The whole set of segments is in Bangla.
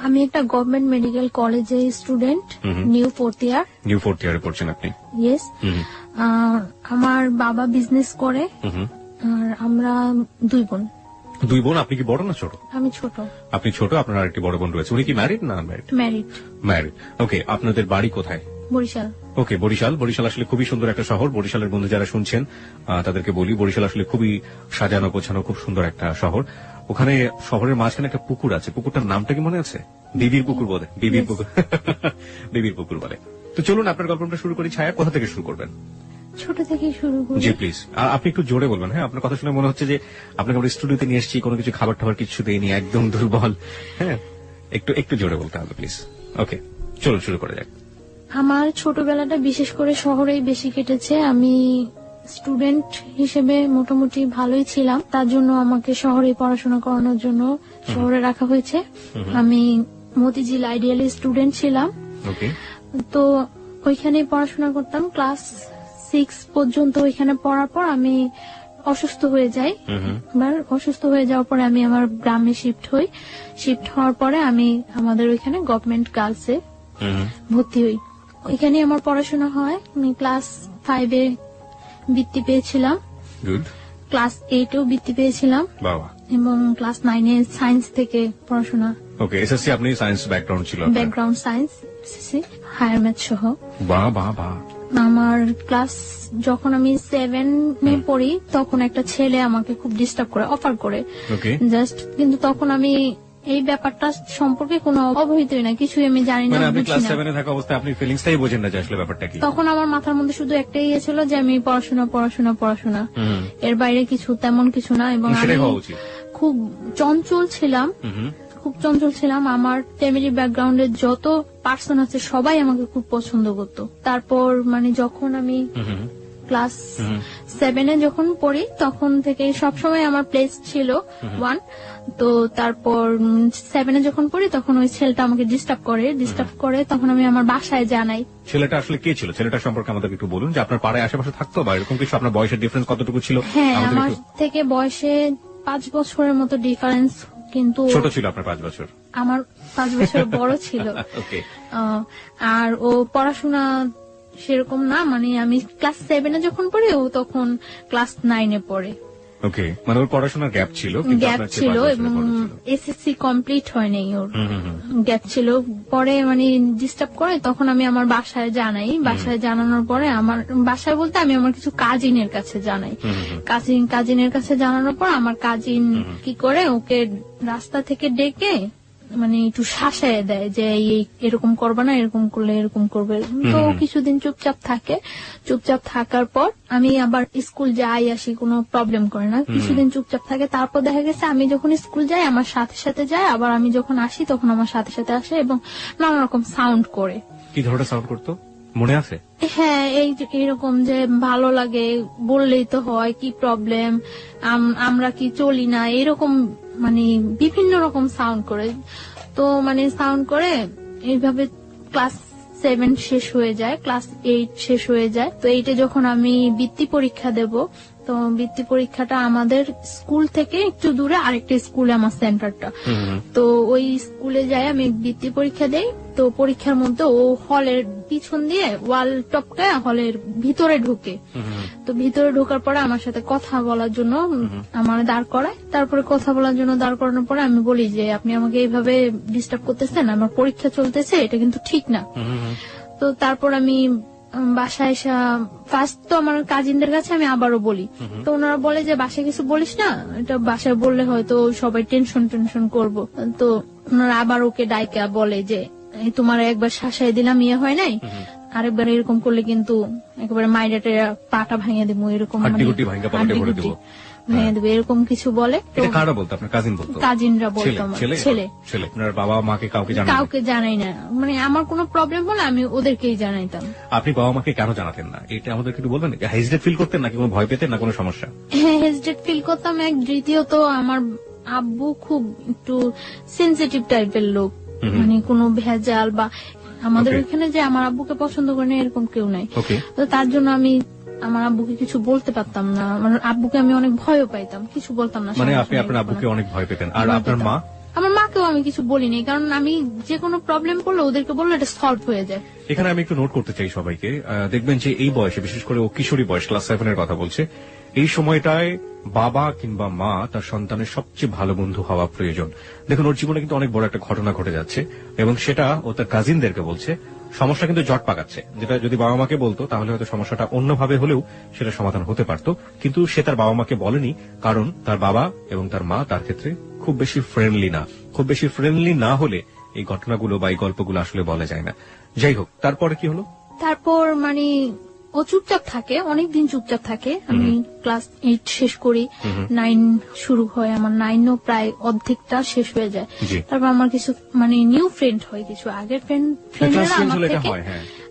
আমি একটা গভর্নমেন্ট মেডিকেল কলেজে স্টুডেন্ট, নিউ ফোর্থ ইয়ারে পড়ছেন আপনি? ইয়েস। আমার বাবা বিজনেস করে, আর আমরা 2 বোন। 2 বোন? আপনি কি বড় না ছোট? আমি ছোট। আপনি ছোট, আপনার আরেকটি বড় বোন রয়েছে। উনি কি ম্যারিড না আনম্যারিড? ম্যারিড। ওকে, আপনাদের বাড়ি কোথায়? বরিশাল। ওকে, বরিশাল আসলে খুবই সুন্দর একটা শহর। বরিশালের বন্ধু যারা শুনছেন তাদেরকে বলি, বরিশাল আসলে খুবই সাজানো গোছানো, খুব সুন্দর একটা শহর। ওখানে শহরের মাঝখানে একটা পুকুর আছে, পুকুরটার নামটা কি মনে আছে? বিবির পুকুর বলে, বিবির পুকুর। বিবির পুকুর বলে। তো চলুন আপনার গল্পটা শুরু করি। ছায়া, কোথা থেকে শুরু করবেন? ছোট থেকে শুরু করি। জি প্লিজ। আপনি একটু জোরে বলবেন। হ্যাঁ, আপনার কথা শুনে মনে হচ্ছে যে আপনাকে আমরা স্টুডিওতে নিয়ে এসেছি, কোনো কিছু খাবার টাবার কিছু দেয়নি, একদম দুর্বল। হ্যাঁ, একটু জোরে বলতে হবে প্লিজ। ওকে, চলুন শুরু করা যাক। আমার ছোটবেলাটা বিশেষ করে শহরেই বেশি কেটেছে। আমি স্টুডেন্ট হিসেবে মোটামুটি ভালোই ছিলাম, তার জন্য আমাকে শহরে পড়াশোনা করানোর জন্য শহরে রাখা হয়েছে। আমি মতিঝিল আইডিয়াল স্টুডেন্ট ছিলাম। তো ওইখানে পড়াশোনা করতাম। ক্লাস 6 পর্যন্ত ওইখানে পড়ার পর আমি অসুস্থ হয়ে যাই। অসুস্থ হয়ে যাওয়ার পরে আমি আমার গ্রামে শিফট হই। শিফট হওয়ার পরে আমি আমাদের ওইখানে গভর্নমেন্ট গার্লসে ভর্তি হই। ওইখানে আমার পড়াশোনা হয়। আমি ক্লাস 5-এ বৃত্তি পেয়েছিলাম, ক্লাস 8-এও বৃত্তি পেয়েছিলাম, এবং ক্লাস 9-এ সায়েন্স থেকে পড়াশোনা। ওকে, এসএসসি আপনি সায়েন্স ব্যাকগ্রাউন্ড ছিল? Background science, SSC, higher math সহ। বাহ বাহ বাহ। আমার ক্লাস যখন আমি 7-এ পড়ি তখন একটা ছেলে আমাকে খুব ডিস্টার্ব করে, অফার করে জাস্ট, কিন্তু তখন আমি এই ব্যাপারটা সম্পর্কে কোনো অবহিতই না, কিছুই আমি জানি না। আপনি ক্লাস 7-এ থাকা অবস্থায় আপনি ফিলিংসটাই বোঝেন না যে আসলে ব্যাপারটা কি। তখন আমার মাথার মধ্যে শুধু একটাই ইয়ে ছিল যে আমি পড়াশোনা, এর বাইরে কিছু তেমন কিছু না। এবং আমি খুব চঞ্চল ছিলাম। আমার ফ্যামিলি ব্যাকগ্রাউন্ডের যত পার্সন আছে সবাই আমাকে খুব পছন্দ করতো। তারপর মানে যখন আমি ক্লাস 7-এ যখন পড়ি তখন থেকে সবসময় আমার প্লেস ছিল 1। তো তারপর 7-এ যখন পড়ি তখন ওই ছেলেটা আমাকে ডিস্টার্ব করে, তখন আমি আমার বাসায় জানাই। ছেলেটা আসলে কে ছিল? ছেলেটা সম্পর্কে আমাদের একটু বলুন, যে আপনার পাড়ায় আশেপাশে থাকতো বা এরকম কিছু? আপনার বয়সের ডিফারেন্স কতটুকু ছিল? হ্যাঁ, আমার থেকে বয়সে 5 বছরের মতো ডিফারেন্স, কিন্তু ছোট ছিল আপনার 5 বছর? আমার 5 বছর বড় ছিল। আর ও পড়াশোনা সেরকম না, মানে আমি ক্লাস 7-এ যখন পড়ি ও তখন ক্লাস 9-এ পড়ে। ওকে, মানে ওর পড়াশোনার গ্যাপ ছিল এবং এসএসসি কমপ্লিট হয়নি, ওর গ্যাপ ছিল। পরে মানে ডিস্টার্ব করে, তখন আমি আমার বাসায় জানাই। বাসায় জানানোর পরে আমার বাসায় বলতে আমি আমার কিছু কাজিনের কাছে জানাই। কাজিনের কাছে জানানোর পর আমার কাজিন কি করে ওকে রাস্তা থেকে ডেকে মানে একটু শাসায় দেয় যে এরকম করবে না, এরকম করলে এরকম করবে। তো কিছুদিন চুপচাপ থাকে। চুপচাপ থাকার পর আমি আবার স্কুল যাই আসি, কোনো প্রবলেম করে না। কিছুদিন চুপচাপ থাকে, তারপর দেখা গেছে আমি যখন স্কুল যাই আমার সাথে সাথে যায়, আবার আমি যখন আসি তখন আমার সাথে সাথে আসে, এবং নানা রকম সাউন্ড করে। কি ধরনের সাউন্ড করতো মনে আছে? হ্যাঁ, এইরকম যে ভালো লাগে বললেই তো হয়, কি প্রবলেম, আমরা কি চলি না, এরকম মানে বিভিন্ন রকম সাউন্ড করে। তো মানে সাউন্ড করে এইভাবে ক্লাস 7 শেষ হয়ে যায়, ক্লাস 8 শেষ হয়ে যায়। তো 8-এ যখন আমি বৃত্তি পরীক্ষা দেব, তো বৃত্তি পরীক্ষাটা আমাদের স্কুল থেকে একটু দূরে আরেকটা স্কুলে আমার সেন্টারটা। তো ওই স্কুলে যাই আমি বৃত্তি পরীক্ষা দেই। তো পরীক্ষার মধ্যে ও হলের পিছন দিয়ে ওয়াল টপকায় হলের ভিতরে ঢুকে। তো ভিতরে ঢোকার পরে আমার সাথে কথা বলার জন্য আমার দাঁড় করায়। তারপরে কথা বলার জন্য দাঁড় করানোর পরে আমি বলি যে আপনি আমাকে এইভাবে ডিস্টার্ব করতেছেন, আমার পরীক্ষা চলতেছে, এটা কিন্তু ঠিক না। তো তারপর আমি বাসায় এসে ফার্স্ট তো আমার কাজিনদের কাছে আমি আবারও বলি। তো ওনারা বলে যে বাসায় কিছু বলিস না, এটা বাসায় বললে হয়তো সবাই টেনশন করবো। তো ওনারা আবার ওকে ডাইকা বলে যে তোমার একবার শাসাই দিলাম, ইয়ে হয় নাই, আরেকবার এরকম করলে কিন্তু একেবারে মাইরাটে পাটা ভাঙিয়ে দেবো, এরকম ভেঙে দেবে, এরকম কিছু বলে। কারা বলতো? আপনার কাজিন বলতো? কাজিনরা বলতো। ছেলে আপনার বাবা মাকে কাউকে জানাই না, মানে আমার কোনো প্রবলেম হলে আমি ওদেরকেই জানাইতাম। আপনি বাবা মাকে কেন জানাতেন না এটা আমাদের একটু বলবেন? হেজিটেট ফিল করতেন নাকি কোনো ভয় পেতেন, না কোনো সমস্যা? হ্যাঁ, হেজিটেট ফিল করতাম। দ্বিতীয়ত আমার আব্বু খুব একটু সেনসিটিভ টাইপের লোক, মানে কোনো ভেজাল বা আমাদের ওইখানে যে আমার আব্বুকে পছন্দ করে না এরকম কেউ নাই। তো তার জন্য আমি আমার আব্বুকে কিছু বলতে পারতাম না। আমার আব্বুকে আমি অনেক ভয়ও পাইতাম, কিছু বলতাম না। মানে আপনি আপনার আব্বুকে অনেক ভয় পেতেন? আর আপনার মা? আমার মাকেও আমি কিছু বলিনি, কারণ আমি যে কোনো প্রবলেম করলে ওদেরকে বললে এটা সলভ হয়ে যায়। এখানে আমি একটু নোট করতে চাই সবাইকে, দেখবেন যে এই বয়সে, বিশেষ করে ও কিশোরী বয়স, ক্লাস 7 এর কথা বলছে, এই সময়টায় বাবা কিংবা মা তার সন্তানের সবচেয়ে ভালো বন্ধু হওয়া প্রয়োজন। দেখুন, ওর জীবনে কিন্তু অনেক বড় একটা ঘটনা ঘটে যাচ্ছে এবং সেটা ও তার কাজিনদেরকে বলছে। সমস্যা কিন্তু জট পাকাচ্ছে, যেটা যদি বাবা মাকে বলতো তাহলে হয়তো সমস্যাটা অন্যভাবে হলেও সেটা সমাধান হতে পারত, কিন্তু সে তার বাবা মাকে বলেনি, কারণ তার বাবা এবং তার মা তার ক্ষেত্রে খুব বেশি ফ্রেন্ডলি না। খুব বেশি ফ্রেন্ডলি না হলে এই ঘটনাগুলো বা এই গল্পগুলো আসলে বলা যায় না। যাই হোক, তারপরে কি হলো? তারপর মানে ও চুপচাপ থাকে, অনেকদিন চুপচাপ থাকে। আমি ক্লাস 8 শেষ করি, 9 শুরু হয় আমার, 9ও প্রায় অর্ধেকটা শেষ হয়ে যায়। জি। তারপর আমার কিছু মানে নিউ ফ্রেন্ড হয়, কিছু আগের ফ্রেন্ডরা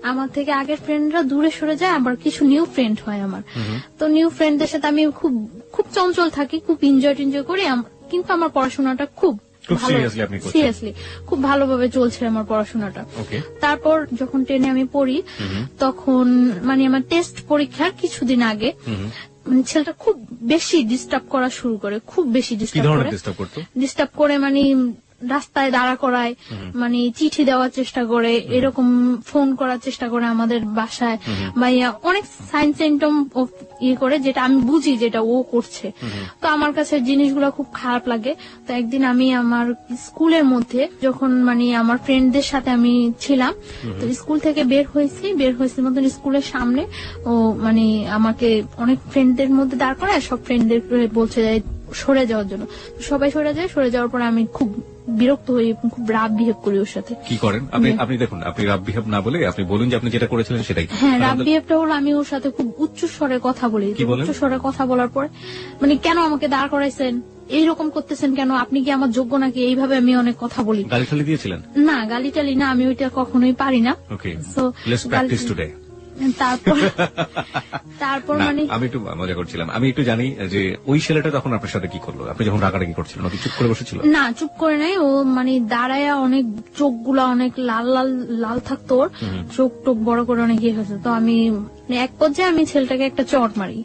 আমার থেকে আগের ফ্রেন্ডরা দূরে সরে যায়, আবার কিছু নিউ ফ্রেন্ড হয় আমার। তো নিউ ফ্রেন্ডদের সাথে আমি খুব খুব চঞ্চল থাকি, খুব এনজয় করি, কিন্তু আমার পড়াশোনাটা খুব সিরিয়াসলি খুব ভালোভাবে চলছে আমার পড়াশোনাটা। তারপর যখন 10-এ আমি পড়ি, তখন মানে আমার টেস্ট পরীক্ষার কিছুদিন আগে মানে ছেলেটা খুব বেশি ডিস্টার্ব করা শুরু করে, খুব বেশি ডিস্টার্ব করে মানে রাস্তায় দাঁড়া করায়, মানে চিঠি দেওয়ার চেষ্টা করে, এরকম ফোন করার চেষ্টা করে আমাদের বাসায়, বা অনেক সাইন সিম্পটম করে, যেটা আমি বুঝি যেটা ও করছে। তো আমার কাছে জিনিসগুলো খুব খারাপ লাগে। তো একদিন আমি আমার স্কুলের মধ্যে যখন মানে আমার ফ্রেন্ডদের সাথে আমি ছিলাম, তো স্কুল থেকে বের হয়েছি মতন স্কুলের সামনে ও মানে আমাকে অনেক ফ্রেন্ডদের মধ্যে দাঁড় করায়, সব ফ্রেন্ডদের বলছে সরে যাওয়ার জন্য। সবাই সরে যাওয়ার পরে আমি খুব বিরক্ত হই এবং খুব রাফ বিহেভ করি ওর সাথে। কি করেন আপনি? দেখুন, আপনি রাফ বিহেভ না বলে আপনি বলুন যে আপনি যেটা করেছিলেন সেটাই। হ্যাঁ, রাফ বিহেভটা হলো আমি ওর সাথে খুব উচ্চ স্বরে কথা বলি। উচ্চ স্বরে কথা বলার পরে মানে, কেন আমাকে দাঁড় করাইছেন, এইরকম করতেছেন কেন, আপনি কি আমার যোগ্য নাকি, এইভাবে আমি অনেক কথা বলি। গালি টালি দিয়েছিলেন? না, গালি টালি না, আমি ওইটা কখনোই পারি না। So let's practice today. তারপর মানে আমি একটু মজা করছিলাম। আমি একটু জানি যে ওই ছেলেটা তখন আপনার সাথে কি করলো, আপনি যখন রাগারাগি করছিলেন? ওকে চুপ করে বসেছিল? না, চুপ করে নাই, ও মানে দাঁড়ায়, অনেক চোখগুলা অনেক লাল থাকতো, ওর চোখ টোক বড় করে অনেক ইয়ে হয়েছে। তো আমি এক পর্যায়ে আমি ছেলেটাকে একটা চড় মারি।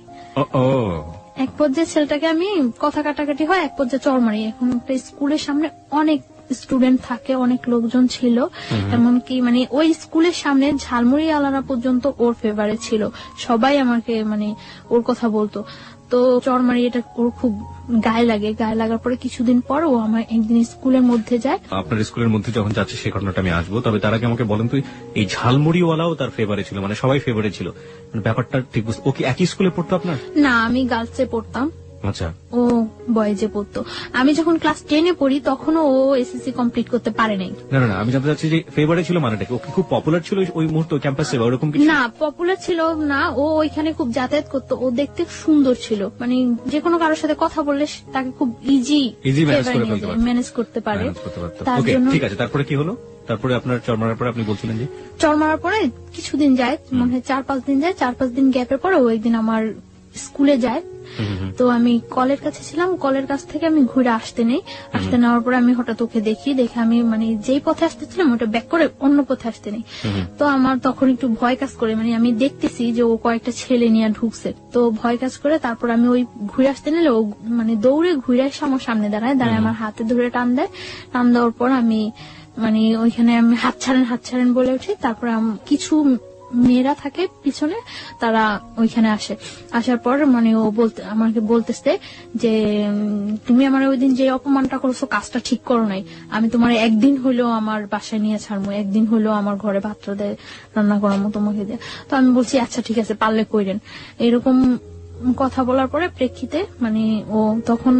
এক পর্যায়ে ছেলেটাকে আমি কথা কাটাকাটি হয়, এক পর্যায়ে চড় মারি। এখন একটা স্কুলের সামনে অনেক স্টুডেন্ট থাকে, অনেক লোকজন ছিল, এমনকি মানে ওই স্কুলের সামনে ঝালমুড়ি আলারা পর্যন্ত ওর ফেভারে ছিল, সবাই আমাকে মানে ওর কথা বলতো। তো চরমারি এটা ওর খুব গায়ে লাগে। গায়ে লাগার পরে কিছুদিন পর ও আমার একদিন স্কুলের মধ্যে যায়। আপনার স্কুলের মধ্যে যখন যাচ্ছে সেই ঘটনাটা আমি আসবো, তবে তার আগে আমাকে বলেন তো, এই ঝালমুড়িওয়ালাও তার ফেভারে ছিল, মানে সবাই ফেভারে ছিল, মানে ব্যাপারটা ঠিক বুঝতে। ও কি একই স্কুলে পড়তো আপনার? না, আমি গার্লসে পড়তাম। আচ্ছা। ও বয়েজে পড়তো। আমি যখন ক্লাস 10-এ পড়ি তখনও ও এসএসসি কমপ্লিট করতে পারে নাই। না, আমি জানতে চাচ্ছি যে ফেভারে ছিল মানেটা কি? ও কি খুব পপুলার ছিল ওই মুহূর্তে ক্যাম্পাসে বা ওরকম কিছু? না, পপুলার ছিল না, ও ওইখানে খুব যাতায়াত করতো, ও দেখতে সুন্দর ছিল, মানে যে কোনো কারোর সাথে কথা বললে তাকে খুব ইজি ম্যানেজ করতে পারে। ঠিক আছে, তারপরে কি হলো? তারপরে আপনার চর মারার পরে আপনি বলছিলেন যে চর মারার পরে কিছুদিন যায়, মনে হয় 4-5 দিন যায়। 4-5 দিন গ্যাপের পরে ও একদিন আমার স্কুলে যায়। তো আমি কলের কাছে ছিলাম, কলের কাছ থেকে আমি ঘুরে আসতে নেওয়ার পরে আমি হঠাৎ ওকে দেখে আমি মানে যেই পথে আসতেছিলাম ওটা ব্যাক করে অন্য পথে আসতে নেই। তো আমার তখন একটু ভয় কাজ করে, মানে আমি দেখতেছি যে ও কয়েকটা ছেলে নিয়ে ঢুকছে, তো ভয় কাজ করে। তারপর আমি ওই ঘুরে আসতে নিলে ও মানে দৌড়ে ঘুরে এসে আমার সামনে দাঁড়ায় আমার হাতে ধরে টান দেওয়ার পর আমি মানে ওইখানে আমি হাত ছাড়েন বলে উঠি। তারপরে কিছু মেয়েরা থাকে পিছনে, তারা ওইখানে আসার পর মানে ও আমাকে বলতেছে যে তুমি আমার ওই দিন যে অপমানটা করছো কাজটা ঠিক করো নাই, আমি তোমার একদিন হইলেও আমার বাসায় নিয়ে ছাড়বো, একদিন হইলেও আমার ঘরে ভাত রান্না করামো তোমাকে দিয়ে। তো আমি বলছি আচ্ছা ঠিক আছে, পারলে কইরেন। এরকম কথা বলার পরে প্রেক্ষিতে মানে ও তখন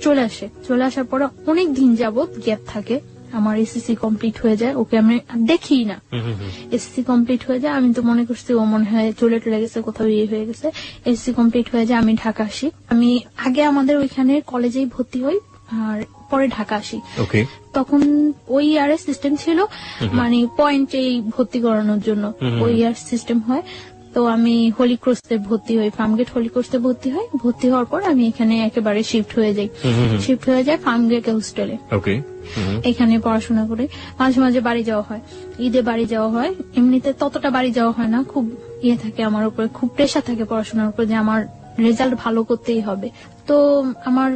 চলে আসার পরে অনেক দিন যাবত গ্যাপ থাকে। আমার এসএসসি কমপ্লিট হয়ে যায়, ওকে আমি দেখি না। এসএসসি কমপ্লিট হয়ে যায়, আমি তো মনে করছি ও মনে হয় চলে গেছে, কোথাও ইয়ে হয়ে গেছে। এসএসসি কমপ্লিট হয়ে যায়, আমি ঢাকা আসি। আমি আগে আমাদের ওইখানে কলেজেই ভর্তি হই আর পরে ঢাকা আসি। তখন ওই ইয়ারের সিস্টেম ছিল, মানে পয়েন্টেই ভর্তি করানোর জন্য ওই ইয়ার সিস্টেম হয়। তো আমি হোলি ক্রসে ভর্তি হই, ফার্মগেট হোলি ক্রসে ভর্তি হওয়ার পর আমি এখানে একেবারে শিফট হয়ে যাই ফার্মগেট হোস্টেলে। এখানে পড়াশোনা করে মাঝে মাঝে বাড়ি যাওয়া হয়, ঈদে বাড়ি যাওয়া হয়। এমনিতে ততটা বাড়ি যাওয়া হয় না, খুব ইয়ে থাকে আমার উপরে, খুব প্রেশার থাকে পড়াশোনার উপর যে আমার রেজাল্ট ভালো করতেই হবে। তো আমার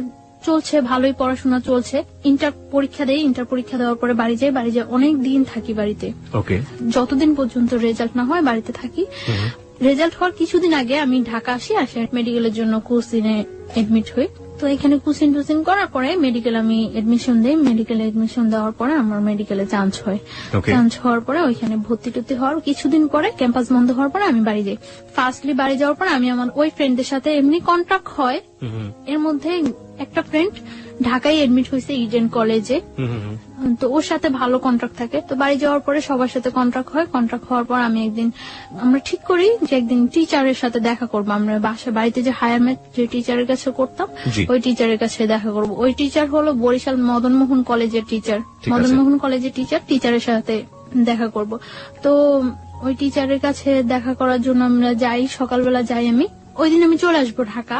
চলছে, ভালোই পড়াশোনা চলছে। ইন্টার পরীক্ষা দেওয়ার পরে বাড়ি যাই অনেক দিন থাকি বাড়িতে। ওকে। যতদিন পর্যন্ত রেজাল্ট না হয় বাড়িতে থাকি। রেজাল্ট হওয়ার কিছুদিন আগে আমি ঢাকা আসি মেডিকেলের জন্য কোচিনে এডমিট হই। তো এখানে কোচিন টুচিন করার পরে মেডিকেল আমি এডমিশন দিই। মেডিকেলে এডমিশন দেওয়ার পরে আমার মেডিকেলে চান্স হয়। চান্স হওয়ার পরে ওইখানে ভর্তি টর্তি হওয়ার কিছুদিন পরে ক্যাম্পাস বন্ধ হওয়ার পরে আমি বাড়ি যাই। ফার্স্টলি বাড়ি যাওয়ার পরে আমি আমার ওই ফ্রেন্ডদের সাথে এমনি কন্ট্যাক্ট হয়। এর মধ্যে একটা ফ্রেন্ড ঢাকায় এডমিট হয়েছে ইডেন কলেজে, তো ওর সাথে ভালো কন্ট্রাক্ট থাকে। তো বাড়ি যাওয়ার পরে সবার সাথে কন্ট্রাক্ট হয়। কন্ট্রাক্ট হওয়ার পর আমরা ঠিক করি যে একদিন টিচারের সাথে দেখা করবো। আমরা বাড়িতে যে হায়ার ম্যাথ যে টিচারের কাছে করতাম ওই টিচারের কাছে দেখা করবো। ওই টিচার হলো বরিশাল মদনমোহন কলেজের টিচার। মদনমোহন কলেজের টিচারের সাথে দেখা করব। তো ওই টিচারের কাছে দেখা করার জন্য আমরা যাই, সকালবেলা যাই। আমি ওই দিন আমি চলে আসবো ঢাকা,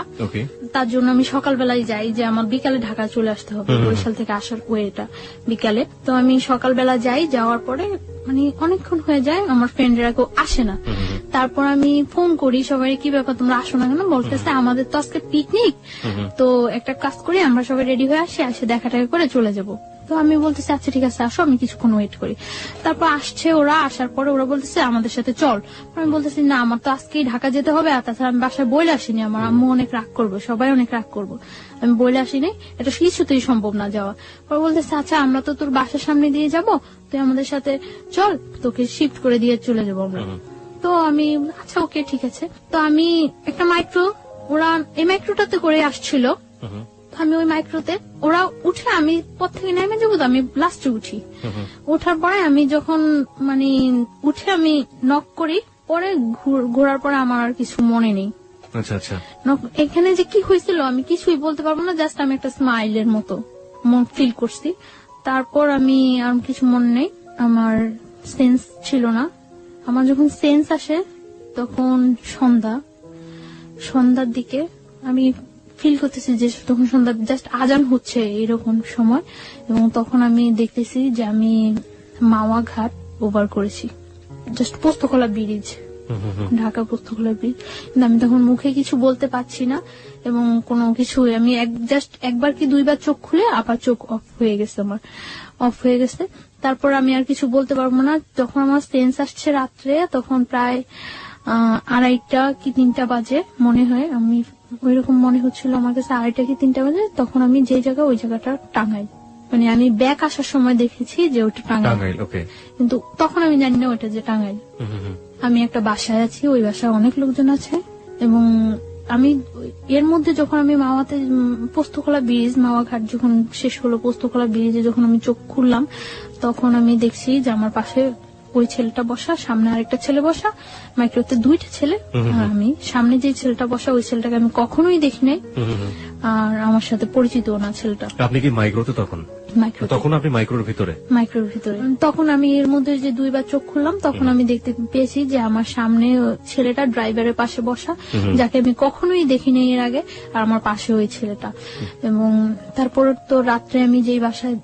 তার জন্য আমি সকালবেলায় যাই যে আমার বিকালে ঢাকা চলে আসতে হবে। বরিশাল থেকে আসার ওয়েটা বিকালে। তো আমি সকালবেলা যাই, যাওয়ার পরে মানে অনেকক্ষণ হয়ে যায়, আমার ফ্রেন্ডরা কেউ আসে না। তারপর আমি ফোন করি সবাই, কি ব্যাপার তোমরা আসো না কেন? বলতেছে আমাদের তো আজকে পিকনিক, তো একটা কাজ করি আমরা সবাই রেডি হয়ে আসি দেখা টাকা করে চলে যাব। তো আমি বলতেছি আচ্ছা ঠিক আছে আসো, আমি কিছুক্ষণ ওয়েট করি। তারপর আসছে ওরা, আসার পরে ওরা বলতেছে আমাদের সাথে চল। আমি বলতেছি না আমার তো আজকেই ঢাকা যেতে হবে, আর তাছাড়া আমি বাসায় বলে আসিনি, আমার আম্মু অনেক রাগ করবে, সবাই অনেক রাগ করবো, আমি বলে আসিনি, এটা কিছুতেই সম্ভব না যাওয়া। পরে বলতেছে আচ্ছা আমরা তো তোর বাসার সামনে দিয়ে যাব, তুই আমাদের সাথে চল, তোকে শিফট করে দিয়ে চলে যাবো আমরা। তো আমি আচ্ছা ওকে ঠিক আছে। তো আমি একটা মাইক্রো, ওরা এই মাইক্রোটাতে করে আসছিল, আমি ওই মাইক্রোতে ওরা উঠে আমি পথ থেকে নেমে যাবো, তো আমি লাস্টে উঠি। ওঠার পরে আমি যখন মানে উঠে আমি নক করি, পরে ঘোরার পরে আমার আর কিছু মনে নেই। আচ্ছা আচ্ছা, এখানে যে কি হয়েছিল আমি কিছুই বলতে পারবো না, জাস্ট আমি একটা স্মাইলের মতো ফিল করছি। তারপর আমি আর কিছু মনে নেই, আমার সেন্স ছিল না। আমার যখন সেন্স আসে তখন সন্ধ্যার দিকে আমি ফিল করতেছি যে তখন সন্ধ্যা জাস্ট আজান হচ্ছে এরকম সময়, এবং তখন আমি দেখতেছি যে আমি মাওয়া ঘাট ওভার করেছি, just Postogola bridge, Dhaka Postogola bridge. কিন্তু আমি তখন মুখে কিছু বলতে পারছি না এবং কোনো কিছু, আমি জাস্ট একবার কি দুইবার চোখ খুলে আবার চোখ অফ হয়ে গেছে। তারপর আমি আর কিছু বলতে পারবো না। যখন আমার সেন্স আসছে রাত্রে, তখন প্রায় 2:30 কি 3টা বাজে মনে হয়, আমি ওইরকম মনে হচ্ছিল আমার কাছে 2:30 কি 3টা বাজে। তখন আমি যে জায়গা ওই জায়গাটা টাঙ্গাইল, মানে আমি ব্যাক আসার সময় দেখেছি যে ওটা টাঙ্গাইল, কিন্তু তখন আমি জানি না ওটা যে টাঙ্গাইল। আমি একটা বাসায় আছি, ওই বাসায় অনেক লোকজন আছে, এবং আমি এর মধ্যে যখন আমি মাওয়াতে পোস্তকলা ব্রিজ, মাওয়া ঘাট যখন শেষ হলো, পোস্তকলা ব্রিজে যখন আমি চোখ খুললাম, তখন আমি দেখছি যে আমার পাশে ওই ছেলেটা বসা, সামনে আরেকটা ছেলে বসা, মাইক্রোতে 2টা ছেলে, আর আমি সামনে যে ছেলেটা বসা ওই ছেলেটাকে আমি কখনোই দেখি নাই, আর আমার সাথে পরিচিত না ছেলেটা। আপনি কি মাইক্রোতে তখন আপনি মাইক্রোর ভিতরে? তখন আমি এর মধ্যে যে 2বার চোখ খুললাম, তখন আমি দেখতে পেয়েছি যে আমার সামনে ছেলেটা ড্রাইভারের পাশে বসা, যাকে আমি কখনোই দেখিনি এর আগে, আর আমার পাশে ওই ছেলেটা। এবং তারপর তো রাত্রে আমি যেই বাসায়,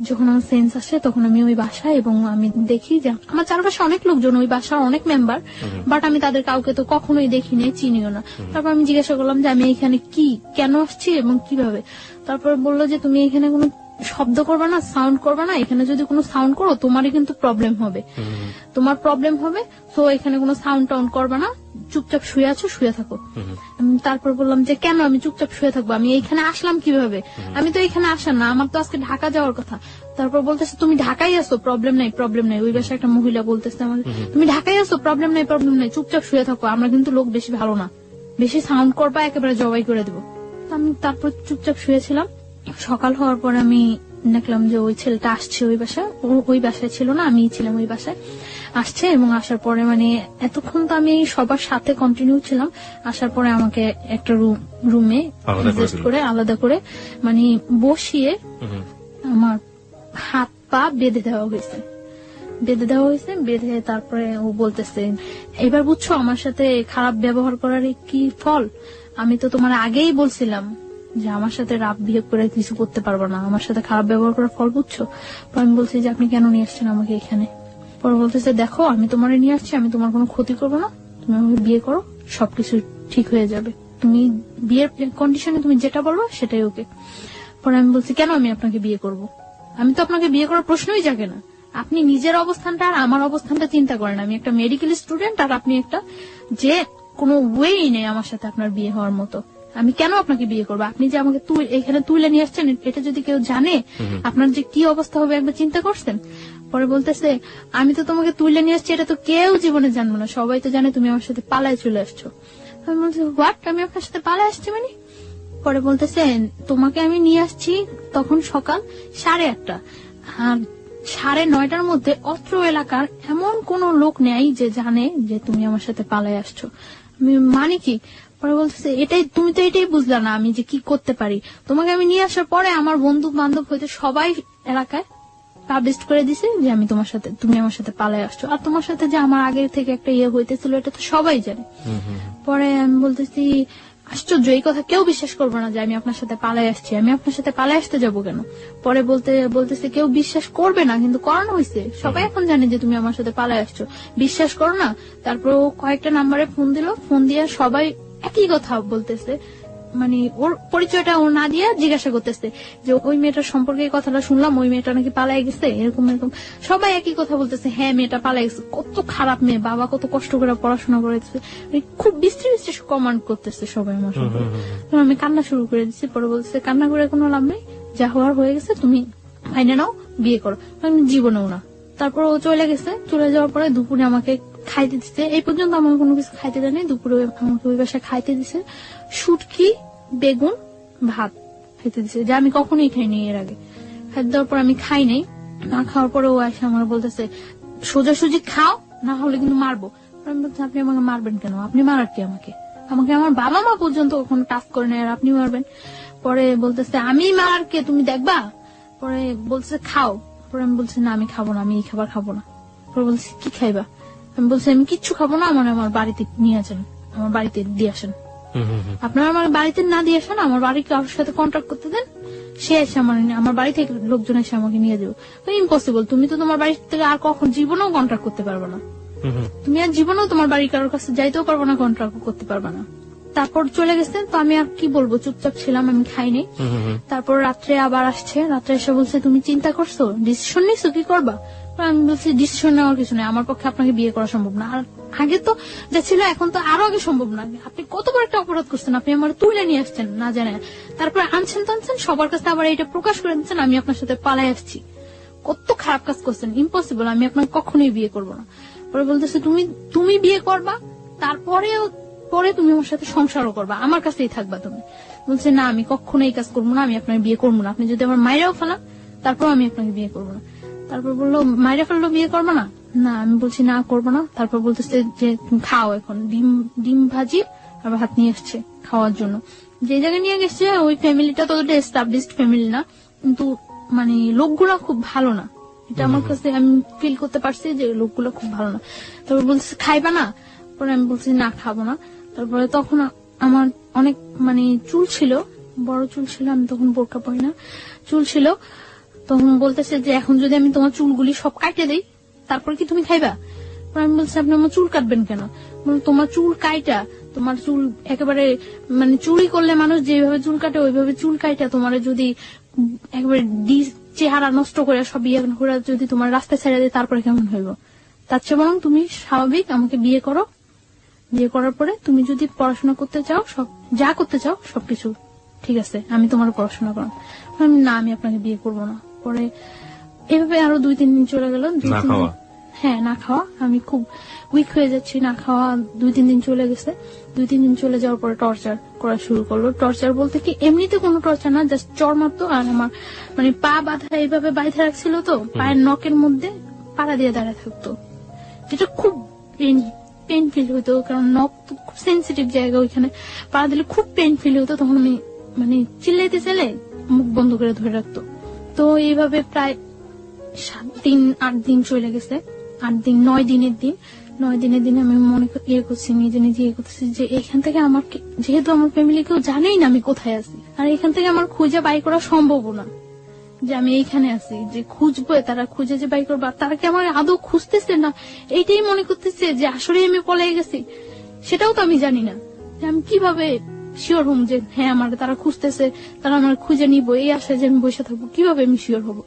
যখন আমার সেন্স আসে তখন আমি ওই বাসায়, এবং আমি দেখি যে আমার চারপাশে অনেক লোকজন, ওই বাসার অনেক মেম্বার, বাট আমি তাদের কাউকে তো কখনোই দেখিনি, চিনিও না। তারপর আমি জিজ্ঞাসা করলাম যে আমি এখানে কেন আসছি এবং কিভাবে। তারপর বললো যে তুমি এখানে কোনো শব্দ করবে না, সাউন্ড করবে না, এখানে যদি কোনো সাউন্ড করো তোমারই কিন্তু প্রবলেম হবে, তো এখানে কোনো সাউন্ড টাউন্ড করবে না, চুপচাপ শুয়ে থাকো। তারপর বললাম যে কেন আমি চুপচাপ শুয়ে থাকবো, আমি এইখানে আসলাম কিভাবে, আমি তো এখানে আসা না, আমার তো আজকে ঢাকা যাওয়ার কথা। তারপর বলতেছে তুমি ঢাকায় আসো, প্রবলেম নাই। ওই বাসায় একটা মহিলা বলতেছে আমাদের, তুমি ঢাকায় আসো, প্রবলেম নাই, চুপচাপ শুয়ে থাকো, আমরা কিন্তু লোক বেশি ভালো না, বেশি সাউন্ড করবা একেবারে জবাই করে দেবো। আমি তারপর চুপচাপ শুয়েছিলাম। সকাল হওয়ার পর আমি দেখলাম যে ওই ছেলেটা আসছে ওই বাসায়, ওই বাসায় ছিল না, আমি ছিলাম ওই বাসায়, আসছে। এবং আসার পরে মানে এতক্ষণ তো আমি সবার সাথে কন্টিনিউ ছিলাম, আসার পরে আমাকে একটা রুমে আলাদা করে মানে বসিয়ে আমার হাত পা বেঁধে দেওয়া হয়েছে। বেঁধে তারপরে ও বলতেছে এবার বুঝছো আমার সাথে খারাপ ব্যবহার করার কি ফল, আমি তো তোমার আগেই বলছিলাম যে আমার সাথে রাফ বিহেভ করে কিছু করতে পারবো না, আমার সাথে খারাপ ব্যবহার করার ফল বুঝছো। আমি বলছি যে আপনি কেন নিয়ে আসছেন আমাকে এখানে। পরে বলতেছে দেখো আমি তোমার নিয়ে আসছি, আমি তোমার কোনো ক্ষতি করবো না, তুমি আমাকে বিয়ে করো, সবকিছু ঠিক হয়ে যাবে, তুমি বিয়ের কন্ডিশনে তুমি যেটা বলবো সেটাই ওকে। পরে আমি বলছি কেন আমি আপনাকে বিয়ে করব? আমি তো আপনাকে বিয়ে করার প্রশ্নই জাগে না। আপনি নিজের অবস্থানটা আর আমার অবস্থানটা চিন্তা করেন। আমি একটা মেডিকেল স্টুডেন্ট আর আপনি একটা যে কোনো ওয়েই নেই আমার সাথে আপনার বিয়ে হওয়ার মতো। আমি কেন আপনাকে বিয়ে করবো? আপনি যে আমাকে এখানে তুলে নিয়ে আসছেন, এটা যদি কেউ জানে আপনার যে কি অবস্থা হবে একবার চিন্তা করছেন? পরে বলতেছে আমি তো তোমাকে তুলে নিয়ে আসছি, এটা তো কেউ জীবনে জানবো না, সবাই তো জানে তুমি আমার সাথে পালায় চলে আসছো। আমি বলছি হোয়াট, আমি আপনার সাথে পালায় আসছি মানে? পরে বলতেছে তোমাকে আমি নিয়ে আসছি তখন সকাল 8:30, আর 9:30 মধ্যে অত্র এলাকার এমন কোন লোক নেই যে জানে যে তুমি আমার সাথে পালায় আসছো। আমি মানে কি? পরে বলতেছে এটাই, তুমি তো এটাই বুঝলা না আমি যে কি করতে পারি। তোমাকে আমি নিয়ে আসার পরে আমার বন্ধু বান্ধব হইতে সবাই এলাকায় পাবলিশ করে দিছে যে আমি তোমার সাথে, তুমি আমার সাথে পালায় আসছো, আর তোমার সাথে যে আমার আগে থেকে একটা ইয়ে হইতেছিল এটা তো সবাই জানে। পরে আমি বলতেছি আশ্চর্য, এই কথা কেউ বিশ্বাস করবে না যে আমি আপনার সাথে পালায় আসছি। আমি আপনার সাথে পালায় আসতে যাবো কেন? পরে বলতেছে কেউ বিশ্বাস করবে না, কিন্তু করানো হয়েছে, সবাই এখন জানে যে তুমি আমার সাথে পালায় আসছো, বিশ্বাস করো না। তারপর ও কয়েকটা নাম্বারে ফোন দিল, ফোন দিয়ে সবাই একই কথা বলতেছে, মানে ওর পরিচয়টা ও না দিয়ে জিজ্ঞাসা করতেছে যে ওই মেয়েটার সম্পর্কে এই কথাটা শুনলাম, ওই মেয়েটা নাকি পালাই গেছে, এরকম এরকম সবাই একই কথা বলতেছে, হ্যাঁ মেয়েটা পালাই গেছে, কত খারাপ মেয়ে, বাবা কত কষ্ট করে পড়াশোনা করেছে, খুব বিশ্রী বিশ্রী কমান্ড করতেছে সবাই আমার সম্পর্কে। আমি কান্না শুরু করে দিচ্ছি। পরে বলতেছে কান্না করে কোনো লাভ নেই, যা হওয়ার হয়ে গেছে, তুমি মাইনে নাও, বিয়ে করো। আমি জীবনেও না। তারপর ও চলে গেছে, চলে যাওয়ার পরে দুপুরে আমাকে খাইতে দিচ্ছে, এই পর্যন্ত আমাকে কোনো কিছু খাইতে দেয়নি, দুপুরে আমাকে ওই বাসায় খাইতে দিছে শুটকি, বেগুন, ভাত খাইতে দিচ্ছে, যা আমি কখনোই খাইনি এর আগে। খাইতে দেওয়ার পর আমি খাই নাই, না খাওয়ার পরে ও এসে আমার বলতেছে সোজাসুজি খাও, না হলে কিন্তু মারবো। আমি বলছি আপনি আমাকে মারবেন কেন? আপনি মারার কি আমাকে? আমাকে আমার বাবা মা পর্যন্ত কখনো টাচ করে নেয় আর আপনি মারবেন? পরে বলতেছে আমি মারার কে, তুমি দেখবা। পরে বলতেছে খাও। পরে আমি বলছি না আমি খাবো না, আমি এই খাবার খাবো না। পরে বলছি কি খাইবা? আমি বলছি আমি কিচ্ছু খাবো না, আমার বাড়িতে নিয়ে আসেন, আমার বাড়িতে দিয়ে আসেন। আপনারা আমার বাড়িতে না দিয়ে আসেন, আমার বাড়ি কারোর সাথে কন্ট্যাক্ট করতে দেন, সে এসে আমার বাড়ি থেকে লোকজন এসে আমাকে নিয়ে যাবো। ইম্পসিবল, তুমি তো তোমার বাড়ি থেকে আর কখন জীবনেও কন্ট্যাক্ট করতে পারবে না, তুমি আর জীবনেও তোমার বাড়ি কারোর কাছে যাইতেও পারবো না, কন্ট্যাক্ট করতে পারবে না। তারপর চলে গেছে, তো আমি আর কি বলবো, চুপচাপ ছিলাম, আমি খাইনি। তারপর রাত্রে আবার আসছে, রাত্রে এসে বলছে তুমি চিন্তা করছো, ডিসিশন নিছো, কি করবা? আমি বলছি ডিসিশন নেওয়ার কিছু নেই, আমার পক্ষে আপনাকে বিয়ে করা সম্ভব না, আর আগে তো যা ছিল এখন তো আরো আগে সম্ভব না। আপনি কত বড় একটা অপরাধ করছেন, আপনি আমার তুলে নিয়ে আসছেন না জানে, তারপরে আনছেন টানছেন সবার কাছে আবার এটা প্রকাশ করে দিচ্ছেন আমি আপনার সাথে পালাই আসছি, কত খারাপ কাজ করছেন, ইম্পসিবল, আমি আপনাকে কখনোই বিয়ে করবো না। পরে বলতেছে তুমি বিয়ে করবা, পরে তুমি আমার সাথে সংসারও করবা, আমার কাছেই থাকবা তুমি। বলছে না আমি কখনো এই কাজ করবো না, আমি আপনার বিয়ে করবো না, আপনি যদি আমার মায়েরাও ফেলান তারপর আমি আপনাকে বিয়ে করবো না। তারপর বললো মায়েরা ফেললো বিয়ে করবো না, না আমি বলছি না করবো না। তারপর বলতেছে যে খাও, এখন ডিম ভাজি আর ভাত নিয়ে এসছে খাওয়ার জন্য। যে জায়গায় নিয়ে গেছে ওই ফ্যামিলিটা ততটা এস্টাবলিশড ফ্যামিলি না, কিন্তু মানে লোকগুলা খুব ভালো না, এটা আমার কাছে আমি ফিল করতে পারছি যে লোকগুলো খুব ভালো না। তারপর বলতেছে খাইবা না? পরে আমি বলছি না খাবো না। তারপরে তখন আমার অনেক মানে চুল ছিল, বড় চুল ছিল, আমি তখন বোরকা পরি না, চুল ছিল। তখন বলতেছে যে এখন যদি আমি তোমার চুলগুলি সব কাটে দিই তারপর কি তুমি খাইবা? আমি বলছি আপনি আমার চুল কাটবেন কেন? তোমার চুল কাইটা, তোমার চুল একেবারে মানে চুরি করলে মানুষ যেভাবে চুল কাটে ওইভাবে চুল কাইটা তোমার যদি একেবারে চেহারা নষ্ট করে সব ইয়ে করে যদি তোমার রাস্তায় ছেড়ে দেয় তারপরে কেমন হইব? তার চেয়ে বরং তুমি স্বাভাবিক আমাকে বিয়ে করো, বিয়ে করার পরে তুমি যদি পড়াশোনা করতে চাও, সব যা করতে চাও সবকিছু ঠিক আছে, আমি তোমার পড়াশোনা করাম। না আমি আপনাকে বিয়ে করবো না। পরে এভাবে আরো 2-3 দিন চলে গেল, হ্যাঁ না খাওয়া, আমি খুব উইক হয়ে যাচ্ছি, না খাওয়া 2-3 দিন চলে গেছে। 2-3 দিন চলে যাওয়ার পরে টর্চার করা শুরু করলো। টর্চার বলতে কি এমনিতে কোনো টর্চার না, জাস্ট চর মারতো, আর আমার মানে পা বাঁধা এইভাবে বাইধে রাখছিল, তো পায়ের নখের মধ্যে পাড়া দিয়ে দাঁড়ায় থাকতো, যেটা খুব পেন ফিল হতো, কারণ নখ তো খুব সেন্সিটিভ জায়গা, ওইখানে পাড়া দিলে খুব পেন ফিল হতো। তখন আমি মানে চিল্লাইতে চাইলে মুখ বন্ধ করে ধরে রাখতো। তো এইভাবে প্রায় 7-8 দিন চলে গেছে, 8 দিন 9 দিনের দিন, 9 দিনের দিন আমি মনে ইয়ে করছি, নিজে নিজে ইয়ে করতেছি যে এখান থেকে আমার, যেহেতু আমার ফ্যামিলি কেউ জানেই না আমি কোথায় আছি, আর এখান থেকে আমার খুঁজে বাই করা সম্ভব না যে আমি এইখানে আছি, যে খুঁজবো তারা খুঁজে যে বাই করবো, তারা কি আমার আদৌ খুঁজতেছে না এইটাই মনে করতেছে যে আসলে আমি পলাই গেছি, সেটাও তো আমি জানি না যে আমি কিভাবে শিওর হম যে হ্যাঁ আমার তারা খুঁজতেছে, তারা আমার খুঁজে নিবো, এই আশায় যে আমি বসে থাকবো, কিভাবে আমি শিওর হবো।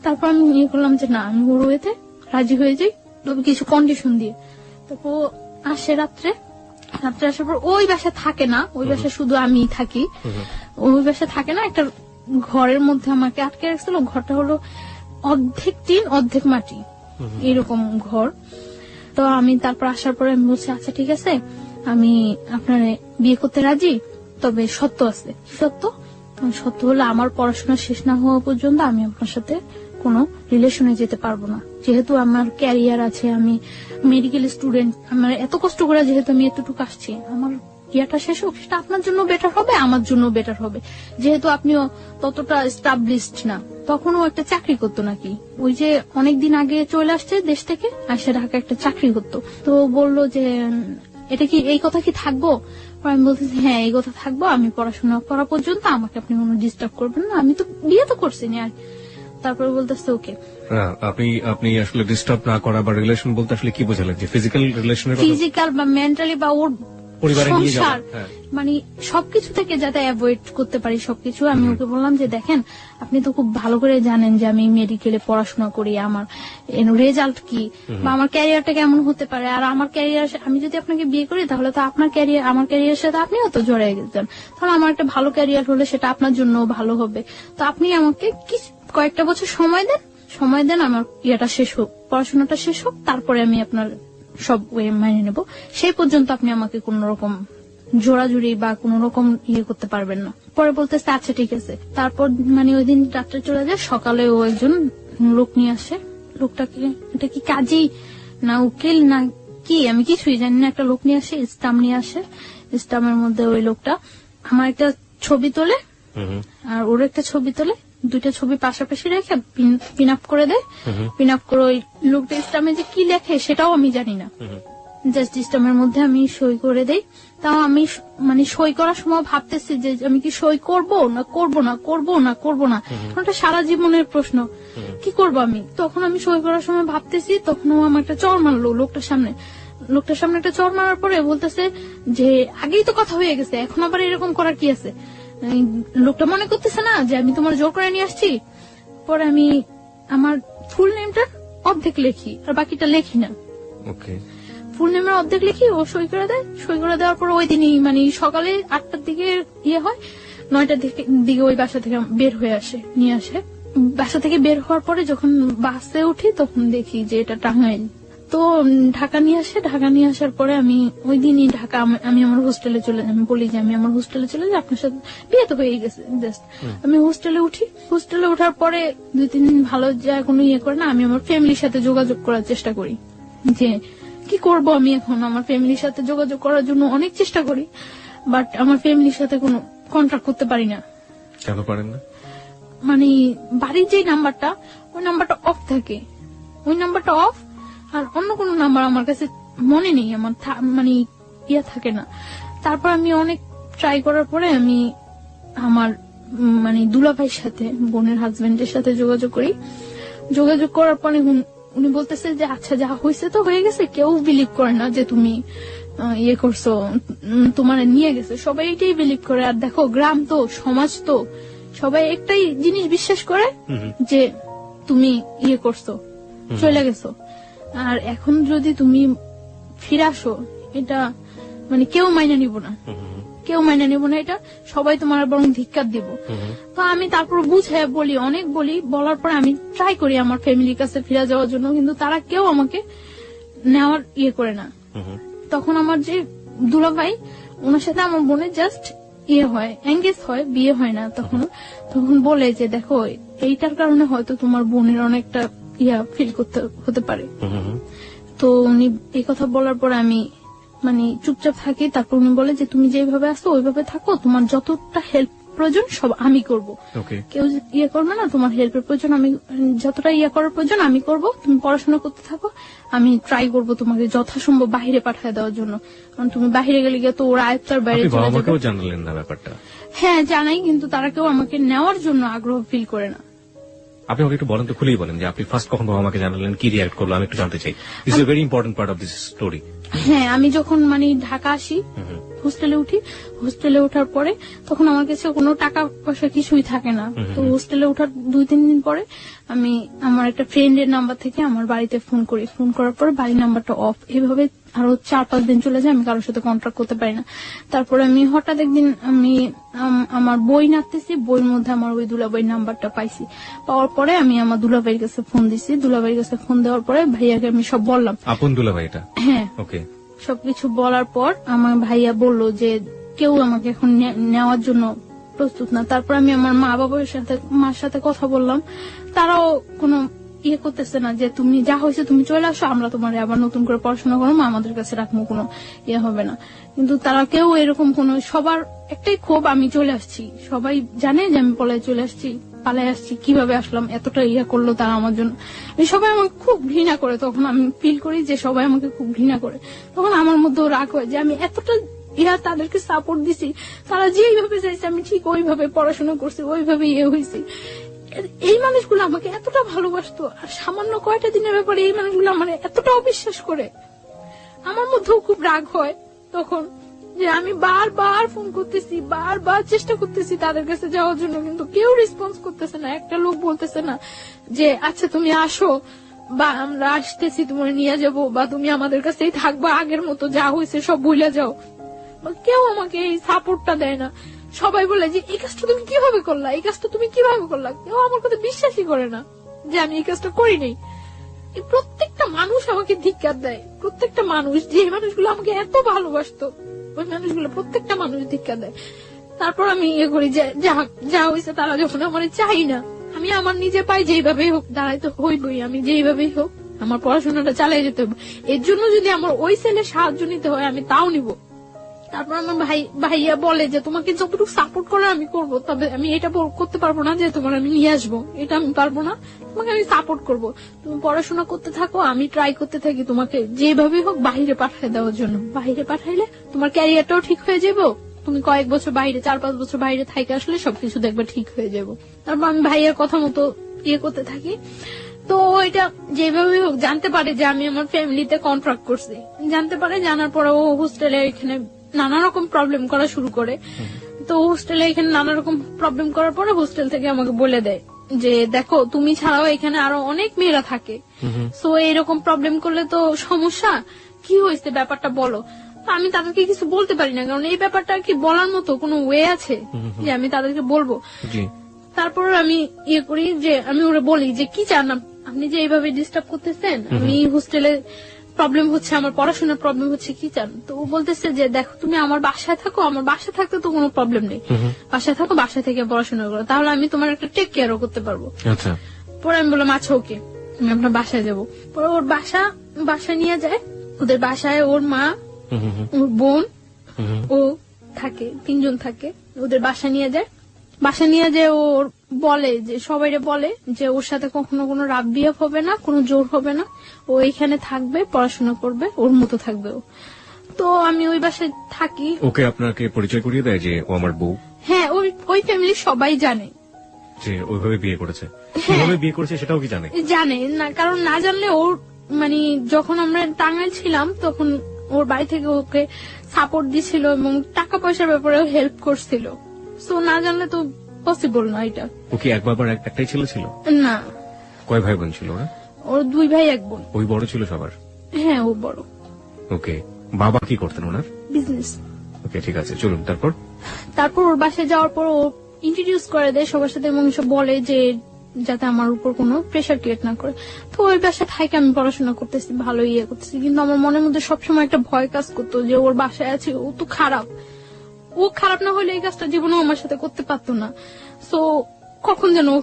তারপর আমি ইয়ে করলাম যে না, আমি ওর ওয়েতে রাজি হয়ে যাই, তবে কিছু কন্ডিশন দিয়ে। তারপর ও আসে রাত্রে আসার পর ওই বাসায় থাকে না, ওই বাসায় শুধু আমি থাকি। ওই বাসায় থাকে না, একটা ঘরের মধ্যে আমাকে আটকে রাখছিল। ঘরটা হলো অর্ধেক টিন অর্ধেক মাটি, এরকম ঘর। তো আমি তারপর আসার পরে আমি বলছি আচ্ছা ঠিক আছে, আমি আপনার বিয়ে করতে রাজি, তবে সত্য আছে। সত্য সত্য হলো আমার পড়াশোনা শেষ না হওয়া পর্যন্ত আমি আপনার সাথে কোনো রিলেশনে যেতে পারবো না। যেহেতু আমার ক্যারিয়ার আছে, আমি মেডিকেল স্টুডেন্ট, আমার এত কষ্ট করে যেহেতু আমি এতটুকু আসছি, আমার ইয়াটা শেষ হোক, সেটা আপনার জন্য বেটার হবে, আমার জন্য বেটার হবে। যেহেতু আপনিও ততটা এস্টাবলিশড না, তখনও একটা চাকরি করতো নাকি, ওই যে অনেকদিন আগে চলে আসছে দেশ থেকে, আসে ঢাকা একটা চাকরি করতো। তো বললো যে এটা কি, এই কথা কি থাকবো? আমি বলতেছি হ্যাঁ এই কথা থাকবো, আমি পড়াশোনা করা পর্যন্ত আমাকে আপনি কোনো ডিস্টার্ব করবেন না, আমি তো বিয়ে তো করছি না। আর তারপরে বলতেছে ওকে। আপনি আসলে ডিস্টার্ব না করা বা রিলেশন বলতে আসলে কি বোঝালেন, যে ফিজিক্যাল রিলেশনের কথা? ফিজিক্যাল বা মেন্টালি বা ওর পরিবারে নিয়ে সংসার, যাওয়া, হ্যাঁ। মানে সবকিছু থেকে যাতে অ্যাভয়েড করতে পারি সবকিছু। আমি ওকে বললাম যে দেখেন, আপনি তো খুব ভালো করে জানেন যে আমি মেডিকেলে পড়াশোনা করি, আমার রেজাল্ট কি বা আমার ক্যারিয়ারটা কেমন হতে পারে। আর আমার ক্যারিয়ার, আমি যদি আপনাকে বিয়ে করি তাহলে তো আপনার ক্যারিয়ার, আমার ক্যারিয়ারের সাথে আপনিও তো জড়িয়ে গেছেন, তাহলে আমার একটা ভালো ক্যারিয়ার হলে সেটা আপনার জন্য ভালো হবে। তো আপনি আমাকে কয়েকটা বছর সময় দেন, আমার ইয়েটা শেষ হোক, পড়াশোনাটা শেষ হোক, তারপরে আমি আপনার সব ওয়ে মাইনে নেব। সেই পর্যন্ত আপনি আমাকে কোন রকম জোড়াজুড়ি বা কোন রকম ইয়ে করতে পারবেন না। পরে বলতেছে আচ্ছা ঠিক আছে। তারপর মানে ওই দিন রাত্রে চলে যায়, সকালে ও একজন লোক নিয়ে আসে। লোকটাকে, এটা কি কাজী না উকিল না কি আমি কিছুই জানি না, একটা লোক নিয়ে আসে, স্টাম্প নিয়ে আসে। স্টাম্পের মধ্যে ওই লোকটা আমার একটা ছবি তোলে আর ওর একটা ছবি তোলে, দুইটা ছবি পাশাপাশি রেখে পিন আপ করে দেয়। পিন আপ করে ওই লোকটা স্টাম্পে যে কি লেখে সেটাও আমি জানি না, জাস্ট স্টাম্পের মধ্যে আমি সই করে দেই। তাও আমি মানে সই করার সময় ভাবতেছি যে আমি কি সই করব না করব না করব না করব না, ওটা সারা জীবনের প্রশ্ন, কি করব আমি। তখন আমি সই করার সময় ভাবতেছি, তখন ও আমার একটা চড় মারলো লোকটার সামনে একটা চড় মারার পরে বলতেছে যে আগেই তো কথা হয়ে গেছে, এখন আবার এরকম করার কি আছে। লোকটা মনে করতেছে না যে আমি তোমার জোর করে নিয়ে আসছি। পরে আমি আমার ফুল নেমটা অর্ধেক লিখি আর বাকিটা লেখি না। ফুল নেমের অর্ধেক লিখি, ও সই করে দেয়। সই করে দেওয়ার পর ওই দিনই মানে সকালে 8টার দিকে ইয়ে হয়, 9টার দিকে ওই বাসা থেকে বের হয়ে আসে, নিয়ে আসে। বাসা থেকে বের হওয়ার পরে যখন বাসে উঠি তখন দেখি যে এটা টাঙ্গাইল। তো ঢাকা নিয়ে আসে, ঢাকা নিয়ে আসার পরে আমি ওই দিনই ঢাকা, আমি আমার হোস্টেলে চলে যাই। আমি বলি যে আমি আমার হোস্টেলে চলে যাই, আপনার সাথে বিয়ে তো হয়ে গেছে। আমি হোস্টেলে উঠি। হোস্টেলে ওঠার পরে 2-3 দিন ভালো যায়, কোনো ইয়ে করে না। আমি আমার ফ্যামিলির সাথে যোগাযোগ করার চেষ্টা করি যে কি করব আমি এখন। আমার ফ্যামিলির সাথে যোগাযোগ করার জন্য অনেক চেষ্টা করি, বাট আমার ফ্যামিলির সাথে কোনো কন্ট্যাক্ট করতে পারি না। কেন পারেন না? মানে বাড়ির যে নাম্বারটা, ওই নাম্বারটা অফ থাকে, ওই নাম্বারটা অফ। আর অন্য কোন নাম্বার আমার কাছে মনে নেই, আমার মানে ইয়া থাকে না। তারপর আমি অনেক ট্রাই করার পরে আমি আমার মানে দুলাভাইয়ের সাথে, বোনের হাজবেন্ডের সাথে যোগাযোগ করি। যোগাযোগ করার পরে উনি বলতেছে যে আচ্ছা যা হয়েছে তো হয়ে গেছে, কেউ বিলিভ করে না যে তুমি ইয়ে করছো, তোমার নিয়ে গেছে, সবাই এটাই বিলিভ করে। আর দেখো গ্রাম তো, সমাজ তো, সবাই একটাই জিনিস বিশ্বাস করে যে তুমি ইয়ে করছো, চলে গেছো। আর এখন যদি তুমি ফিরে আসো, এটা মানে কেউ মাইনা নিব না, কেউ মাইনা নিব না, এটা সবাই তোমার বরং ধিক্কার দিব। তো আমি তারপর বুঝে বলি, অনেক বলি, বলার পরে আমি ট্রাই করি আমার ফ্যামিলির কাছে ফিরে যাওয়ার জন্য, কিন্তু তারা কেউ আমাকে নেওয়ার ইয়ে করে না। তখন আমার যে দুলাভাই, ওনার সাথে আমার বোনের জাস্ট ইয়ে হয়, এঙ্গেজ হয়, বিয়ে হয় না। তখন বলে যে দেখো এইটার কারণে হয়তো তোমার বোনের অনেকটা ইয়া ফিল করতে হতে পারে। তো উনি এই কথা বলার পর আমি মানে চুপচাপ থাকি। তারপর উনি বলে যে তুমি যেভাবে আসো ওইভাবে থাকো, তোমার যতটা হেল্প প্রয়োজন সব আমি করব, কেউ ইয়ে করবে না। তোমার হেল্পের প্রয়োজন, আমি যতটা ইয়ে করার প্রয়োজন আমি করব, তুমি পড়াশোনা করতে থাকো, আমি ট্রাই করব তোমাকে যথাসম্ভব বাহিরে পাঠিয়ে দেওয়ার জন্য। কারণ তুমি বাহিরে গেলে গিয়ে তো ওরা আয়ত্তার বাইরে চলে যাবে। জানালেন না ব্যাপারটা? হ্যাঁ জানাই, কিন্তু তারা কেউ আমাকে নেওয়ার জন্য আগ্রহ ফিল করে না। আপনি আমাকে একটু বলেন তো, খুলেই বলেন যে আপনি ফার্স্ট কখন বাবা আমাকে জানালেন, কি রিয়াক্ট করলো, আমি একটু জানতে চাই। This is a very important part of this story. হ্যাঁ, আমি যখন মানে ঢাকা আসি হোস্টেলে উঠি। হোস্টেলে ওঠার পরে তখন আমার কাছে কোনো টাকা পয়সা কিছুই থাকে না। তো হোস্টেলে ওঠার 2-3 দিন পরে আমি আমার একটা ফ্রেন্ডের নাম্বার থেকে আমার বাড়িতে ফোন করি। ফোন করার পরে বাড়ির নাম্বারটা অফ। এভাবে আরো 4-5 দিন চলে যায়, আমি কারোর সাথে কন্ট্যাক্ট করতে পারি না। তারপরে আমি হঠাৎ একদিন আমি আমার বই নাড়তেছি, বইয়ের মধ্যে আমার ওই দুলাভাইয়ের নাম্বারটা পাইছি। পাওয়ার পরে আমি আমার দুলাভাইয়ের কাছে ফোন দিছি। দুলাভাইয়ের কাছে ফোন দেওয়ার পরে ভাইয়াকে আমি সব বললাম। আপন দুলাভাই এটা? হ্যাঁ। ওকে। সবকিছু বলার পর আমার ভাইয়া বলল যে কেউ আমাকে এখন নেওয়ার জন্য প্রস্তুত না। তারপর আমি আমার মার সাথে কথা বললাম। তারাও কোনো ইয়ে করতেছে না যে তুমি যা হয়েছে তুমি চলে আসো, আমরা তোমার আবার নতুন করে পড়াশোনা করবো, আমাদের কাছে রাখবো, কোনো ইয়ে হবে না। কিন্তু তারা কেউ এরকম কোন, সবার একটাই ক্ষোভ আমি চলে আসছি। সবাই জানে যে আমি পালাই আসছি, কিভাবে আসলাম, এতটা ইয়ে করলো তারা আমার জন্য। সবাই আমাকে খুব ঘৃণা করে। তখন আমি ফিল করি যে সবাই আমাকে খুব ঘৃণা করে। তখন আমার মধ্যেও রাগ হয় যে আমি এতটা তাদেরকে সাপোর্ট দিছি, তারা যেইভাবে চাইছে আমি ঠিক ওইভাবে পড়াশোনা করছি, ওইভাবে ইয়ে হয়েছি। এই মানুষগুলো আমাকে এতটা ভালোবাসতো, আর সামান্য কয়টা দিনের ব্যাপারে এই মানুষগুলো আমার এতটা অবিশ্বাস করে। আমার মধ্যেও খুব রাগ হয় তখন যে আমি বারবার ফোন করতেছি, বারবার চেষ্টা করতেছি তাদের কাছে যাওয়ার জন্য, কিন্তু কেউ রেসপন্স করতেছে না। একটা লোক বলতেছে না যে আচ্ছা তুমি আসো, বা আমরা আসতেছি তোমার নিয়ে যাবো, বা তুমি আমাদের কাছেই থাকবা, আগের মতো যা হয়েছে সব ভুলে যাও। কেউ আমাকে এই সাপোর্টটা দেয় না। সবাই বলে যে এই কাজটা তুমি কিভাবে করলা, এই কাজটা তুমি কিভাবে করলা। কেউ আমার কথা বিশ্বাসই করে না যে আমি এই কাজটা করি নাই। প্রত্যেকটা মানুষ আমাকে ধিক্কার দেয়, প্রত্যেকটা মানুষ, যে মানুষগুলো আমাকে এত ভালোবাসতো ওই মানুষগুলো প্রত্যেকটা মানুষ ধিক্কার দেয়। তারপর আমি ইয়ে করি যে যা হয়েছে তারা যখন আমার চাই না, আমি আমার নিজে পাই যেইভাবেই হোক দাঁড়াইতে হইবই, আমি যেইভাবেই হোক আমার পড়াশোনাটা চালিয়ে যেতে হবে। এর জন্য যদি আমার ওই ছেলের সাহায্য নিতে হয় আমি তাও নিব। তারপর আমার ভাইয়া বলে যে তোমাকে যতটুকু সাপোর্ট করে আমি করব, তবে আমি এটা করতে পারবো না যে তোমার আমি নিয়ে আসবো, এটা আমি পারবো না। তোমাকে আমি সাপোর্ট করব, তুমি পড়াশোনা করতে থাকো, আমি ট্রাই করতে থাকি তোমাকে যেভাবে হোক বাইরে পাঠিয়ে দেওয়ার জন্য। বাইরে পাঠাইলে তোমার ক্যারিয়ারটাও ঠিক হয়ে যাবে, তুমি কয়েক বছর বাইরে 4-5 বছর বাইরে থাইকে আসলে সবকিছু দেখবে ঠিক হয়ে যাবে। তারপর আমি ভাইয়ার কথা মতো ইয়ে করতে থাকি। তো এটা যেভাবে হোক জানতে পারে যে আমি আমার ফ্যামিলিতে কন্ট্রাক্ট করছি, জানতে পারে। জানার পরে ও হোস্টেলে এখানে নানা রকম প্রবলেম করা শুরু করে। তো হোস্টেলে এখানে নানা রকম প্রবলেম করার পরে হোস্টেল থেকে আমাকে বলে দেয় যে দেখো তুমি ছাড়াও এখানে আরো অনেক মেয়েরা থাকে, সো এরকম প্রবলেম করলে তো সমস্যা, কি হয়েছে ব্যাপারটা বলো। আমি তাদেরকে কিছু বলতে পারি না, কারণ এই ব্যাপারটা কি বলার মতো কোনো ওয়ে আছে যে আমি তাদেরকে বলবো। তারপর আমি ইয়ে করি যে আমি ওরা বলি যে কি চান আপনি যে এইভাবে ডিস্টার্ব করতেছেন, আমি হোস্টেলে প্রবলেম হচ্ছে, আমার পড়াশোনার প্রবলেম হচ্ছে, কি চান। তো ও বলতেছে যে দেখো তুমি আমার বাসায় থাকো, আমার বাসায় থাকতে তো কোনো প্রবলেম নেই, বাসায় থাকো, বাসায় থেকে পড়াশোনা করো, তাহলে আমি তোমার একটা টেক কেয়ারও করতে পারবো। পরে আমি বললাম আচ্ছা ওকে, আমি আপনার বাসায় যাবো। পরে ওর বাসায় নিয়ে যায়। ওদের বাসায় ওর মা, ওর বোন, ও থাকে, 3 জন থাকে। ওদের বাসা নিয়ে যায়। বাসা নিয়ে যে ওর বলে যে সবাইরে বলে যে ওর সাথে কখনো কোনো রাগ বিহেভ হবে না, কোনো জোর হবে না, ও এখানে থাকবে, পড়াশোনা করবে, ওর মতো থাকবে ও। তো আমি ওই বাসায় থাকি। ওকে আপনাকে পরিচয় করিয়ে দেয় যে ও আমার বউ? হ্যাঁ, ওই ফ্যামিলি সবাই জানে যে ওইভাবে বিয়ে করেছে। কিভাবে বিয়ে করেছে সেটাও কি জানে না, কারণ না জানলে ওর মানে যখন আমরা টাঙ্গাইল ছিলাম তখন ওর বাড়ি থেকে ওকে সাপোর্ট দিছিল এবং টাকা পয়সার ব্যাপারে হেল্প করছিল। সো না জানলে তো পসিবল না এটা। ওকে এক বাবার একটাই ছেলে ছিল? না। কয় ভাই বোন ছিল ওরা? ওর 2 ভাই 1 বোন। ওই বড় ছিল সবার? হ্যাঁ, ও বড়। ওকে, বাবা কি করতেন ওনার? বিজনেস। ওকে, ঠিক আছে, চলুন। তারপর ওর বাসায় যাওয়ার পর ও ইন্ট্রোডিউস করে দেয় সবার সাথে এবং সব বলে যে যাতে আমার উপর কোনো প্রেশার ক্রিয়েট না করে। তো ওই বাসায় থেকে আমি পড়াশোনা করতেছি, ভালো ইয়ে করতেছি, কিন্তু আমার মনের মধ্যে সবসময় একটা ভয় কাজ করতো যে ওর বাসায় আছে, ও তো খারাপ, ও খারাপ না হলে এই কাজটা জীবনেও আমার সাথে করতে পারতো না। সো কখন যেন ও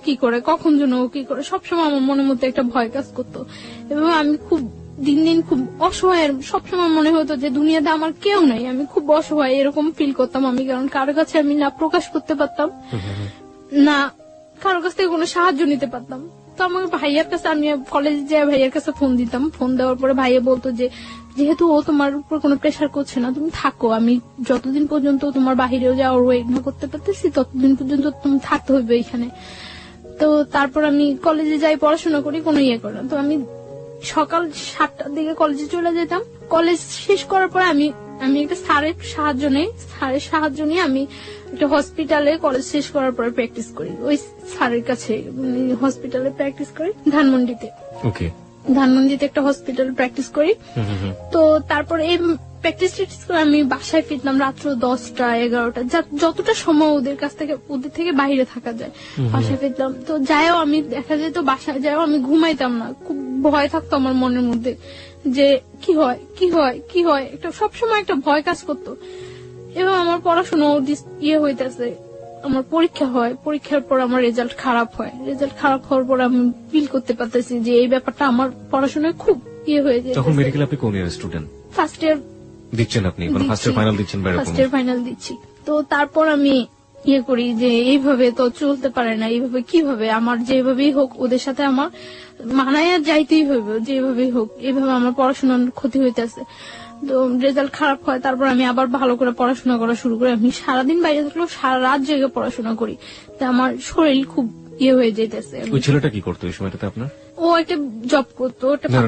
কি করে সবসময় আমার মনের মধ্যে একটা ভয় কাজ করতো। এবং আমি খুব দিন দিন খুব অসহায়, সবসময় মনে হতো যে দুনিয়াতে আমার কেউ নাই, আমি খুব অসহায় এরকম ফিল করতাম আমি। কারণ কারো কাছে আমি না প্রকাশ করতে পারতাম, না কারো কাছ থেকে কোনো সাহায্য নিতে পারতাম। তো আমার ভাইয়ার কাছে, আমি কলেজে যাই ভাইয়ার কাছে ফোন দিতাম। ফোন দেওয়ার পরে ভাইয়া বলতো যে যেহেতু ও তোমার উপর কোনো প্রেশার করছে না, তুমি থাকো, আমি যতদিন পর্যন্ত তোমার বাহিরেও যাওয়ার ওয়েট না করতে পারতেছি ততদিন পর্যন্ত তুমি থাকতে হইবে এখানে। তো তারপর আমি কলেজে যাই, পড়াশোনা করি, কোনো ইয়ে করি না। তো আমি সকাল 7টার দিকে কলেজে চলে যেতাম। কলেজ শেষ করার পরে আমি আমি একটা স্যারের সাহায্য নিয়ে আমি একটা হসপিটালে কলেজ শেষ করার পরে প্র্যাকটিস করি, ওই স্যারের কাছে হসপিটালে প্র্যাকটিস করি ধানমন্ডিতে। ওকে, ধানমন্ডিতে একটা হসপিটালে প্র্যাকটিস করি। তো তারপরে এই প্র্যাকটিস করে আমি বাসায় ফিরতাম রাত্র 10টা 11টা, যতটা সময় ওদের থেকে বাইরে থাকা যায় বাসায় ফিরতাম। তো যাইও আমি দেখা যেত বাসায় যাইও আমি ঘুমাইতাম না, খুব ভয় থাকতো আমার মনের মধ্যে যে কি হয় একটা সবসময় একটা ভয় কাজ করতো। এবং আমার পড়াশোনা হইতেছে, আমার পরীক্ষা হয়, পরীক্ষার পর আমার রেজাল্ট খারাপ হয়, রেজাল্ট খারাপ হওয়ার পর আমি ফিল করতে পারতেছি যে এই ব্যাপারটা আমার পড়াশোনায় খুব হয়ে যায়। তখন মেডিকেল আপনি কোন ইয়ার স্টুডেন্ট? ফার্স্ট ইয়ার দিচ্ছেন আপনি, মানে ফার্স্ট ইয়ার ফাইনাল দিচ্ছেন? ফার্স্ট ইয়ার ফাইনাল দিচ্ছি। তো তারপর আমি করি যে এইভাবে তো চলতে পারে না, এইভাবে কিভাবে আমার যেভাবেই হোক ওদের সাথে আমার মানায় যাইতেই হবে, যেভাবেই হোক এইভাবে আমার পড়াশোনার ক্ষতি হইতেছে। তো রেজাল্ট খারাপ হয়, তারপর আমি আবার ভালো করে পড়াশোনা করা শুরু করি। আমি সারাদিন বাইরে থাকলেও সারা রাত জেগে পড়াশোনা করি, তো আমার শরীর খুব হয়ে যেতেছে। ওই ছেলেটা কি করতো এই সময়টাতে আপনার? ও একটা জব করতো।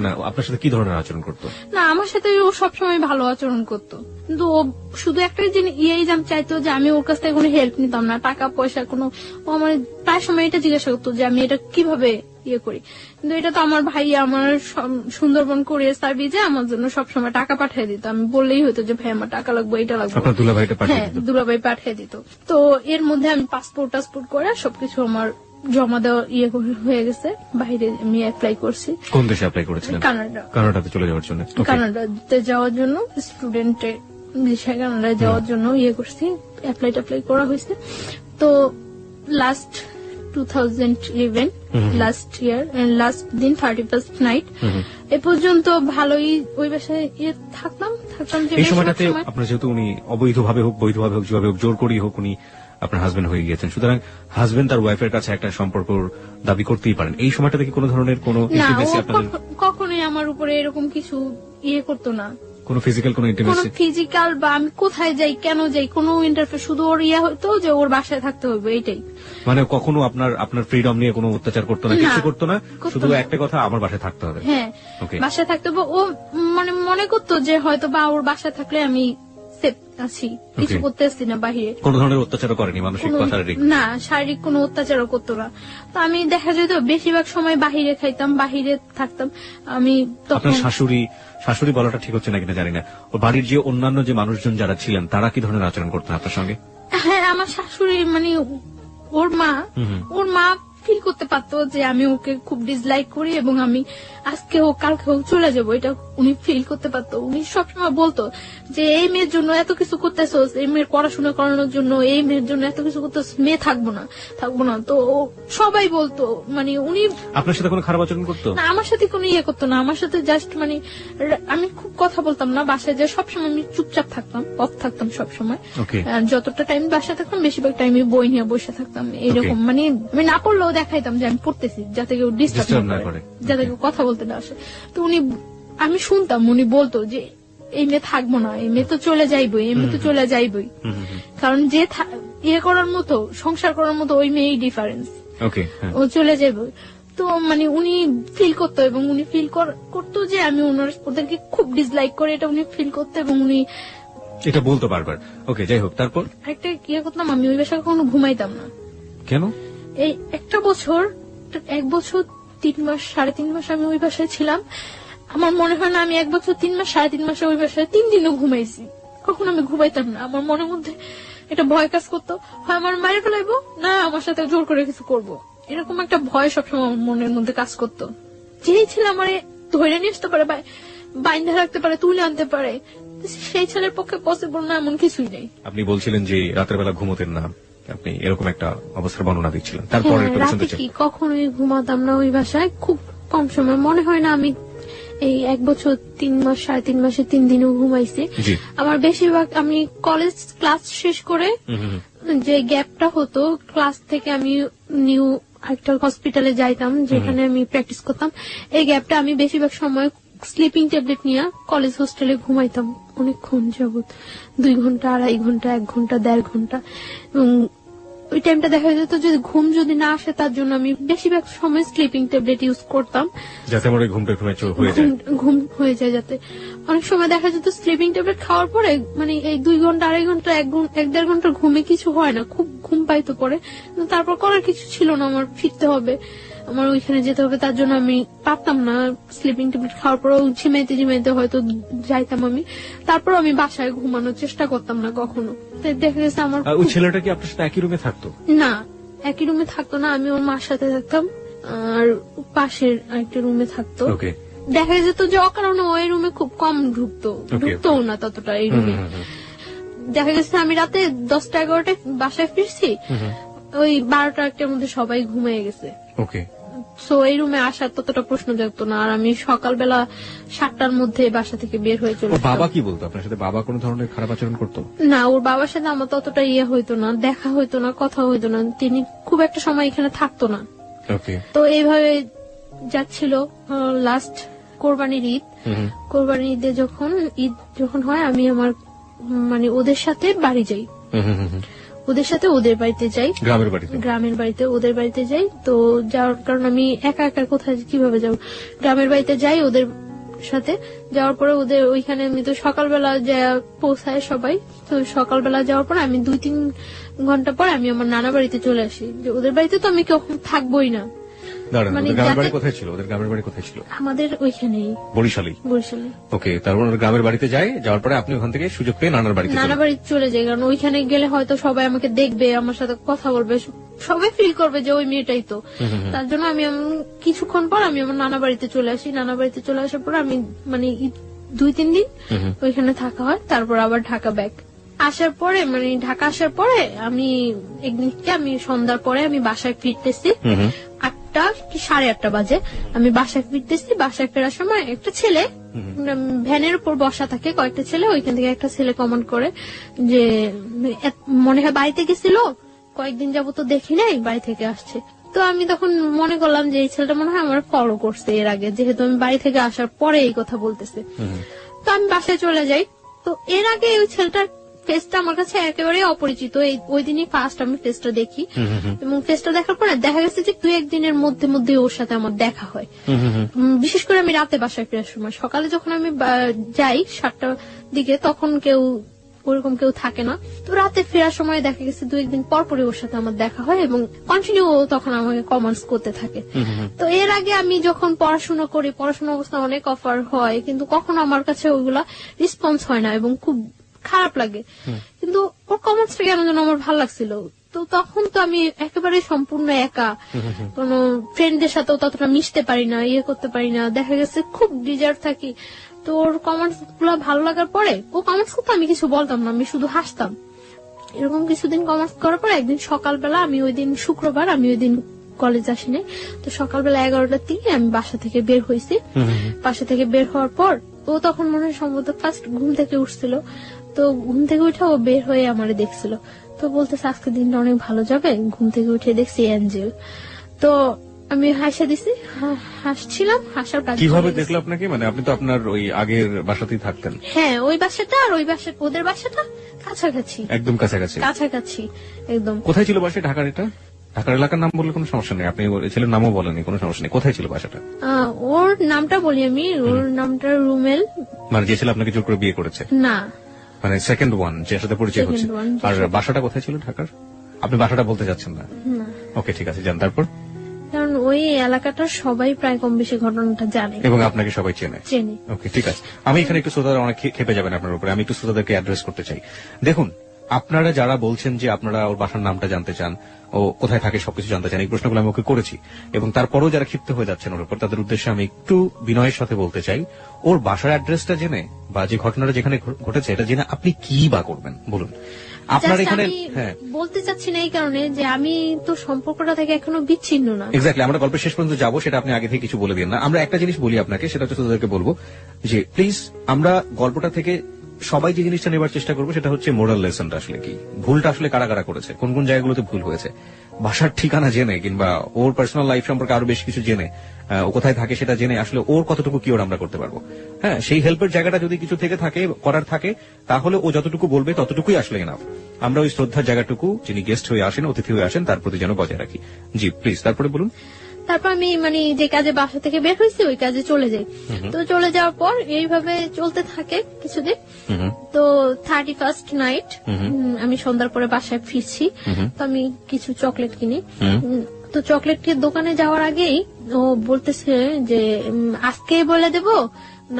না, আপনার সাথে কি ধরনের আচরণ করতো? না, আমার সাথে ও সবসময় ভালো আচরণ করতো, কিন্তু ও শুধু একটা চাইতো যে আমি ওর কাছ থেকে কোনো হেল্প নিতাম না, টাকা পয়সা কোনো। ও আমার প্রায় সময় এটা জিজ্ঞাসা করতো যে আমি এটা কিভাবে করি, কিন্তু এটা তো আমার ভাই আমার সুন্দরবন কুরিয়ার সার্ভিসে আমার জন্য সবসময় টাকা পাঠিয়ে দিত। আমি বললেই হতো যে ভাই আমার টাকা লাগবে, এটা লাগবে, হ্যাঁ দুলাভাই পাঠিয়ে দিত। তো এর মধ্যে আমি পাসপোর্ট করে সবকিছু আমার জমা দেওয়া হয়ে গেছে। বাইরে আমি অ্যাপ্লাই করছি। কোন দেশে অ্যাপ্লাই করেছিলেন? কানাডাতে চলে যাওয়ার জন্য। কানাডাতে যাওয়ার জন্য স্টুডেন্টের ভিসায় কানাডায় যাওয়ার জন্য করছি, অ্যাপ্লাই করা হয়েছে। তো লাস্ট 2011 লাস্ট ইয়ার লাস্ট দিন 31st নাইট এ পর্যন্ত ভালোই ওই বাসায় থাকতাম। এই সময়টাতে আপনার যেহেতু উনি অবৈধভাবে হোক বৈধভাবে হোক যেভাবে হোক জোর করেই হোক উনি আপনার হাজবেন্ড হয়ে গিয়েছেন, সুতরাং হাজবেন্ড তার ওয়াইফের কাছে একটা সম্পর্ক দাবি করতেই পারেন। এই সময়টাতে কি কোনো ধরনের কোনো ইন্টিমেসি আপনাদের? কখনোই আমার উপরে এরকম কিছু করতো না, কোনো ফিজিক্যাল কোনো ইন্টিমেসি? ফিজিক্যাল বা আমি কোথায় যাই কেন যাই কোনো ইন্টারফেয়ার, শুধু ওর হইতো যে ওর বাসায় থাকতে হবে, এইটাই। মানে কখনো আপনার ফ্রিডম নিয়ে কোনো অত্যাচার করতো না, কিছু করতো না, শুধু একটা কথা আমার বাসায় থাকতে হবে। হ্যাঁ, বাসায় থাকতে হবে। ও মানে মনে করতো যে হয়তো বা ওর বাসায় থাকলে আমি সেফ আছি, কিছু করতে আসছি না বাহিরে। কোনো ধরনের অত্যাচারও করেনি, মানসিক বা শারীরিক? না, শারীরিক কোনো অত্যাচারও করতো না। তো আমি দেখা যেত বেশিরভাগ সময় বাহিরে খাইতাম, বাহিরে থাকতাম। আমি আপনার শাশুড়ি বলাটা ঠিক হচ্ছে না কিনা জানি না, ও বাড়ির যে অন্যান্য যে মানুষজন যারা ছিলেন তারা কি ধরনের আচরণ করতেন আপনার সঙ্গে? হ্যাঁ, আমার শাশুড়ি মানে ওর মা ফিল করতে পারতো যে আমি ওকে খুব ডিসলাইক করি এবং আমি আজকে হোক কালকে হোক চলে যাবো, এটা উনি ফিল করতে পারতো। উনি সবসময় বলতো যে এই মেয়ের জন্য এত কিছু করতেছোস, এই মেয়ের পড়াশোনা করানোর জন্য এই মেয়ের জন্য এত কিছু করতেছ, মেয়ে থাকবো না। তো সবাই বলতো, মানে উনি আপনার সাথে কোনো খারাপ আচরণ করতো না, আমার সাথে কোনো করতো না। আমার সাথে জাস্ট মানে আমি খুব কথা বলতাম না বাসায়, যে সবসময় আমি চুপচাপ থাকতাম, অফ থাকতাম সবসময়। যতটা টাইম বাসায় থাকতাম বেশিরভাগ টাইমে বই নিয়ে বসে থাকতাম, এরকম। মানে আমি না পড়লেও দেখাইতাম যে আমি পড়তেছি, যাতে কেউ ডিস্টার্ব না করে, যাতে কেউ কথা বলতে না আসে। তো আমি শুনতাম উনি বলতো যে এই মেয়ে থাকবো না, এই মেয়ে তো চলে যাইবই, এই মেয়ে তো চলে যাইবই, কারণ যে করার মতো সংসার করার মতো ওই মেয়েই ডিফারেন্স, ও চলে যাইবই। তো মানে উনি ফিল করতো এবং উনি ফিল করতো যে আমি ওদেরকে খুব ডিসলাইক করে, এটা উনি ফিল করতো এবং উনি এটা বলতো বারবার। ওকে, যাই হোক, তারপর একটা করতাম, আমি ওই বাসায় কখনো ঘুমাইতাম না। কেন? এই 1 বছর 3 মাস 3.5 মাস আমি ওই বাসায় ছিলাম। আমার মনে হয় না আমি 1 বছর 3 মাস 3.5 মাসে ওই বাসায় 3 দিনও ঘুমাইছি। কখনো আমি ঘুমাইতাম না। আমার মনের মধ্যে এটা ভয় কাজ করতো, হয় আমার মায়ের ফেলাইবো, না আমার সাথে জোর করে কিছু করবো, এরকম একটা ভয় সবসময় মনের মধ্যে কাজ করতো। যেই ছেলে আমার ধরে নিয়ে আসতে পারে, বাইন্ধা রাখতে পারে, তুলে আনতে পারে, সেই ছেলের পক্ষে পসিবল না এমন কিছুই নেই। আপনি বলছিলেন যে রাতের বেলা ঘুমোতেন না, আপনি এরকম একটা অবস্থার বর্ণনা দিচ্ছিলেন। তারপরে রাতে কি কখনোই ঘুমাতাম না ওই বাসায়, খুব কম সময়। মনে হয় না আমি এই 1 বছর 3 মাস 3.5 মাসে 3 দিনও ঘুমাইছি। আমার বেশিরভাগ আমি কলেজ ক্লাস শেষ করে যে গ্যাপটা হতো, ক্লাস থেকে আমি নিউ একটা হসপিটালে যাইতাম যেখানে আমি প্র্যাকটিস করতাম, এই গ্যাপটা আমি বেশিরভাগ সময় স্লিপিং ট্যাবলেট নিয়ে কলেজ হোস্টেলে ঘুমাইতাম অনেকক্ষণ যাবত, 2 ঘন্টা 2.5 ঘন্টা 1 ঘন্টা 1.5 ঘন্টা। এবং ওই টাইমটা দেখা যেত যদি ঘুম যদি না আসে তার জন্য আমি বেশিরভাগ সময় স্লিপিং ট্যাবলেট ইউজ করতাম, যাতে আমার ওই ঘুমটা একটু ম্যাচুর হয়ে যায়। ঘুম হয়ে যায় যাতে। অনেক সময় দেখা যেত স্লিপিং ট্যাবলেট খাওয়ার পরে মানে এই 2 ঘন্টা 2.5 ঘন্টা 1-1.5 ঘন্টার ঘুমে কিছু হয় না, খুব ঘুম পাইতো পরে, কিন্তু তারপর করার কিছু ছিল না, আমার ফিরতে হবে, আমার ওইখানে যেতে হবে, তার জন্য আমি পারতাম না স্লিপিং ট্যাবলেট খাওয়ার পরেও ঝিমাইতে হয়তো যাইতাম আমি, তারপর আমি বাসায় ঘুমানোর চেষ্টা করতাম না কখনো। তো দেখা গেছে আমার ওই ছেলেটা কি আপনার সাথে একই রুমে থাকতো? না, একই রুমে থাকতো না, আমি ওর মার সাথে থাকতাম আর পাশের আরেকটা রুমে থাকতো। ওকে। দেখা যেত যে অকারণে ওই রুমে খুব কম ঢুকতো না ততটা এই রুমে। দেখা গেছে আমি রাতে 10টা-11টায় বাসায় ফিরছি, ওই 12টা-1টার মধ্যে সবাই ঘুমিয়ে গেছে। ওকে। সো এই রুমে আসার ততটা প্রশ্ন জাগতো না, আর আমি সকালবেলা 7টার মধ্যে বাসা থেকে বের হয়ে চলে ওর বাবা কি বলতো আপনার সাথে? বাবা কোনো ধরনের খারাপ আচরণ করতো? না, ওর বাবার সাথে আমার ততটা হইতো না, দেখা হইতো না, কথা হইতো না, তিনি খুব একটা সময় এখানে থাকতো না। ওকে। তো এইভাবে যাচ্ছিল। লাস্ট কোরবানির ঈদ, কোরবানির ঈদে যখন হয় আমি আমার মানে ওদের সাথে বাড়ি যাই, ওদের সাথে ওদের বাড়িতে যাই, গ্রামের বাড়িতে ওদের বাড়িতে যাই। তো যাওয়ার কারণ আমি একা একা কোথায় কিভাবে যাব, গ্রামের বাড়িতে যাই ওদের সাথে। যাওয়ার পরে ওদের ওইখানে আমি তো সকালবেলা যা পৌঁছায় সবাই, তো সকালবেলা যাওয়ার পর আমি 2-3 ঘন্টা পর আমি আমার নানা বাড়িতে চলে আসি, যে ওদের বাড়িতে তো আমি কখন থাকবোই না। মানে গ্রামের বাড়ি কোথায় ছিল? ওদের গ্রামের বাড়ি কোথায় ছিল? আমাদের ওইখানেই, বরিশালে। ওকে, তারপর গ্রামের বাড়িতে যায়, যাওয়ার পরে আপনি ওখান থেকে সুযোগ পেয়ে নানার বাড়িতে চলে যাই, কারণ ওইখানে গেলে হয়তো সবাই আমাকে দেখবে, আমার সাথে কথা বলবে, সবাই ফিল করবে যে ওই মেয়েটাই তো। তার জন্য আমি কিছুক্ষণ পর আমি আমার নানা বাড়িতে চলে আসি। নানা বাড়িতে চলে আসার পর আমি মানে 2-3 দিন ওইখানে থাকা হয়, তারপর আবার ঢাকা ব্যাক আসার পরে মানে ঢাকা আসার পরে আমি একদিনকে আমি সন্ধ্যার পরে আমি বাসায় ফিরতেছি, 8টা কি 8:30 বাজে আমি বাসায় ফিরতেছি। বাসায় ফেরার সময় একটা ছেলে ভ্যানের উপর বসা থাকে, কয়েকটা ছেলে, ওইখান থেকে একটা ছেলে কমেন্ট করে যে মনে হয় বাড়িতে গেছিল, কয়েকদিন যাবো তো দেখি নাই, বাড়ি থেকে আসছে। তো আমি তখন মনে করলাম যে এই ছেলেটা মনে হয় আমার ফলো করছে এর আগে, যেহেতু আমি বাড়ি থেকে আসার পরে এই কথা বলতেছে। তো আমি বাসায় চলে যাই। তো এর আগে ওই ছেলেটার ফেসটা আমার কাছে একেবারে অপরিচিত, ওই দিনই ফার্স্ট আমি ফেসটা দেখি, এবং ফেসটা দেখার পরে দেখা গেছে যে 2-1 দিনের মধ্যে ওর সাথে আমার দেখা হয়। বিশেষ করে আমি রাতে বাসায় ফেরার সময়, সকালে যখন আমি যাই 7টার দিকে তখন ওরকম কেউ থাকে না। তো রাতে ফেরার সময় দেখা গেছে 2-1 দিন পর ওর সাথে আমার দেখা হয়, এবং কন্টিনিউ তখন আমাকে কমেন্টস করতে থাকে। তো এর আগে আমি যখন পড়াশোনা করি, পড়াশোনা অবস্থা অনেক অফার হয়, কিন্তু কখনো আমার কাছে ওইগুলা রেসপন্স হয় না এবং খুব খারাপ লাগে, কিন্তু ওর কমেন্টসটা কেন যেন আমার ভালো লাগছিল। তো তখন তো আমি একেবারে সম্পূর্ণ একা, কোন ফ্রেন্ডদের সাথেও ততটা মিশতে পারি না, করতে পারি না, দেখা গেছে খুব ডিজার্ভ থাকি। তো ওর কমেন্টস গুলো ভালো লাগার পরে ও কমেন্টস করতে আমি কিছু বলতাম না, আমি শুধু হাসতাম। এরকম কিছুদিন কমেন্টস করার পর একদিন সকালবেলা, আমি ওই দিন শুক্রবার, আমি ওই দিন কলেজ আসিনি, তো সকালবেলা 11টার দিকে আমি বাসা থেকে বের হয়েছি। বাসা থেকে বের হওয়ার পর ও তখন মনে হয় সম্ভবত ফার্স্ট ঘুম থেকে উঠছিল, তো ঘুম থেকে উঠে ও বের হয়ে আমারে দেখছিল, তো বলতেছে আজকে দিনটা অনেক ভালো যাবে। ঘুম থেকে উঠে দেখছি অ্যাঞ্জেল। তো আমি হাসা দিছি, হাসছিলাম, হাসার কাজ। কিভাবে দেখলো আপনাকে? মানে আপনি তো আপনার ওই আগের বাসাতেই থাকতেন। হ্যাঁ, ওই বাসাটা আর ওই বাসা, ওদের বাসাটা কাছাকাছি, একদম কাছাকাছি একদম। কোথায় ছিল বাসা? ঢাকার? এটা ঢাকার এলাকার নাম বললে কোনো সমস্যা নেই, আপনি ছেলের নামও বলেনি, কোনো সমস্যা নেই। কোথায় ছিল বাসাটা? ওর নামটা বলি আমি, ওর নামটা রুমেল। মানে যে ছেলে আপনাকে জোর করে বিয়ে করেছে? না, মানে সেকেন্ড ওয়ান, যে সাথে পরিচয় হচ্ছে। আর বাসাটা কোথায় ছিল ঢাকার? আপনি বাসাটা বলতে যাচ্ছেন না? ওকে, ঠিক আছে, যান। তারপর? কারণ ওই এলাকাটার সবাই প্রায় কম বেশি ঘটনাটা জানে এবং আপনাকে সবাই চেনে। ওকে, ঠিক আছে। আমি এখানে একটু শ্রোতারা অনেক খেপে যাবেন আপনার উপরে, আমি একটু শ্রোতাদেরকে অ্যাড্রেস করতে চাই। দেখুন, আপনারা যারা বলছেন যে আপনারা ওর বাসার নামটা জানতে চান, ও কোথায় থাকে সবকিছু জানতে চান, এই প্রশ্নগুলো আমি ওকে করেছি, এবং তারপরও যারা ক্ষিপ্ত হয়ে যাচ্ছেন ওর উপর, তাদের উদ্দেশ্যে আমি একটু বিনয়ের সাথে বলতে চাই, ওর বাসার অ্যাড্রেসটা জেনে বা যে ঘটনাটা যেখানে ঘটেছে এটা জেনে আপনি কি বা করবেন বলুন। আপনার এখানে বলতে চাচ্ছি না এই কারণে যে আমি তো সম্পর্কটা থেকে এখনো বিচ্ছিন্ন না। এক্স্যাক্টলি, আমরা গল্পের শেষ পর্যন্ত যাবো, সেটা আপনি আগে থেকে কিছু বলে দিন না। আমরা একটা জিনিস বলি আপনাকে, সেটা হচ্ছে তাদেরকে বলবো যে প্লিজ আমরা গল্পটা থেকে সবাই যে জিনিসটা নেবার চেষ্টা করবো সেটা হচ্ছে মোরাল লেসনটা আসলে কি, ভুলটা আসলে কারা কারা করেছে, কোন কোন জায়গাগুলোতে ভুল হয়েছে, বাসার ঠিকানা জেনে কিংবা ওর পার্সোনাল লাইফ সম্পর্কে আরো বেশ কিছু জেনে, ও কোথায় থাকে সেটা জেনে আসলে ওর কতটুকু কিওর আমরা করতে পারবো। হ্যাঁ, সেই হেল্পের জায়গাটা যদি কিছু থেকে থাকে, করার থাকে, তাহলে ও যতটুকু বলবে ততটুকুই আসলে এনাফ। আমরা ওই শ্রদ্ধার জায়গাটুকু যিনি গেস্ট হয়ে আসেন, অতিথি হয়ে আসেন, তার প্রতি যেন বজায় রাখি। জি প্লিজ, তারপরে বলুন। তারপর আমি মানে যে কাজে বাসা থেকে বের হয়েছি ওই কাজে চলে যাই। তো চলে যাওয়ার পর এইভাবে চলতে থাকে কিছুদিন। তো 31st নাইট আমি সন্ধ্যার পরে বাসায় ফিরছি। তো আমি কিছু চকলেট কিনি। তো চকলেটের দোকানে যাওয়ার আগেই ও বলতেছে যে আজকে বলে দেব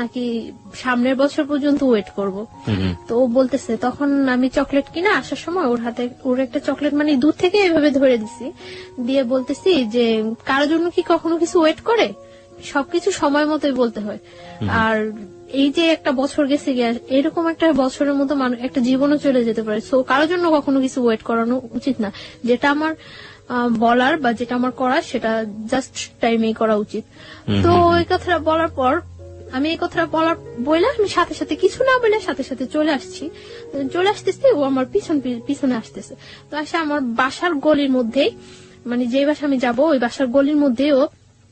নাকি সামনের বছর পর্যন্ত ওয়েট করব। তো ও বলতেছে, তখন আমি চকলেট কিনে আসার সময় ওর হাতে ওর একটা চকলেট মানে দূর থেকে এভাবে ধরে দিছি, দিয়ে বলতেছি যে কারোর জন্য কি কখনো কিছু ওয়েট করে, সবকিছু সময় মতোই বলতে হয়। আর এই যে একটা বছর গেছে গিয়ে, এরকম একটা বছরের মতো একটা জীবনও চলে যেতে পারে। সো কারোর জন্য কখনো কিছু ওয়েট করানো উচিত না। যেটা আমার বলার বা যেটা আমার করার সেটা জাস্ট টাইমেই করা উচিত। তো ওই কথাটা বলার পর আমি এই কথাটা বলে আমি সাথে সাথে কিছু না বলে সাথে সাথে চলে আসতেছি। ও আমার পিছনে আসতেছে। তো আসে আমার বাসার গলির মধ্যেই, মানে যে বাসা আমি যাবো ওই বাসার গলির মধ্যে ও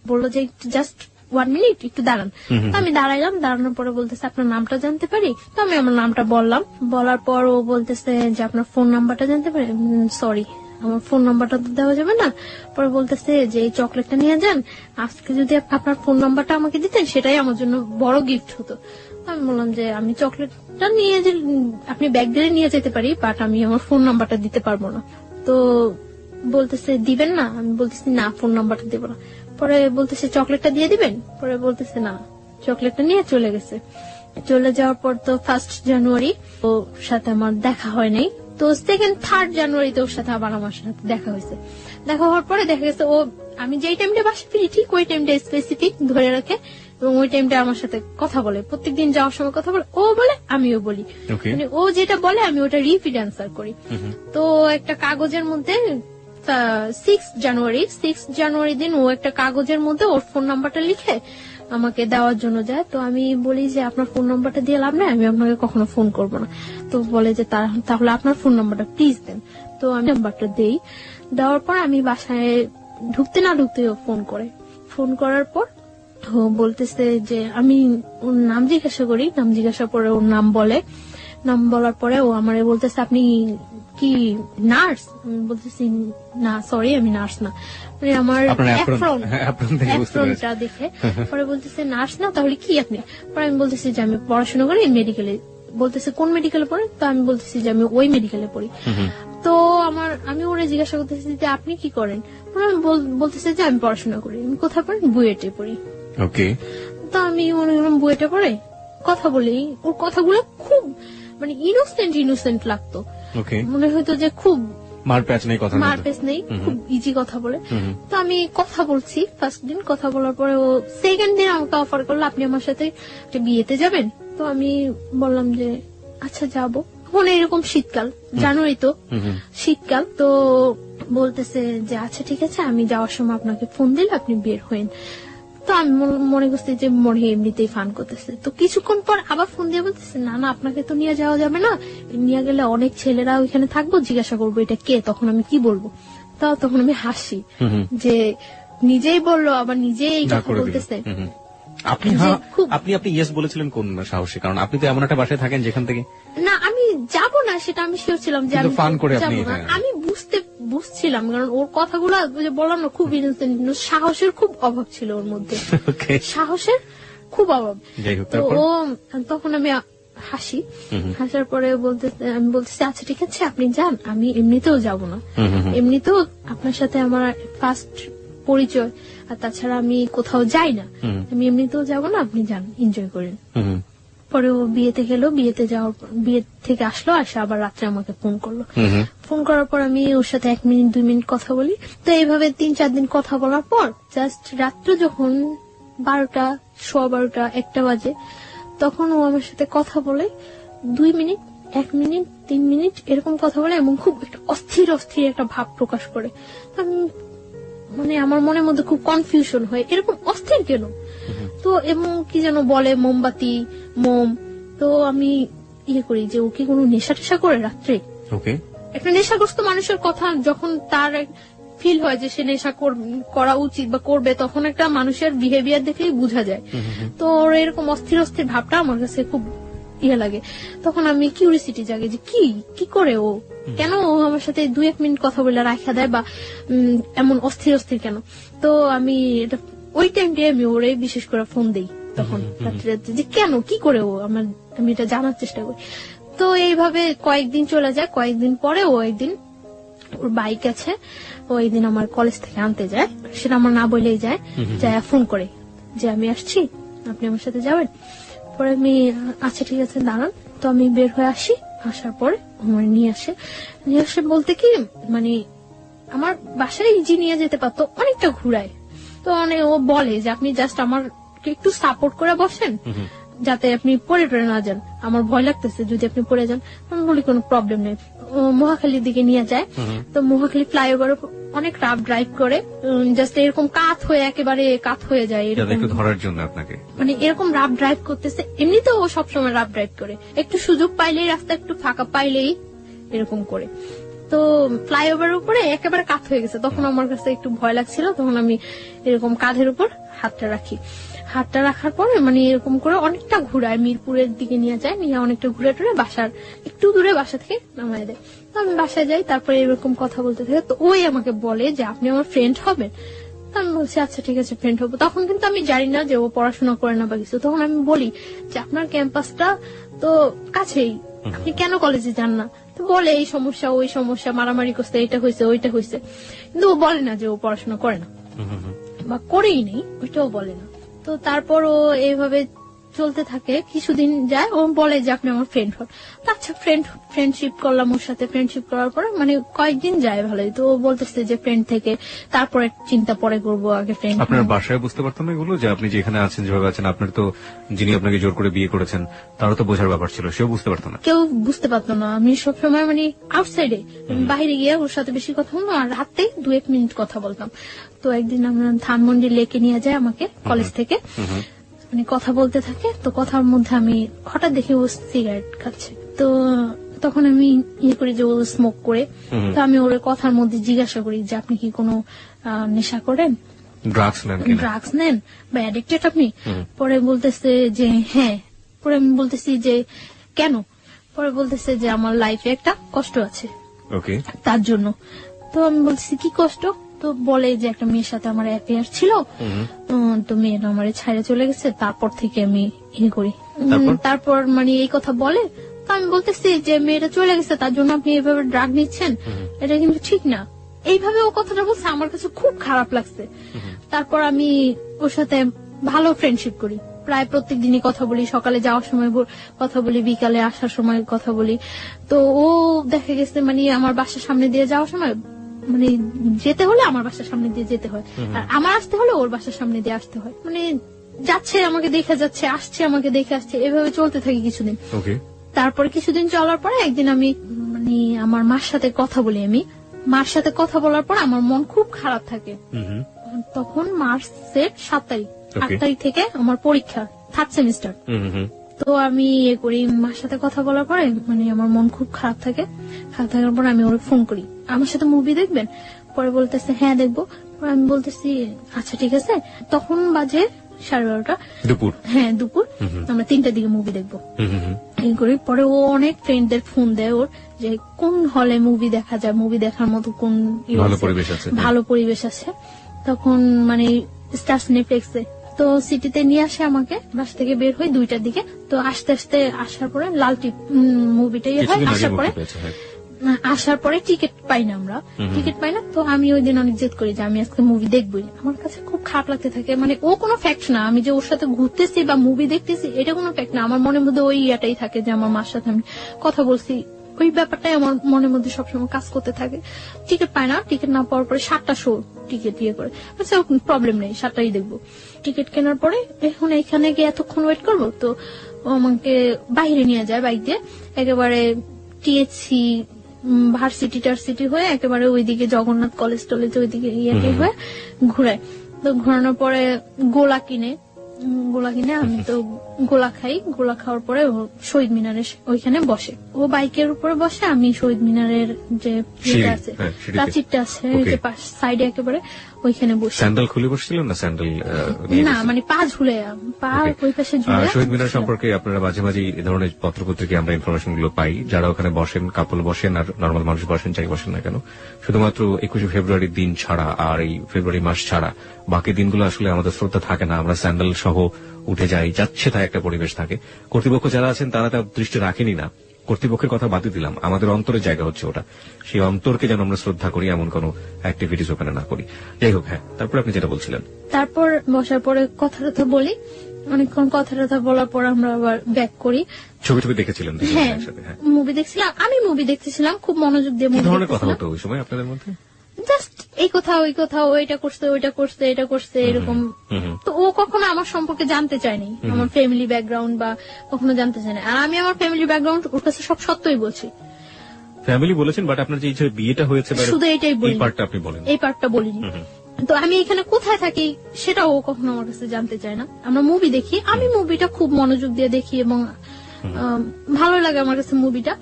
বললো যে জাস্ট 1 মিনিট একটু দাঁড়ান। তো আমি দাঁড়াইলাম, দাঁড়ানোর পরে বলতেছে আপনার নামটা জানতে পারি? তো আমি আমার নামটা বললাম। বলার পর ও বলতেছে যে আপনার ফোন নাম্বারটা জানতে পারি? সরি, আমার ফোন নাম্বারটা তো দেওয়া যাবে না। পরে বলতেছে যে এই চকলেটটা নিয়ে যান, আজকে যদি আপনার ফোন নাম্বারটা আমাকে দিতেন সেটাই আমার জন্য বড় গিফট হতো। আমি বললাম যে আমি চকলেটটা নিয়ে যে আপনি ব্যাগ দিয়ে নিয়ে যেতে পারি, বাট আমি আমার ফোন নাম্বারটা দিতে পারবো না। তো বলতেছে দিবেন না? আমি বলতেছি না, ফোন নাম্বারটা দেবো না। পরে বলতেছে চকলেটটা দিয়ে দিবেন? পরে বলতেছে না, চকলেটটা নিয়ে চলে গেছে। চলে যাওয়ার পর তো 1st জানুয়ারি ওর সাথে আমার দেখা হয় নাই। তো 2nd 3rd জানুয়ারিতে ওর সাথে আবার আমার সাথে দেখা হয়েছে। দেখা হওয়ার পরে দেখা গেছে ও আমি যেই টাইমটা বাসা ফিরি ঠিক ওই টাইমটা স্পেসিফিক ধরে রাখে এবং ওই টাইমটা আমার সাথে কথা বলে। প্রত্যেকদিন যাওয়ার সময় কথা বলে, ও বলে আমিও বলি। মানে ও যেটা বলে আমি ওটা রিপিট অ্যান্সার করি। তো একটা কাগজের মধ্যে 6 জানুয়ারি দিন ও একটা কাগজের মধ্যে ওর ফোন নাম্বারটা লিখে আমাকে দেওয়ার জন্য যায়। তো আমি বলি যে আপনার ফোন নাম্বারটা দিয়ে লাভ নাই, আমি আপনাকে কখনো ফোন করবো না। তো বলে যে তাহলে আপনার ফোন নাম্বারটা প্লিজ দেন। তো আমি নাম্বারটা দেই। দেওয়ার পর আমি বাসায় ঢুকতে না ঢুকতেই ও ফোন করার পর ও বলতেছে যে আমি ওর নাম জিজ্ঞাসা করি। নাম জিজ্ঞাসা করে ওর নাম বলার পরে ও আমারে বলতেছে আপনি কি নার্স? আমি বলতেছি না, সরি আমি নার্স না। মানে আমার অ্যাপ্রনটা দেখে পরে বলতেছে নার্স না, তাহলে কি আপনি? পরে আমি বলতেছি যে আমি পড়াশোনা করি মেডিকেলে। বলতেছে কোন মেডিকেলে পড়ে? তো আমি বলতেছি যে আমি ওই মেডিকেলে পড়ি। তো আমি ওরা জিজ্ঞাসা করতেছি যে আপনি কি করেন? আমি বলতেছে যে আমি পড়াশোনা করি। আমি কোথায় পড়ি? বুয়েটে পড়ি। ওকে। তো আমি মনে করলাম বুয়েটে পড়ে, কথা বলি। ওর কথাগুলো খুব মানে ইনোসেন্ট লাগতো। মনে হয়তো যে খুব মারপ্যাচ নেই, খুব ইজি কথা বলে। তো আমি কথা বলছি। 1st দিন কথা বলার পরে ও 2nd দিন আমাকে অফার করলো আপনি আমার সাথে একটা বিয়েতে যাবেন। তো আমি বললাম যে আচ্ছা যাবো। মনে এরকম শীতকাল, জানুয়ারি তো শীতকাল। তো বলতেছে যে আচ্ছা ঠিক আছে, আমি যাওয়ার সময় আপনাকে ফোন দিলে আপনি বের হইন। তো আমি মনে করছি যে মনে এমনিতেই ফান করতেছে। তো কিছুক্ষণ পর আবার ফোন দিয়ে বলতেছে না আপনাকে তো নিয়ে যাওয়া যাবে না, নিয়ে গেলে অনেক ছেলেরা ওইখানে থাকবো, জিজ্ঞাসা করবো এটা কে, তখন আমি কি বলবো? তখন আমি হাসি যে নিজেই বললো আবার নিজেই এই কথা বলতেছে। আপনি ইয়েস বলেছিলেন কোন সাহসে? কারণ আপনি তো এমন একটা বাসায় থাকেন যেখান থেকে না আমি যাব না সেটা আমি শিওর ছিলাম যে আমি ফান করে আপনি আমি বুঝছিলাম, কারণ ওর কথাগুলো বললাম না খুব ইনোসেন্ট, সাহসের খুব অভাব ছিল ওর মধ্যে। সাহসের খুব অভাব। তো ও তখন আমি হাসি, হাসার পরে আমি বলতেছি আচ্ছা ঠিক আছে আপনি যান, আমি এমনিতেও যাব না, এমনিতেও আপনার সাথে আমার 1st পরিচয়, আর তাছাড়া আমি কোথাও যাই না, আমি এমনিতেও যাব না, আপনি যান এনজয় করেন। পরে ও বিয়েতে গেল, বিয়ে থেকে আসলো, আসে আবার রাত্রে আমাকে ফোন করলো। ফোন করার পর আমি ওর সাথে 1 মিনিট 2 মিনিট কথা বলি। তো এইভাবে 3-4 দিন কথা বলার পর জাস্ট রাত্র যখন 12টা, 12:15, 1টা বাজে, তখন ও আমার সাথে কথা বলে 2 মিনিট, 1 মিনিট, 3 মিনিট এরকম কথা বলে এবং খুব একটা অস্থির একটা ভাব প্রকাশ করে। মানে আমার মনের মধ্যে খুব কনফিউশন হয়, এরকম অস্থির কেন? তো এবং কি যেন বলে মোমবাতি, মোম। তো আমি ইয়ে করি যে ও কি কোনো নেশা টেশা করে রাত্রে। ওকে। একটা নেশাগ্রস্ত মানুষের কথা যখন তার ফিল হয় যে সে নেশা করা উচিত বা করবে, তখন একটা মানুষের বিহেভিয়ার দেখলেই বোঝা যায়। তো ওর এরকম অস্থির অস্থির ভাবটা আমার কাছে খুব ইয়ে লাগে। তখন আমি কিউরিসিটি জাগে যে কি করে ও, কেন ও আমার সাথে 2-1 মিনিট কথা বলে রাখা দেয় বা এমন অস্থির অস্থির কেন। তো আমি এটা ওই টাইমটাই আমি ওরে বিশেষ করে ফোন দেই তখন রাত্রে যে কেন কি করে ও, আমি এটা জানার চেষ্টা করি। তো এইভাবে কয়েকদিন চলে যায়। কয়েকদিন পরে ও একদিন, ওর বাইক আছে, ও একদিন আমার কলেজ থেকে আনতে যায়, সেটা আমার না বলেই যায়, যায় ফোন করে যে আমি আসছি, আপনি আমার সাথে যাবেন। পরে আমি আচ্ছা ঠিক আছে দাঁড়ান। তো আমি বের হয়ে আসি, আসার পরে আমার নিয়ে আসে বলতে কি মানে আমার বাসায় ইজি নিয়ে যেতে পারতো, অনেকটা ঘুরায়। তো ও বলে যে আপনি জাস্ট আমাকে একটু সাপোর্ট করে বসেন যাতে আপনি পড়ে টরে না যান, আমার ভয় লাগতেছে যদি আপনি পড়ে যান। আমি বলি কোনো প্রবলেম নেই। মহাখালীর দিকে নিয়ে যায়। তো মহাখালী ফ্লাইওভার অনেক রাফ ড্রাইভ করে, জাস্ট এরকম একেবারে কাত হয়ে যায় এরকম একটু ধরার জন্য আপনাকে, মানে এরকম রাফ ড্রাইভ করতেছে। এমনিতেও ও সবসময় রাফ ড্রাইভ করে, একটু সুযোগ পাইলেই, রাস্তা একটু ফাঁকা পাইলেই এরকম করে। তো ফ্লাইওভারের উপরে একেবারে কাত হয়ে গেছে। তখন আমার কাছে একটু ভয় লাগছিল, তখন আমি এরকম কাঁধের উপর হাতটা রাখি। হাতটা রাখার পরে মানে এরকম করে অনেকটা ঘুরায়, মিরপুরের দিকে নিয়ে যায়, নিয়ে অনেকটা ঘুরে টুরে বাসার একটু দূরে বাসা থেকে নামায় দেয়। তো আমি বাসায় যাই, তারপরে এরকম কথা বলতে থাকে। তো ওই আমাকে বলে যে আপনি আমার ফ্রেন্ড হবেন। আমি বলছি আচ্ছা ঠিক আছে ফ্রেন্ড হবো। তখন কিন্তু আমি জানি না যে ও পড়াশোনা করে না বা কিছু। তখন আমি বলি যে আপনার ক্যাম্পাসটা তো কাছেই, আপনি কেন কলেজে যান না? তো বলে এই সমস্যা ওই সমস্যা, মারামারি করছে, এটা হয়েছে ওইটা হয়েছে, কিন্তু ও বলে না যে ও পড়াশোনা করে না বা করেই নেই, ওইটাও বলে না। তো তারপর ও এইভাবে চলতে থাকে, কিছুদিন যায়, ও বলে যে আপনি আমার ফ্রেন্ড হন। তো আচ্ছা ফ্রেন্ডশিপ করলাম ওর সাথে। ফ্রেন্ডশিপ করার পরে মানে কয়েকদিন যায় ভালোই। তো ও বলতেছে যে ফ্রেন্ড থেকে তারপরে চিন্তা পরে করবো, আগে ফ্রেন্ড। আপনার বাসায় বুঝতে পারতাম না এগুলো, যে আপনি যেখানে আছেন যেভাবে আছেন, আপনার তো যিনি আপনাকে জোর করে বিয়ে করেছেন তারও তো বোঝার ব্যাপার ছিল, সেও বুঝতে পারতো না? কেউ বুঝতে পারতো না। আমি সবসময় মানে আউটসাইডে, বাইরে গিয়ে ওর সাথে বেশি কথা বলতাম, আর রাতে 2-1 মিনিট কথা বলতাম। তো একদিন আমরা ধানমন্ডি লেকে নিয়ে যায় আমাকে কলেজ থেকে, মানে কথা বলতে থাকে। তো কথার মধ্যে আমি হঠাৎ দেখি ও সিগারেট খাচ্ছে। তো তখন আমি ইয়ে করি যে ও স্মোক করে। তো আমি ওর কথার মধ্যে জিজ্ঞাসা করি যে আপনি কি কোনো নেশা করেন, ড্রাগস নেন বা অ্যাডিক্টেড আপনি? পরে বলতেছে যে হ্যাঁ। পরে আমি বলতেছি যে কেন? পরে বলতেছে যে আমার লাইফে একটা কষ্ট আছে তার জন্য। তো আমি বলতেছি কি কষ্ট? তো বলে যে একটা মেয়ের সাথে আমার অ্যাফেয়ার ছিল, তো মেয়েটা আমার ছাইড়ে চলে গেছে, তারপর থেকে আমি ইয়ে করি। তারপর মানে এই কথা বলে। তো আমি বলতেছি যে মেয়েটা চলে গেছে তার জন্য আপনি এইভাবে ড্রাগ নিচ্ছেন, এটা কিন্তু ঠিক না। এইভাবে ও কথাটা বলছে, আমার কাছে খুব খারাপ লাগছে। তারপর আমি ওর সাথে ভালো ফ্রেন্ডশিপ করি, প্রায় প্রত্যেক দিনই কথা বলি, সকালে যাওয়ার সময় কথা বলি, বিকালে আসার সময় কথা বলি। তো ও দেখা গেছে মানে আমার বাসার সামনে দিয়ে যাওয়ার সময়, মানে যেতে হলে আমার বাসার সামনে দিয়ে যেতে হয়, আর আমার আসতে হলে ওর বাসার সামনে দিয়ে আসতে হয়। মানে যাচ্ছে আমাকে দেখে যাচ্ছে, আসছে আমাকে দেখে আসছে, এভাবে চলতে থাকি কিছুদিন। তারপরে কিছুদিন চলার পরে একদিন আমি মানে আমার মার সাথে কথা বলি। আমি মার সাথে কথা বলার পর আমার মন খুব খারাপ থাকে। তখন মার্চের 7 তারিখ, 8 তারিখ থেকে আমার পরীক্ষা, 3rd সেমিস্টার। তো আমি ইয়ে করি, মার সাথে কথা বলার পরে মানে আমার মন খুব খারাপ থাকে। খারাপ থাকার পর আমি ওরে ফোন করি, আমার সাথে মুভি দেখবেন? পরে বলতেছে হ্যাঁ দেখবো। আমি বলতেছি আচ্ছা ঠিক আছে। তখন বাজে 12:30 দুপুর। হ্যাঁ দুপুর, আমরা 3টার দিকে মুভি দেখবো এই করি। পরে ও অনেক ফ্রেন্ডদের ফোন দেয় ওর যে কোন হলে মুভি দেখা যায়, মুভি দেখার মতো কোন ভালো পরিবেশ আছে। তখন মানে স্টার নেটফ্লিক্সে তো সিটিতে নিয়ে আসে আমাকে, বাসা থেকে বের হই 2টার দিকে। তো আস্তে আস্তে আসার পরে লাল টিপ মুভিটাই হয়। আসার পরে টিকিট পাই না, আমরা টিকিট পাই না। তো আমি ওই দিন অনেক জেদ করি যে আমি আজকে মুভি দেখবই। আমার কাছে খুব খারাপ লাগতে থাকে, মানে ও কোনো ফ্যাক্ট না, আমি যে ওর সাথে ঘুরতেছি বা মুভি দেখতেছি এটা কোনো ফ্যাক্ট না। আমার মনের মধ্যে ওই ইয়াটাই থাকে যে আমার মার সাথে আমি কথা বলছি, ওই ব্যাপারটাই আমার মনের মধ্যে সবসময় কাজ করতে থাকে। টিকিট পায় না, টিকিট না পাওয়ার পরে 7টা শো টিকিট ইয়ে করে, আচ্ছা প্রবলেম নেই 7টাই দেখবো। টিকিট কেনার পরে এখন এখানে গিয়ে এতক্ষণ ওয়েট করবো। তো ও আমাকে বাইরে নিয়ে যায় বাইক দিয়ে, একেবারে টিএসসি ভার্সিটি হয়ে একেবারে ওইদিকে জগন্নাথ কলেজ টলেজ ওইদিকে ইয়ে হয়ে ঘুরায়। তো ঘোরানোর পরে গোলা কিনে গোলা কিনে, আমি তো গোলা খাই। গোলা খাওয়ার পরে ও শহীদ মিনারের ওইখানে বসে, ও বাইকের উপরে বসে, আমি শহীদ মিনারের যে সিঁড়ি, আছে হ্যাঁ, সিঁড়িতে। প্রাচীরটা আছে Okay. যে সাইডে একেবারে ওইখানে বসে। স্যান্ডেল খুলে বসছিলেন না স্যান্ডেল না মানে পা ঝুলে, পা Okay. ওই পাশে ঝুলে। শহীদ মিনার সম্পর্কে আপনারা মাঝে মাঝে এই ধরনের পত্রপত্রিকা আমরা ইনফরমেশন গুলো পাই, যারা ওখানে বসেন, কাপল বসেন আর নর্মাল মানুষ বসেন, যাই বসেন না কেন, শুধুমাত্র 21শে ফেব্রুয়ারির দিন ছাড়া আর এই ফেব্রুয়ারি মাস ছাড়া বাকি দিনগুলো আসলে আমাদের শ্রদ্ধা থাকে না, আমরা স্যান্ডেল সহ উঠে যাই, যাচ্ছে তাই একটা পরিবেশ থাকে। কর্তৃপক্ষ যারা আছেন তারা তার দৃষ্টি রাখেনি না, কর্তৃপক্ষের কথা বাদ দিলাম, আমাদের অন্তরের জায়গা হচ্ছে ওটা, সেই অন্তরকে যেন আমরা শ্রদ্ধা করি, এমন কোন অ্যাক্টিভিটিস ওখানে না করি। যাই হোক, হ্যাঁ, তারপর আপনি যেটা বলছিলেন। তারপর বসার পরে কথা টথা বলি, অনেকক্ষণ কথা টথা বলার পর আমরা আবার ব্যাক করি। ছবি টবি দেখেছিলেন দুজনে হ্যাঁ, একসাথে? হ্যাঁ। মুভি দেখছিলাম, আমি মুভি দেখতেছিলাম, খুব মনোযোগ দিয়ে কি মুভি ধরনের কথা দেখতেছিলাম। হতো ওই সময় আপনাদের মধ্যে? জাস্ট এই কথা ওই কথা, ওইটা করছে ওইটা করছে এটা করছে এরকম। তো ও কখনো আমার সম্পর্কে জানতে চায়নি, আমার ফ্যামিলি ব্যাকগ্রাউন্ড বা কখনো জানতে চায় না। আর আমি আমার ফ্যামিলি ব্যাকগ্রাউন্ড ওর কাছে সব সত্যই বলছি। ফ্যামিলি বলেছেন, বাট আপনার যে বিয়েটা হয়েছে বা শুধু এটাই বলি, এই পার্টটা আপনি বলেন। এই পার্টটা বলিনি। তো আমি এখানে কোথায় থাকি সেটা ও কখনো আমার কাছে জানতে চায় না। আমরা মুভি দেখি, আমি মুভিটা খুব মনোযোগ দিয়ে দেখি এবং ভালো লাগে আমার কাছে মুভিটা।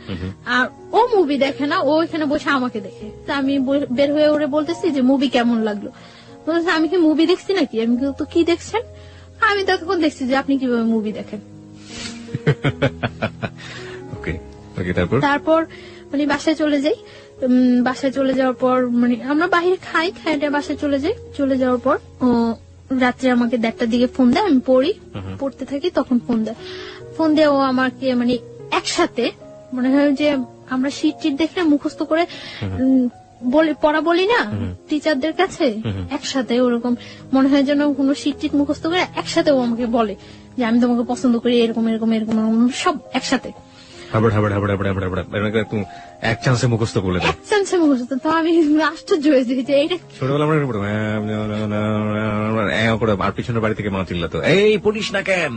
আর ও মুভি দেখে না, ও এখানে বসে আমাকে দেখে। তা আমি বের হয়ে ওরে বলতেছি যে মুভি কেমন লাগলো, বলতেছে আমি কি মুভি দেখছি নাকি? আমি তো কি দেখছেন? আমি তখন দেখছি যে আপনি কিভাবে মুভি দেখেন। ওকে ওকে, তারপর মানে বাসায় চলে যাই। বাসায় চলে যাওয়ার পর মানে আমরা বাইরে খাই, খাইটা বাসায় চলে যাই। চলে যাওয়ার পর ও রাত্রে আমাকে 1:30টার দিকে ফোন দেয়, আমি পড়তে থাকি, তখন ফোন দেয়। ফোন দিয়ে ও আমাকে মানে একসাথে মনে হয় যে আমরা শীট টিট দেখে মুখস্থ করে পড়া বলি না টিচারদের কাছে, একসাথে ওরকম মনে হয় যেন কোনো শীট টিট মুখস্থ করে একসাথে ও আমাকে বলে যে আমি তোমাকে পছন্দ করি, এরকম এরকম এরকম সব একসাথে এক চান্সে মুখস্থ করলে দেয়। এক চান্সে মুখস্থ। তো আমি আশ্চর্য হয়েছি যে এইটা ছোটবেলা আমরা আর পিছনের বাড়ি থেকে মা চিল্লাতো, এই পড়িস না কেন,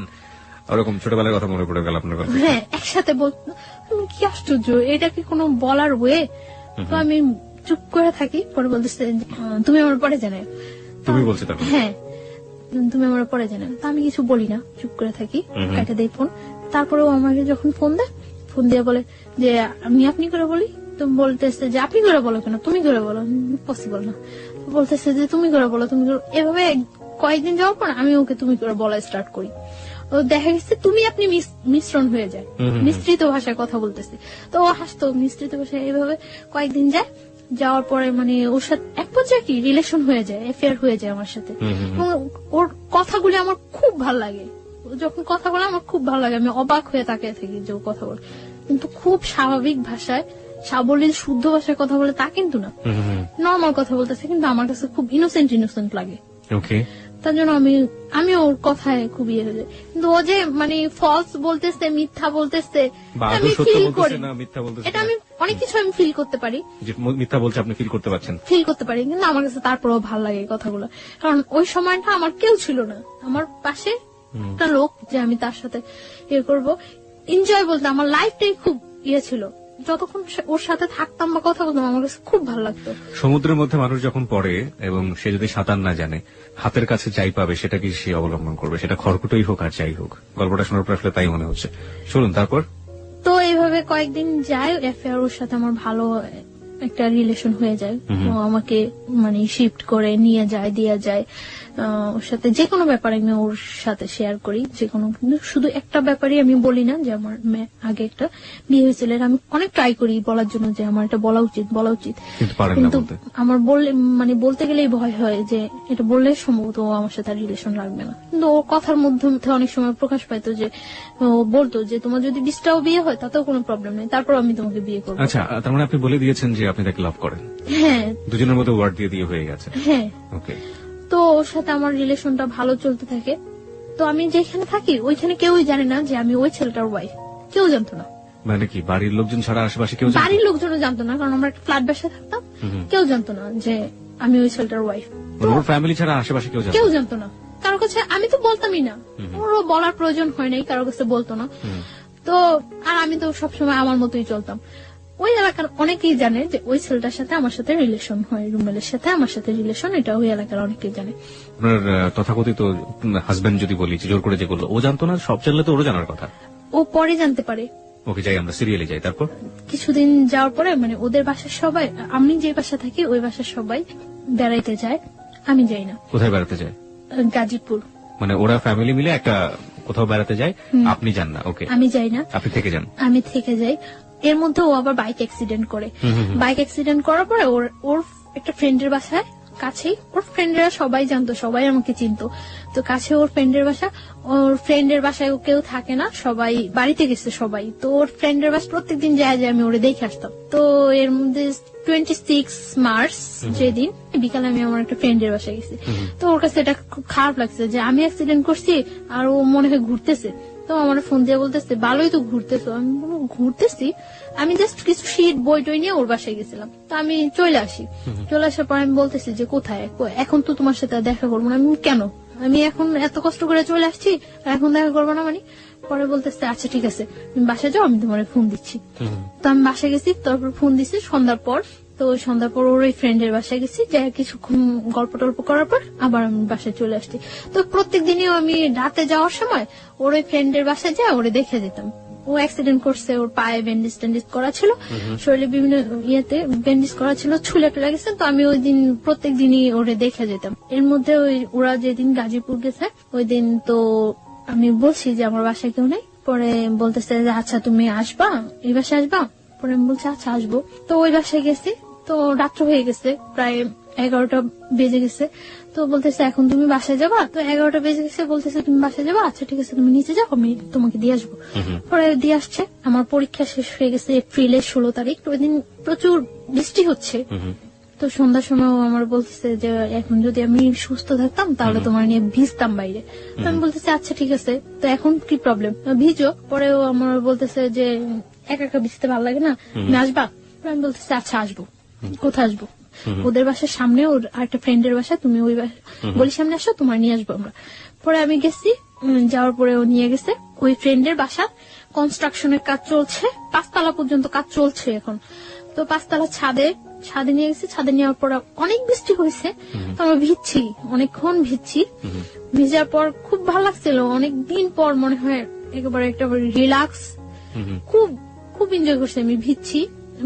ওরকম ছোটবেলার কথা মনে পড়ে গেল আপনার কথা। হ্যাঁ, একসাথে বলতো। আমি কি আশ্চর্য, এটা কি কোনো বলার ওয়ে? তো আমি চুপ করে থাকি। পরে বলতেছে তুমি আমার পরে জানাও। তুমি বলছো তখন? হ্যাঁ, তুমি আমার পরে জানাও। তো আমি কিছু বলি না, চুপ করে থাকি, কেটে দেই ফোন। তারপরেও আমাকে যখন ফোন দেয়, ফোন দিয়ে বলে যে আমি আপনি করে বলি। তো বলতেছে যে আপনি করে বলো কেন, তুমি করে বলো, পসিবল না। বলতেছে যে তুমি করে বলো, তুমি করে। এভাবে কয়েকদিন যাওয়ার পর আমি ওকে তুমি করে বলা স্টার্ট করি। ও দেখা গেছে তুমি আপনি মিশ্রণ হয়ে যায়, মিশ্রিত ভাষায় কথা বলতেছি। তো ও হাসতো, মিশ্রিত ভাষায়। এইভাবে কয়েকদিন যায়, যাওয়ার পরে মানে ওর সাথে এক পর্যায়ে কি রিলেশন হয়ে যায়, অ্যাফেয়ার হয়ে যায় আমার সাথে। এবং ওর কথাগুলি আমার খুব ভালো লাগে, যখন কথা বলে আমার খুব ভালো লাগে। আমি অবাক হয়ে তাকিয়ে থাকি যে ও কথা বলে, কিন্তু খুব স্বাভাবিক ভাষায়, সাবলীল শুদ্ধ ভাষায় কথা বলে তা কিন্তু না, নর্মাল কথা বলতেছে, কিন্তু আমার কাছে খুব ইনোসেন্ট লাগে। ওকে, তার জন্য আমি ওর কথায় খুব ইয়ে হয়ে যায়। কিন্তু ও যে মানে ফলস বলতেছে, মিথ্যা বলতেছে, আমি ফিল করি, এটা আমি অনেক কিছু আমি ফিল করতে পারি। মিথ্যা বলছে আপনি ফিল করতে পারছেন? ফিল করতে পারি, কিন্তু আমার কাছে তারপরেও ভালো লাগে এই কথাগুলো। কারণ ওই সময়টা আমার কেউ ছিল না, আমার পাশে একটা লোক যে আমি তার সাথে ইয়ে করবো, এনজয় বলতে আমার লাইফটাই খুব ইয়ে ছিল। যতক্ষণ ওর সাথে থাকতাম বা কথা বলতাম আমার কাছে খুব ভালো লাগতো। সমুদ্রের মধ্যে মানুষ যখন পড়ে এবং সে যদি সাঁতার না জানে, হাতের কাছে যাই পাবে সেটাকে সে অবলম্বন করবে, সেটা খড়কুটোই হোক আর যাই হোক। গল্পটা শোনার পর আসলে তাই মনে হচ্ছে। শুনুন তারপর। তো এইভাবে কয়েকদিন যায়, অ্যাফেয়ার ওর সাথে আমার ভালো একটা রিলেশন হয়ে যায়। ও আমাকে মানে শিফট করে নিয়ে যায়, দিয়ে যায়। ওর সাথে যে কোনো ব্যাপারে আমি ওর সাথে শেয়ার করি, যে কোনো। কিন্তু শুধু একটা ব্যাপারই আমি বলি না, যে আমার আগে একটা বিয়ে হয়েছিল, আমি অনেক ট্রাই করি বলার জন্য যে আমার এটা বলা উচিত, কিন্তু আমার বলতে গেলেই ভয় হয় যে এটা বললে সম্ভবত ও আমার সাথে রিলেশন রাখবে না। কিন্তু ওর কথার মধ্যে অনেক সময় প্রকাশ পাইতো যে ও বলতো যে তোমার যদি 20টাও বিয়ে হয় তাতেও কোনো প্রবলেম নেই, তারপর আমি তোমাকে বিয়ে করবো। আচ্ছা, তার মানে আপনি বলে দিয়েছেন যে আপনি তাকে লাভ করেন? হ্যাঁ, দুজনের মধ্যে ওয়ার্ড দিয়ে হয়ে গেছে। হ্যাঁ, ওকে। তো ওর সাথে আমার রিলেশনটা ভালো চলতে থাকে। তো আমি যেখানে থাকি ওইখানে কেউই জানে না যে আমি ওই ছেলেটার ওয়াইফ, কেউ জানতো না। মানে কি বাড়ির লোকজন ছাড়া আশেপাশে কেউ? বাড়ির লোকজনও জানতো না, কারণ আমরা একটা ফ্ল্যাট বাসায় থাকতাম, কেউ জানতো না যে আমি ওই ছেলেটার ওয়াইফ। ওর ফ্যামিলি ছাড়া আশেপাশে কেউ জানতো না, কারোর কাছে আমি তো বলতামই না, ওরও বলার প্রয়োজন হয় নাই, কারোর কাছে বলতো না। তো আর আমি তো সবসময় আমার মতোই চলতাম। ওই এলাকার অনেকেই জানে যে ওই ছেলেটার সাথে আমার সাথে রিলেশন হয়, রুমেলের সাথে আমার সাথে রিলেশন, এটা ওই এলাকার অনেকেই জানে। আপনার তথাকথিত হাজবেন্ড যদি বলি যে জোর করে যে করলো, ও জানতো না? সব জানলে তো ওরও জানার কথা। ও পরে জানতে পারে। ওকে, যাই আমরা সিরিয়ালে যাই। তারপর কিছুদিন যাওয়ার পরে মানে ওদের বাসার সবাই, আমি যে বাসা থাকি ওই বাসার সবাই বেড়াইতে যায়, আমি যাই না। কোথায় বেড়াতে যায়? গাজীপুর। মানে ওরা ফ্যামিলি মিলে একটা কোথাও বেড়াতে যায়, আপনি যান না? ওকে, আমি যাই না, আপনি থেকে যান। আমি থেকে যাই। এর মধ্যে ও আবার বাইক অ্যাক্সিডেন্ট করে। বাইক অ্যাক্সিডেন্ট করার পরে ওর একটা ফ্রেন্ডের বাসায় কাছেই, ওর ফ্রেন্ডরা সবাই জানতো, সবাই আমাকে চিনতো, তো কাছে ওর ফ্রেন্ডের বাসা। ওর ফ্রেন্ডের বাসায় কেউ থাকে না, সবাই বাড়িতে গেছে সবাই। তো ওর ফ্রেন্ডের বাসা প্রত্যেকদিন যায় আমি ওরে দেখে আসতাম। তো এর মধ্যে 26 মার্চ যেদিন বিকালে আমি আমার একটা ফ্রেন্ডের বাসায় গেছি। তো ওর কাছে এটা খুব খারাপ লাগছে যে আমি অ্যাক্সিডেন্ট করছি আর ও মনে হয় ঘুরতেছে। তো আমার ফোন দিয়ে বলতেছে ভালোই তো ঘুরতেছো। আমি বলবো ঘুরতেছি, আমি জাস্ট কিছু শীট বই টই নিয়ে ওর বাসায় গেছিলাম। তো আমি চলে আসি, চলে আসার পর আমি বলতেছি যে কোথায়, এখন তো তোমার সাথে দেখা করবো না। আমি কেন, আমি এখন এত কষ্ট করে চলে আসছি এখন দেখা করবো না মানে? পরে বলতেছে আচ্ছা ঠিক আছে তুমি বাসায় যাও, আমি তোমার ফোন দিচ্ছি। তো আমি বাসায় গেছি, তারপর ফোন দিচ্ছি সন্ধ্যার পর। তো সন্ধ্যার পর ওর ওই ফ্রেন্ডের বাসায় গেছি, যাই কিছুক্ষণ গল্প টল্প করার পর আবার আমি বাসায় চলে আসছি। তো প্রত্যেক দিনই আমি রাতে যাওয়ার সময় ওর ওই ফ্রেন্ডের বাসায় যা ওরে দেখে যেতাম। ও অ্যাক্সিডেন্ট করছে, ওর পায়ে ব্যান্ডেজ ট্যান্ডেজ করা ছিল, শরীরে বিভিন্ন ইয়েতে ব্যান্ডেজ করা ছিল, ছুলে টেলে গেছে। তো আমি ওই দিন প্রত্যেক দিনই ওরে দেখে যেতাম। এর মধ্যে ওরা যেদিন গাজীপুর গেছে ওই দিন তো আমি বলছি যে আমার বাসায় কেউ নেই। পরে বলতেছে যে আচ্ছা তুমি আসবা, এই বাসায় আসবা? পরে আমি বলছি আচ্ছা আসবো। তো ওই বাসায় গেছি, তো রাত্র হয়ে গেছে, প্রায় 11টা বেজে গেছে। তো বলতেছে এখন তুমি বাসায় যাবা? তো 11টা বেজে গেছে, বলতেছে তুমি বাসায় যাবা? আচ্ছা ঠিক আছে তুমি নিচে যাও, আমি তোমাকে দিয়ে আসবো। পরে দিয়ে আসছে। আমার পরীক্ষা শেষ হয়ে গেছে এপ্রিলের 16 তারিখ। ওই দিন প্রচুর বৃষ্টি হচ্ছে। তো সন্ধ্যার সময় আমার বলতেছে যে এখন যদি আমি সুস্থ থাকতাম তাহলে তোমার নিয়ে ভিজতাম বাইরে। তো আমি বলতেছি আচ্ছা ঠিক আছে, তো এখন কি প্রবলেম, ভিজো। পরেও আমার বলতেছে যে একা একা ভিজতে ভালো লাগে না, তুমি আসবা? আমি বলতেছি আচ্ছা আসবো। কোথায় আসবো? ওদের বাসার সামনে ওর আরেকটা ফ্রেন্ডের বাসা, তুমি ওই বলি সামনে আসো, তোমার নিয়ে আসবো আমরা। পরে আমি গেছি, যাওয়ার পরে ও নিয়ে গেছে ওই ফ্রেন্ডের বাসা। কনস্ট্রাকশনের কাজ চলছে, 5 তলা পর্যন্ত কাজ চলছে এখন। তো 5 তলা ছাদে নিয়ে গেছি। ছাদে নেওয়ার পর অনেক বৃষ্টি হয়েছে, তো আমরা ভিজছি, অনেকক্ষণ ভিজছি। ভিজার পর খুব ভালো লাগছিল, অনেকদিন পর মনে হয় একেবারে একটা রিল্যাক্স, খুব খুব এনজয় করছি আমি।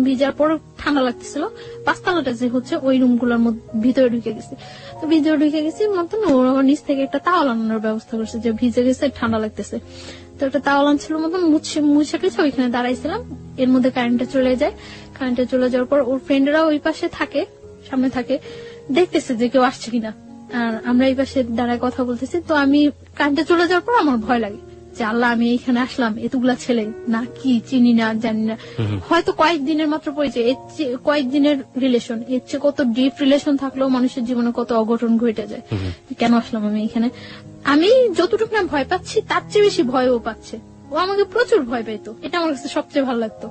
ভিজার পর ঠান্ডা লাগতেছিল। 5 তলাটা যে হচ্ছে ওই রুমগুলোর ভিতরে ঢুকে গেছি। তো ভিতরে ঢুকে গেছি মতন ওর নিচ থেকে একটা তাওয়াল আনানোর ব্যবস্থা করছে, যে ভিজে গেছে ঠান্ডা লাগতেছে। তো একটা তাওয়াল আনছিল মতন মুছে গেছে, ওইখানে দাঁড়াইছিলাম। এর মধ্যে কারেন্টটা চলে যায়। কারেন্টটা চলে যাওয়ার পর ওর ফ্রেন্ডরা ওই পাশে থাকে, সামনে থাকে, দেখতেছে যে কেউ আসছে কিনা। আর আমরা এই পাশে দাঁড়ায় কথা বলতেছি। তো আমি কারেন্টটা চলে যাওয়ার পর আমার ভয় লাগে যে আল্লাহ আমি এখানে আসলাম, এতগুলা ছেলে না কি চিনি না জানি না, হয়তো কয়েকদিনের মাত্র পরিচয়, এর চেয়ে কয়েকদিনের রিলেশন, এর চেয়ে কত ডিপ রিলেশন থাকলেও মানুষের জীবনে কত অঘটন ঘটে যায়। কেন আসলাম আমি এখানে? আমি যতটুকু না ভয় পাচ্ছি তার চেয়ে বেশি ভয় ও পাচ্ছে। ও আমাকে প্রচুর ভয় পেতো, এটা আমার কাছে সবচেয়ে ভালো লাগতো,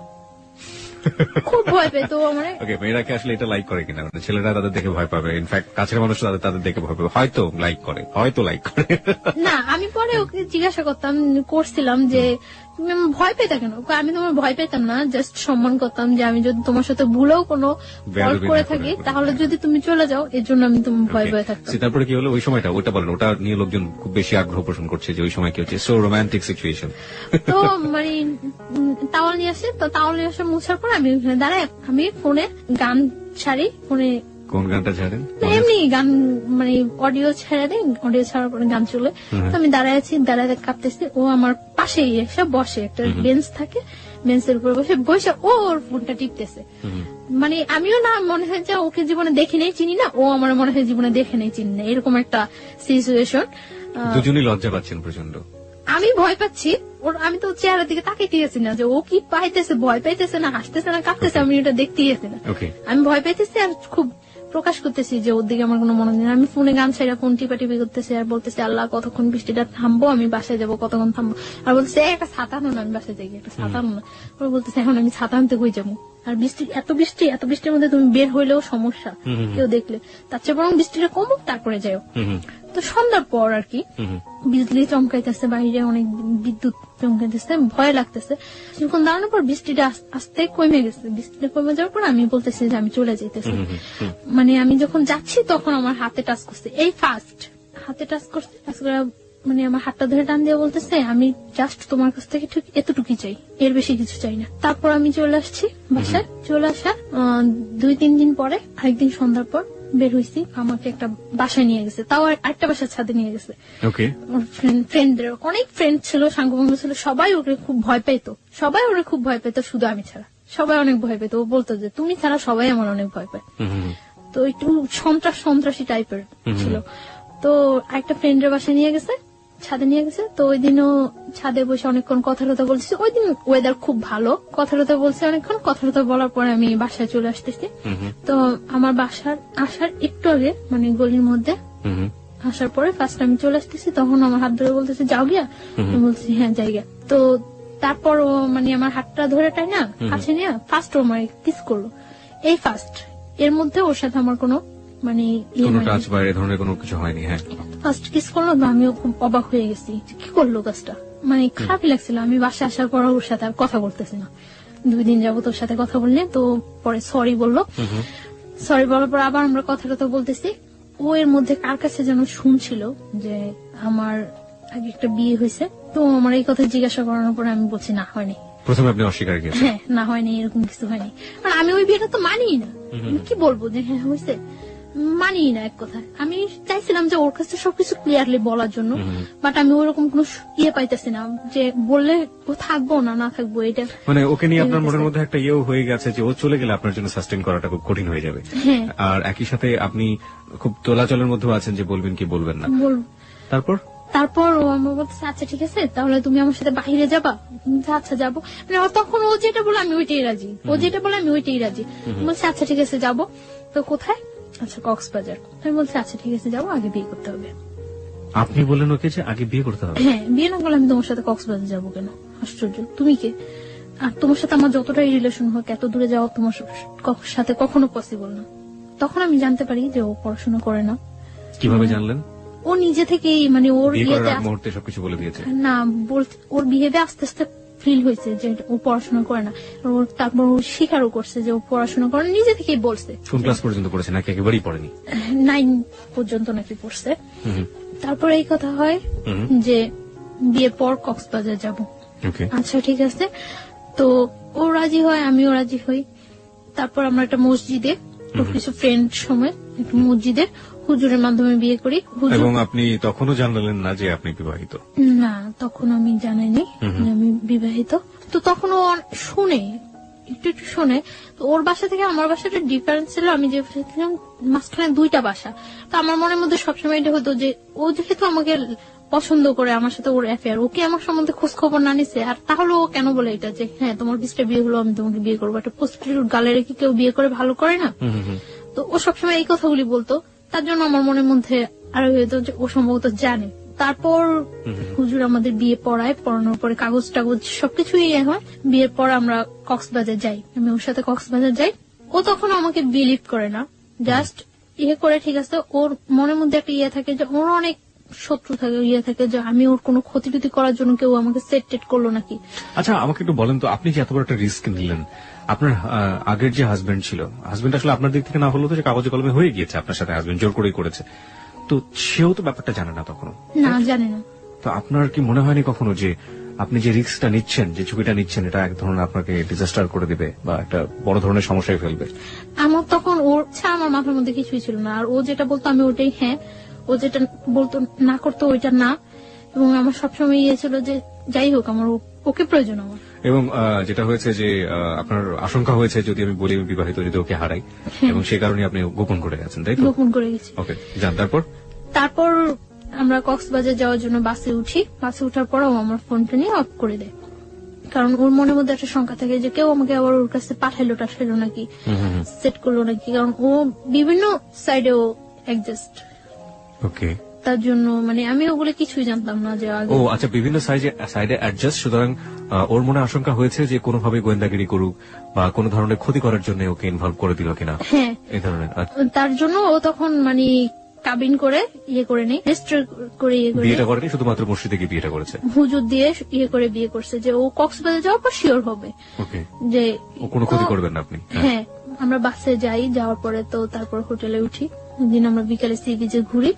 খুব ভয় পেতো আমার। মেয়েরাকে আসলে এটা লাইক করে কিনা? মানে ছেলেরা তাদের দেখে ভয় পাবে, ইনফ্যাক্ট কাছের মানুষ তাদের দেখে ভয় পাবে, হয়তো লাইক করে না। আমি পরে ওকে জিজ্ঞাসা করছিলাম যে তুমি আমার ভয় পেতা কেন? আমি তোমার ভয় পেতাম না, জাস্ট সম্মান করতাম যে আমি যদি তোমার সাথে ভুলেও কোনো ফল্ট করে থাকি তাহলে যদি তুমি চলে যাও, এর জন্য আমি তোমার ভয় ভয় থাকতাম। তারপরে কি হলো ওই সময়টা? ওটা বলেন, ওটা নিয়ে লোকজন খুব বেশি আগ্রহ পোষণ করছে যে ওই সময় কি হচ্ছে, সো রোমান্টিক সিচুয়েশন। তো মানে তাওয়াল নিয়ে আসে, তো তাওয়াল নিয়ে আসে মুছার পর আমি ওখানে দাঁড়ায়, আমি ফোনে গান ছাড়ি। ফোনে কোন গানটা ছাড়েন? এমনি গান, মানে অডিও ছেড়ে দেয়, অডিও ছাড়ার পরে গান চলে। তো আমি দাঁড়ায় আছি, দাঁড়ায় কাঁপতেছি। ও আমার পাশেই এসে বসে, একটা বেঞ্চ থাকে, বেঞ্চের উপর বসে ওর ফোনটা টিপতেছে। মানে আমিও না মনে হয় যে ওকে জীবনে দেখে নেই চিনি না, ও আমার মনে হয় জীবনে দেখে নেই চিনি না, এরকম একটা সিচুয়েশন। দুজনই লজ্জা পাচ্ছেন প্রচন্ড। আমি ভয় পাচ্ছি, আমি তো চেহারার দিকে তাকাইতে গেছি না যে ও কি পাইতেছে, ভয় পাইতেছে না হাসতেছে না কাঁপতেছে, আমি এটা দেখতে গেছি না। আমি ভয় পাইতেছি আর খুব প্রকাশ করতেছি যে ওর দিকে আমার কোনো মনোযোগ নেই। আমি ফোনে গান ছাড়া ফোন টিপাটিপি করতেছি আর বলতেছি আল্লাহ কতক্ষণ বৃষ্টিটা থামবো, আমি বাসায় যাবো, কতক্ষণ থামবো। আর বলতেছে একটা ছাতা আনো না, আমি বাসায় যাই, একটা ছাতা আনো না। ওরা বলতেছে এখন আমি ছাতা আনতে কই যাবো, আর এত বৃষ্টির মধ্যে তুমি বের হইলেও সমস্যা কেউ দেখলে, তার চেয়ে বরং বৃষ্টিটা কমুক তারপরে যাও। তো সন্ধ্যার পর আর কি বিজলি চমকাইতেছে, বাইরে অনেক বিদ্যুৎ চমকাইতেছে, ভয় লাগতেছে। কিছুক্ষণ দাঁড়ানোর পর বৃষ্টিটা আস্তে কমে গেছে। বৃষ্টিটা কমে যাওয়ার পর আমি বলতেছি যে আমি চলে যাইতেছি। মানে আমি যখন যাচ্ছি তখন আমার হাতে টাচ করছে, এই ফার্স্ট হাতে টাচ করছে। মানে আমার হাতটা ধরে টান দিয়ে বলতেছে আমি জাস্ট তোমার কাছ থেকে ঠিক এতটুকুই চাই, এর বেশি কিছু চাই না। তারপর আমি চলে আসছি বাসায়। চলে আসা 2-3 দিন পরে আরেকদিন সন্ধ্যার পর বের হয়েছি, আমাকে একটা বাসায় নিয়ে গেছে, তাও আরেকটা বাসার ছাদে নিয়ে গেছে। ফ্রেন্ডদের অনেক ফ্রেন্ড ছিল, সাঙ্গভঙ্গ ছিল, সবাই ওকে খুব ভয় পেত, শুধু আমি ছাড়া। সবাই অনেক ভয় পেত, ও বলতো যে তুমি ছাড়া সবাই আমার অনেক ভয় পায়। তো একটু সন্ত্রাসী টাইপের ছিল। তো আরেকটা ফ্রেন্ডের বাসায় নিয়ে গেছে, ছাদে নিয়ে গেছে। তো ওই দিনও ছাদে বসে অনেকক্ষণ কথা বলছি। ওই দিন ওয়েদার খুব ভালো, কথা বলছে অনেকক্ষণ। কথা বলার পরে আমি বাসায় চলে আসতেছি। তো আমার বাসার আসার একটু আগে মানে গলির মধ্যে আসার পরে ফার্স্ট আমি চলে আসতেছি, তখন আমার হাত ধরে বলতেছে যাও গিয়া। আমি বলছি হ্যাঁ যাই গিয়া। তো তারপর ও মানে আমার হাতটা ধরে টাই না কাছে নিয়ে ফার্স্ট ও আমার কিস করলো, এই ফার্স্ট। এর মধ্যে ওর সাথে আমার কোনো মানে টাচ বা এই ধরনের কোনো কিছু হয়নি। হ্যাঁ, ফার্স্ট কিস করলো, আমিও খুব অবাক হয়ে গেছি, কি করলো কাজটা, মানে খারাপই লাগছিল। আমি বাসায় আসার পর ওর সাথে আর কথা বলতেছি না, 2 দিন যাবো তোর সাথে কথা বললে। তো পরে সরি বললো, সরি বলার পর আবার আমরা কথা বলতেছি। ও এর মধ্যে কার কাছে যেন শুনছিল যে আমার আগে একটা বিয়ে হয়েছে। তো আমার এই কথা জিজ্ঞাসা করানোর পরে আমি বলছি না হয়নি। প্রথমে আপনি অস্বীকার করেছেন? হ্যাঁ, না হয়নি, এরকম কিছু হয়নি। আর আমি ওই বিয়েটা তো মানি না, আমি কি বলবো যে হ্যাঁ হয়েছে, মানি না এক কথা। আমি চাইছিলাম যে ওর কাছে সবকিছু ক্লিয়ারলি বলার জন্য, বাট আমি ওরকম কোন পাইতেছি না যে বললে ও থাকবো না থাকবো। এটা মানে ওকে নিয়ে আপনার মনের মধ্যে একটা ইয়েও হয়ে গেছে যে ও চলে গেলে আপনার জন্য সাস্টেইন করাটা খুব কঠিন হয়ে যাবে। আর একই সাথে আপনি খুব তোলাচলের মধ্যেও আছেন যে বলবেন কি বলবেন না। তারপর ও আমার বলছে আচ্ছা ঠিক আছে তাহলে তুমি আমার সাথে বাহিরে যাবা। আচ্ছা যাবো। মানে তখন ও যেটা বলে আমি ওইটাই রাজি, বলছে আচ্ছা ঠিক আছে যাবো। তো কোথায়? আচ্ছা কক্সবাজার। আমি বলছি আচ্ছা ঠিক আছে যাবো, আগে বিয়ে করতে হবে। আপনি বললেন ওকে যে আগে বিয়ে করতে হবে? হ্যাঁ, বিয়ে না করলে আমি তোমার সাথে কক্সবাজার যাবো কেন? আশ্চর্য, তুমি কে? আর তোমার সাথে আমার যতটাই রিলেশন হোক এত দূরে যাওয়া তোমার সাথে কখনো পসিবল না। তখন আমি জানতে পারি যে ও পড়াশোনা করে না। কিভাবে জানলেন? ও নিজে থেকেই মানে ওর মুহূর্তে সবকিছু বলে দিয়েছে না, ওর বিহেভে আস্তে আস্তে ফিল হয়েছে যে ও পড়াশোনা করে না। তারপর ও স্বীকারও করছে যে ও পড়াশোনা করে, নিজে থেকেই বলছে। কোন ক্লাস পর্যন্ত পড়েছে নাকি একেবারেই পড়েনি? 9 পর্যন্ত নাকি পড়ছে। তারপর এই কথা হয় যে বিয়ের পর কক্সবাজার যাব। আচ্ছা ঠিক আছে। তো ও রাজি হয়, আমিও রাজি হই। তারপর আমরা একটা মসজিদে কিছু ফ্রেন্ড সময় একটু মসজিদে হুজুরের মাধ্যমে বিয়ে করি। এবং আপনি তখনও জানালেন না যে আপনি বিবাহিত? না, তখন আমি জানাইনি যে আমি বিবাহিত। তো তখন ও শুনে, একটু শুনে। তো ওর বাসা থেকে আমার বাসাটা ডিফারেন্স ছিল, আমি যে মাঝখানে 2টা বাসা। তো আমার মনের মধ্যে সবসময় এটা হতো যে ও যেহেতু আমাকে পছন্দ করে, আমার সাথে ওর অ্যাফেয়ার, ওকে আমার সম্বন্ধে খোঁজ খবর না নিছে, আর তাহলে ও কেন বলে এটা যে হ্যাঁ তোমার 20টা বিয়ে হলো আমি তোমাকে বিয়ে করবো। একটা প্রস্টিটিউট গালে কি কেউ বিয়ে করে ভালো করে না? তো ও সবসময় এই কথাগুলি বলতো, তার জন্য আমার মনের মধ্যে আরো হতো যে ও সম্ভবত জানে। তারপর হুজুর আমাদের বিয়ে পড়ানোর পরে কাগজ টাগজ সবকিছুই হয়। বিয়ের পর আমরা কক্সবাজার যাই, আমি ওর সাথে কক্সবাজার যাই। ও তখন আমাকে বিলিভ করে না, জাস্ট করে ঠিক আছে। ওর মনের মধ্যে একটা থাকে যে ওর অনেক শত্রু থাকে যে আমি ওর কোনো ক্ষতি টুতি করার জন্য কেউ আমাকে সেট করলো নাকি। আচ্ছা আমাকে একটু বলেন তো, আপনি যে এত বড় একটা রিস্ক নিলেন, আপনার আগের যে হাজবেন্ড ছিল, হাজবেন্ড আসলে আপনার দিক থেকে না হলো তো যে কাগজে কলমে হয়ে গিয়েছে আপনার সাথে, হাজবেন্ড জোর করেই করেছে, তো সেও তো ব্যাপারটা জানে না তখনও? না, জানে না। তো আপনার কি মনে হয়নি কখনো যে আপনি যে রিস্কটা নিচ্ছেন, যে ঝুঁকিটা নিচ্ছেন, এটা এক ধরনের আপনাকে ডিজাস্টার করে দিবে বা একটা বড় ধরনের সমস্যায় ফেলবে? আমার তখন ওর আমার মাথার মধ্যে কিছুই ছিল না। আর ও যেটা বলতো আমি ওটাই হ্যাঁ, ও যেটা বলতো না করতো ওইটা না। এবং আমার সবসময় ছিল যে যাই হোক আমার ওকে প্রয়োজন আমার। এবং যেটা হয়েছে যে আপনার আশঙ্কা হয়েছে যদি আমি বলি আমি বিবাহিত, যদি ওকে হারাই, এবং সেই কারণে আপনি গোপন করে গেছেন, তাই তো? গোপন করে গেছি। ওকে, যান। তারপর আমরা কক্সবাজার যাওয়ার জন্য বাসে উঠি। বাসে উঠার পর ও আমার ফোনটা নিয়ে অফ করে দেয়, কারণ ওর মনের মধ্যে একটা শঙ্কা থাকে যে কেউ আমাকে আবার ওর কাছে পাঠাইলো নাকি, সেট করলো নাকি। কারণ ও বিভিন্ন সাইডে ও অ্যাডজাস্ট। ওকে, তার জন্য মানে আমি ওগুলো কিছুই জানতাম না যে আগে। ও আচ্ছা, বিভিন্ন সাইডে অ্যাডজাস্ট। সুতরাং ওর মনে আশঙ্কা হয়েছে যে কোনোভাবে গোয়েন্দাগিরি করুক বা কোনো ধরনের ক্ষতি করার জন্য ওকে ইনভলভ করে দিল কিনা, হ্যাঁ এই ধরনের। তার জন্য ও তখন মানে কাবিন করে ইয়ে করে নেই, রেজিস্টার করে ইয়ে করে বিয়েটা করেনি, শুধুমাত্র মসজিদে গিয়ে বিয়েটা করেছে, হুজুর দিয়ে ইয়ে করে বিয়ে করছে যে ও কক্সবাজার যাওয়ার পর শিওর হবে ওকে, যে ও কোনো ক্ষতি তো- করবেন না আপনি। হ্যাঁ আমরা বাসে যাই, যাওয়ার পরে তো তারপর হোটেলে উঠি, দিন আমরা বিকালে সি বিচে ঘুরি,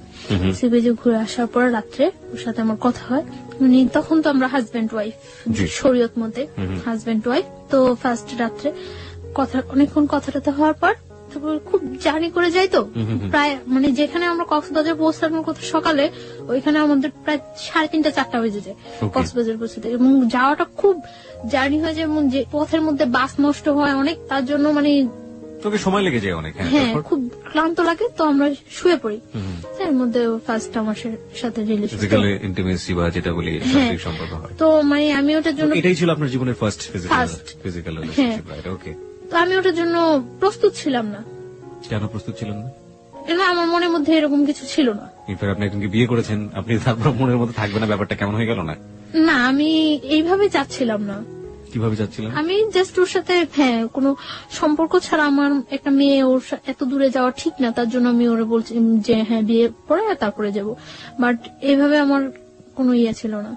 সি বিচে ঘুরে আসার পর রাত্রে ওর সাথে আমার কথা হয়, মানে তখন তো আমরা হাজবেন্ড ওয়াইফ জি। শরীয়ত মতে হাজবেন্ড ওয়াইফ। তো ফার্স্ট রাত্রে কথা অনেকক্ষণ কথাটাতে হওয়ার পর তারপর খুব জার্নি করে যাই তো প্রায় মানে যেখানে আমরা কক্সবাজার পৌঁছানোর কথা সকালে, ওইখানে আমাদের প্রায় 3:30 4টা বেজে যায় Okay. কক্সবাজার পৌঁছাতে, এবং যাওয়াটা খুব জার্নি হয়ে যায় এবং যে পথের মধ্যে বাস নষ্ট হয় অনেক, তার জন্য মানে তোকে সময় লেগে যায় অনেক। হ্যাঁ, হ্যাঁ তারপর? খুব ক্লান্ত লাগে, তো আমরা শুয়ে পড়ি। এর মধ্যে ফার্স্ট আমার সাথে রিলেশন, ফিজিক্যাল ইন্টিমেসি বা যেটা বলি শারীরিক সম্পর্ক হয়। তো মানে আমি ওটার জন্য এটাই ছিল আপনার জীবনের first First. Physical relationship, right? Okay. তো আমি ওটার জন্য প্রস্তুত ছিলাম না, কেন প্রস্তুত ছিলেন না? এটা আমার মনের মধ্যে এরকম কিছু ছিল না। ইনফ্যাক্ট আপনি একজনকে বিয়ে করেছেন, আপনি তারপর মনের মধ্যে থাকবে না, ব্যাপারটা কেমন হয়ে গেল না? না আমি এইভাবে চাচ্ছিলাম না, কিভাবে যাচ্ছিলেন? আমি জাস্ট ওর সাথে হ্যাঁ কোনো সম্পর্ক ছাড়া আমার একটা মেয়ে ওর এত দূরে যাওয়া ঠিক না, তার জন্য আমি ওরে বলছি যে হ্যাঁ বিয়ে পরে তারপরে যাব, বাট এইভাবে আমার কোনো ইয়ে ছিল না।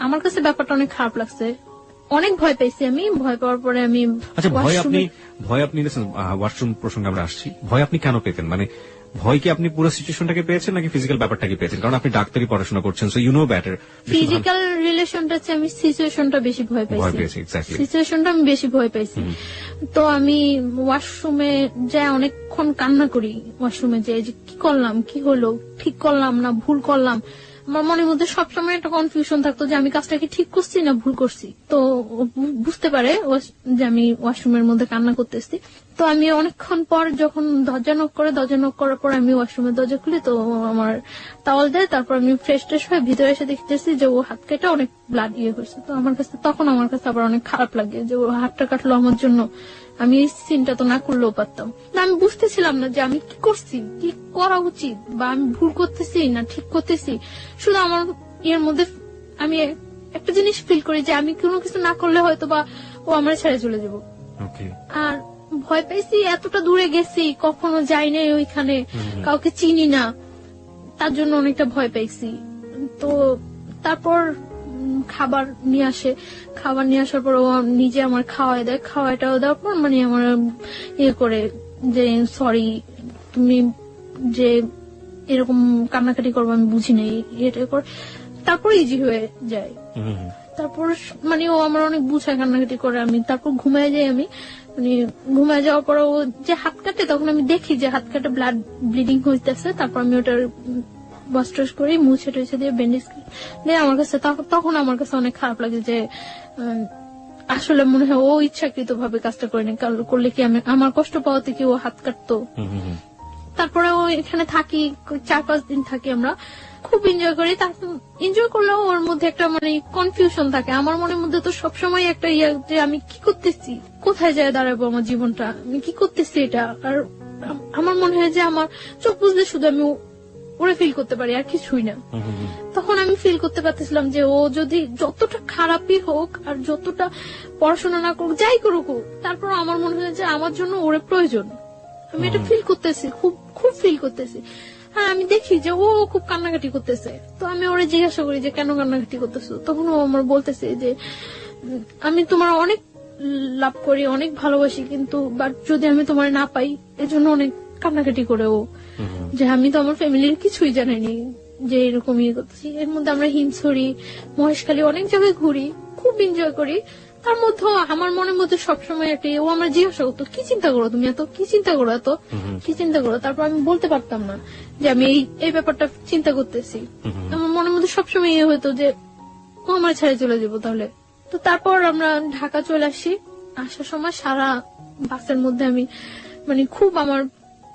আমার কাছে ব্যাপারটা অনেক খারাপ লাগছে, অনেক ভয় পেয়েছি আমি, ভয় পাওয়ার পরে আমি আচ্ছা, ভয় আপনি washroom-এ- ওয়াশরুম প্রসঙ্গে আমরা আসছি, ভয় আপনি কেন পেতেন? মানে ভয় কি আপনি পুরো সিচুয়েশনটাকে পেয়েছেন নাকি ফিজিক্যাল ব্যাপারটাকে পেয়েছেন? কারণ আপনি ডাক্তারি পড়াশোনা করছেন, so you know better. Physical রিলেশনটা চেয়ে আমি সিচুয়েশনটা বেশি ভয় ভয় পাইছি, পেয়েছি, এক্স্যাক্টলি। সিচুয়েশনটা আমি বেশি ভয় পাইছি। তো আমি ওয়াশরুমে যাই অনেকক্ষণ কান্না করি, ওয়াশরুমে যাই যে কি করলাম, কি হলো, ঠিক করলাম না ভুল করলাম। আমার মনের মধ্যে সবসময় একটা কনফিউশন থাকতো যে আমি কাজটা কি ঠিক করছি না ভুল করছি। তো ও বুঝতে পারে যে আমি ওয়াশরুমের মধ্যে কান্না করতেছি। তো আমি অনেকক্ষণ পর যখন দরজা নক করার পর আমি ওয়াশরুমের দরজা খুলি, তো ও আমার টাওয়াল দেয়, তারপর আমি ফ্রেশ ট্রেশ হয়ে ভিতরে এসে দেখতেছি যে ও হাত কেটে অনেক ব্লাড ইয়ে হয়েছে। তো আমার কাছে আবার অনেক খারাপ লাগে যে ও হাতটা কাটলো আমার জন্য, আমি এই সিনটা তো না করলেও পারতাম না। আমি বুঝতেছিলাম না যে আমি কি করছি, কি করা উচিত, বা আমি ভুল করতেছি না ঠিক করতেছি। শুধু আমার এর মধ্যে আমি একটা জিনিস ফিল করি যে আমি কোনো কিছু না করলে হয়তো বা ও আমার ছেড়ে চলে যাবো। ওকে। আর ভয় পাইছি, এতটা দূরে গেছি, কখনো যাই নাই ওইখানে, কাউকে চিনি না, তার জন্য অনেকটা ভয় পাইছি। তো তারপর খাবার নিয়ে আসার পর ও নিজে আমার খাওয়াই দেয়, খাওয়াইটাও দেওয়ার পর মানে আমার ইয়ে করে যে সরি তুমি যে এরকম কান্নাকাটি করবো আমি বুঝি নাই, এটা করে তারপর ইজি হয়ে যায়। তারপর মানে ও আমার অনেক বুঝায়, কান্নাকাটি করে, আমি তারপর ঘুমায় যাই। আমি মানে ঘুমায় যাওয়ার পর ও যে হাত কাটে, তখন আমি দেখি যে হাত কাটে ব্লাড ব্লিডিং হইতেছে। তারপর আমি ওটার ওয়াশ টস করি, মুছে টুছে দিয়ে ব্যান্ডেজ দিয়ে আমার কাছে তখন আমার কাছে অনেক খারাপ লাগে যে আসলে মনে হয় ও ইচ্ছাকৃত ভাবে কাজটা করেনি, করলে কি আমি আমার কষ্ট পাওয়াতে কি ও হাত কাটতো। তারপরে ও এখানে থাকি, 4-5 দিন থাকি, আমরা খুব এনজয় করি। তারপর এনজয় করলেও ওর মধ্যে একটা মানে কনফিউশন থাকে। আমার মনের মধ্যে তো সবসময় একটা ইয়ে যে আমি কি করতেছি, কোথায় যায় দাঁড়াবো আমার জীবনটা, আমি কি করতেছি এটা। আর আমার মনে হয় যে আমার চোখ বুঝলে শুধু আমি ওরে ফিল করতে পারি, আর কিছুই না। তখন আমি ফিল করতে পারতেছিলাম যে ও যদি যতটা খারাপই হোক আর যতটা পড়াশোনা না করুক, যাই করুক, তারপর আমার মনে হয় যে আমার জন্য ওরে প্রয়োজন। আমি এটা ফিল করতেছি, খুব খুব ফিল করতেছি। হ্যাঁ আমি দেখি যে ও খুব কান্নাকাটি করতেছে, তো আমি ওরে জিজ্ঞাসা করি যে কেন কান্নাকাটি করতেছো। তখন ও আমার বলতেছে যে আমি তোমার অনেক লাভ করি, অনেক ভালোবাসি, কিন্তু বাট যদি আমি তোমার না পাই এজন্য অনেক কান্নাকাটি করে ও, যে আমি তো আমার ফ্যামিলির কিছুই জানিনি যে এরকম ইয়ে করতেছি। এর মধ্যে আমরা হিমছড়ি, মহেশখালী অনেক জায়গায় ঘুরি, খুব এনজয় করি। তার মধ্যে আমার মনের মধ্যে সবসময় একটা ও আমার জিজ্ঞাসা করতো কি চিন্তা করো তুমি, এত কি চিন্তা করো, এত কি চিন্তা করো। তারপর আমি বলতে পারতাম না যে আমি এই ব্যাপারটা চিন্তা করতেছি। আমার মনের মধ্যে সবসময় ইয়ে হতো যে ও আমার ছেড়ে চলে যাবো তাহলে। তো তারপর আমরা ঢাকা চলে আসি। আসার সময় সারা বাসের মধ্যে আমি মানে খুব আমার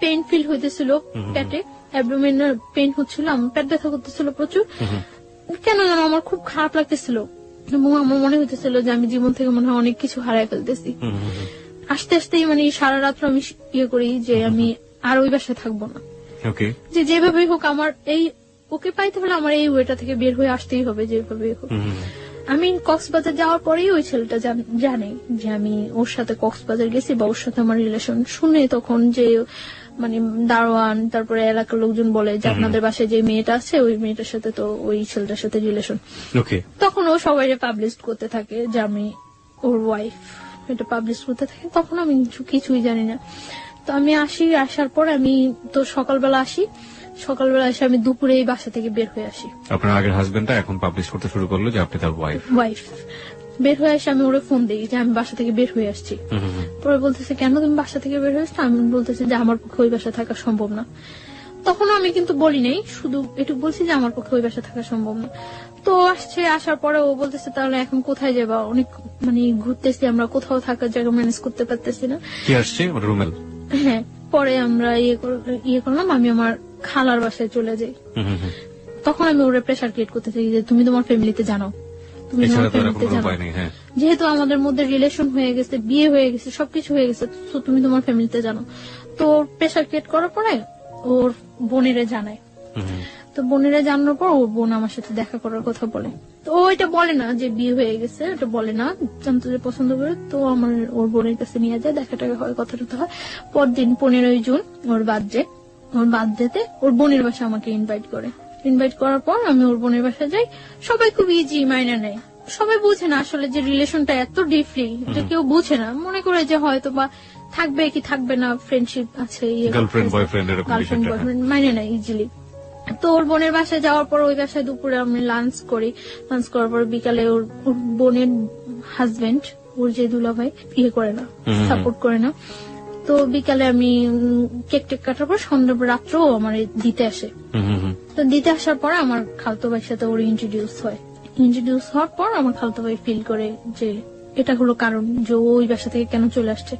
পেইন ফিল হইতেছিল, পেটে অ্যাবডোমেনাল পেইন হচ্ছিল, আমার পেট ব্যথা করতেছিল প্রচুর। কেন যেন আমার খুব খারাপ লাগতেছিল এবং আমার মনে হইতেছিল যে আমি জীবন থেকে মনে হয় অনেক কিছু হারাই ফেলতেছি। আস্তে আস্তেই মানে সারা রাত্র আমি ইয়ে করি যে আমি আর ওই বাসায় থাকবো না, যে যেভাবেই হোক আমার এই ওকে পাইতে হলে আমার এই ওয়েটা থেকে বের হয়ে আসতেই হবে যেভাবেই হোক। আমি কক্সবাজার যাওয়ার পরেই ওই ছেলেটা জানে যে আমি ওর সাথে কক্সবাজার গেছি বা ওর সাথে আমার রিলেশন। শুনে তখন যে মানে দারোয়ান তারপরে এলাকার লোকজন বলে যে আপনাদের বাসায় যে মেয়েটা আছে ওই মেয়েটার সাথে তো ওই ছেলেটার সাথে রিলেশন। ওকে। তখন ও সবাই পাবলিশ করতে থাকে যে আমি ওর ওয়াইফ, এটা পাবলিশ করতে থাকে। তখন আমি কিছুই জানি না। তো আমি আসার পর আমি তো সকালবেলা এসে আমি দুপুরে এই বাসা থেকে বের হয়ে আসি। আপনার আগের হাজবেন্ডটা এখন পাবলিশ করতে শুরু করলো যে আপনি তার ওয়াইফ। বের হয়ে এসে আমি ওরে ফোন দিই যে আমি বাসা থেকে বের হয়ে আসছি। পরে বলতেছে কেন তুমি বাসা থেকে বের হয়ে আসছো? আমি বলতেছি যে আমার পক্ষে ওই বাসা থাকা সম্ভব না। তখন আমি কিন্তু বলি নাই, শুধু এটুকু বলছি যে আমার পক্ষে ওই বাসা থাকা সম্ভব না। তো আসার পরে ও বলতেছে তাহলে এখন কোথায় যাবা? অনেক মানে ঘুরতেছি আমরা, কোথাও থাকার জায়গা ম্যানেজ করতে পারতেছি না। কি আসছে রুমেল? হ্যাঁ, পরে আমরা ইয়ে করলাম, আমি আমার খালার বাসায় চলে যাই। তখন আমি ওরে প্রেশার ক্রিয়েট করতে চাই যে তুমি তোমার ফ্যামিলিতে জানো, তুমি তোমার ফ্যামিলিতে জানো। যেহেতু আমাদের মধ্যে রিলেশন হয়ে গেছে, বিয়ে হয়ে গেছে, সবকিছু হয়ে গেছে, তো তুমি তোমার ফ্যামিলিতে জানো। তো প্রেশার ক্রিয়েট করার পরে ওর বোনেরে জানায়। তো বোনেরা জানানোর পর ওর বোন আমার সাথে দেখা করার কথা বলে। তো ও এটা বলে না যে বিয়ে হয়ে গেছে, এটা বলে না, জানতো যে পছন্দ করে। তো আমার ওর বোনের কাছে নিয়ে যায়, দেখা টাকা হয়, কথা টথা হয়। পরদিন 15 জুন ওর বার্থডেতে ওর বোনের বাসা আমাকে ইনভাইট করার পর আমি ওর বোনের বাসায় যাই। সবাই খুব ইজি মাইনা নেয়, সবাই বুঝে না আসলে যে রিলেশনটা এত ডিপলি, এটা কেউ বুঝে না, মনে করে যে হয়তো বা থাকবে কি থাকবে না, ফ্রেন্ডশিপ আছে, গার্লফ্রেন্ড বয়ফ্রেন্ড মাইনে নেয় ইজিলি। তো ওর বোনের বাসায় যাওয়ার পর ওই বাসায় দুপুরে আমি লাঞ্চ করার পর বিকালে ওর বোনের হাজবেন্ড, ওর যে দুলাভাই, করে না, সাপোর্ট করে না। তো বিকালে আমি কেক টেক কাটার পর সন্ধ্যা রাত্রেও আমার দিতে আসে। তো দিতে আসার পর আমার খালতো ভাইয়ের সাথে ওর ইন্ট্রোডিউস হওয়ার পর আমার খালতো ভাই ফিল করে যে এটা হলো কারণ যে ওই বাসা থেকে কেন চলে আসছে।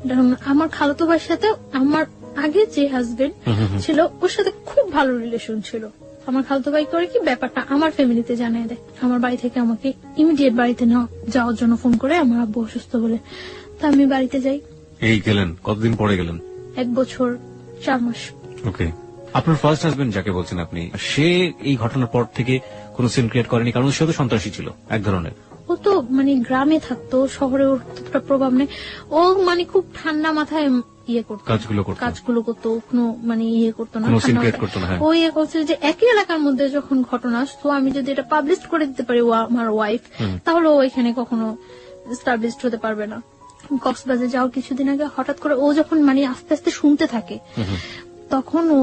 এটা আমার খালতো ভাইয়ের সাথে আমার আগে যে হাজবেন্ড ছিল ওর সাথে খুব ভালো রিলেশন ছিল। আমার খালতো ভাই করে কি ব্যাপারটা আমার ফ্যামিলিতে জানিয়ে দেয়। আমার বাড়ি থেকে আমাকে ইমিডিয়েট বাড়িতে যাওয়ার জন্য ফোন করে, আমার আব্বু অসুস্থ বলে। তা আমি বাড়িতে যাই। এই গেলেন কতদিন পরে গেলেন? 1 বছর 4 মাস। ওকে। আপনার ফার্স্ট হাজবেন্ড যাকে বলছেন আপনি, সে এই ঘটনার পর থেকে কোনো সিন ক্রিয়েট করেনি? কারণ সে তো সন্ত্রাসী ছিল এক ধরনের। ও তো মানে গ্রামে থাকতো, শহরে ওর ততটা প্রভাব নেই। ও মানে খুব ঠান্ডা মাথায় কাজগুলো করতো, কোনো মানে করতো না, ও করছে যে একই এলাকার মধ্যে যখন ঘটনা আসতো, আমি যদি এটা পাবলিশ করে দিতে পারি ও আমার ওয়াইফ, তাহলে ও এখানে কখনো এস্টাবলিশড হতে পারবে না। কক্সবাজার যাওয়ার কিছুদিন আগে হঠাৎ করে ও যখন মানে আস্তে আস্তে শুনতে থাকে, তখন ও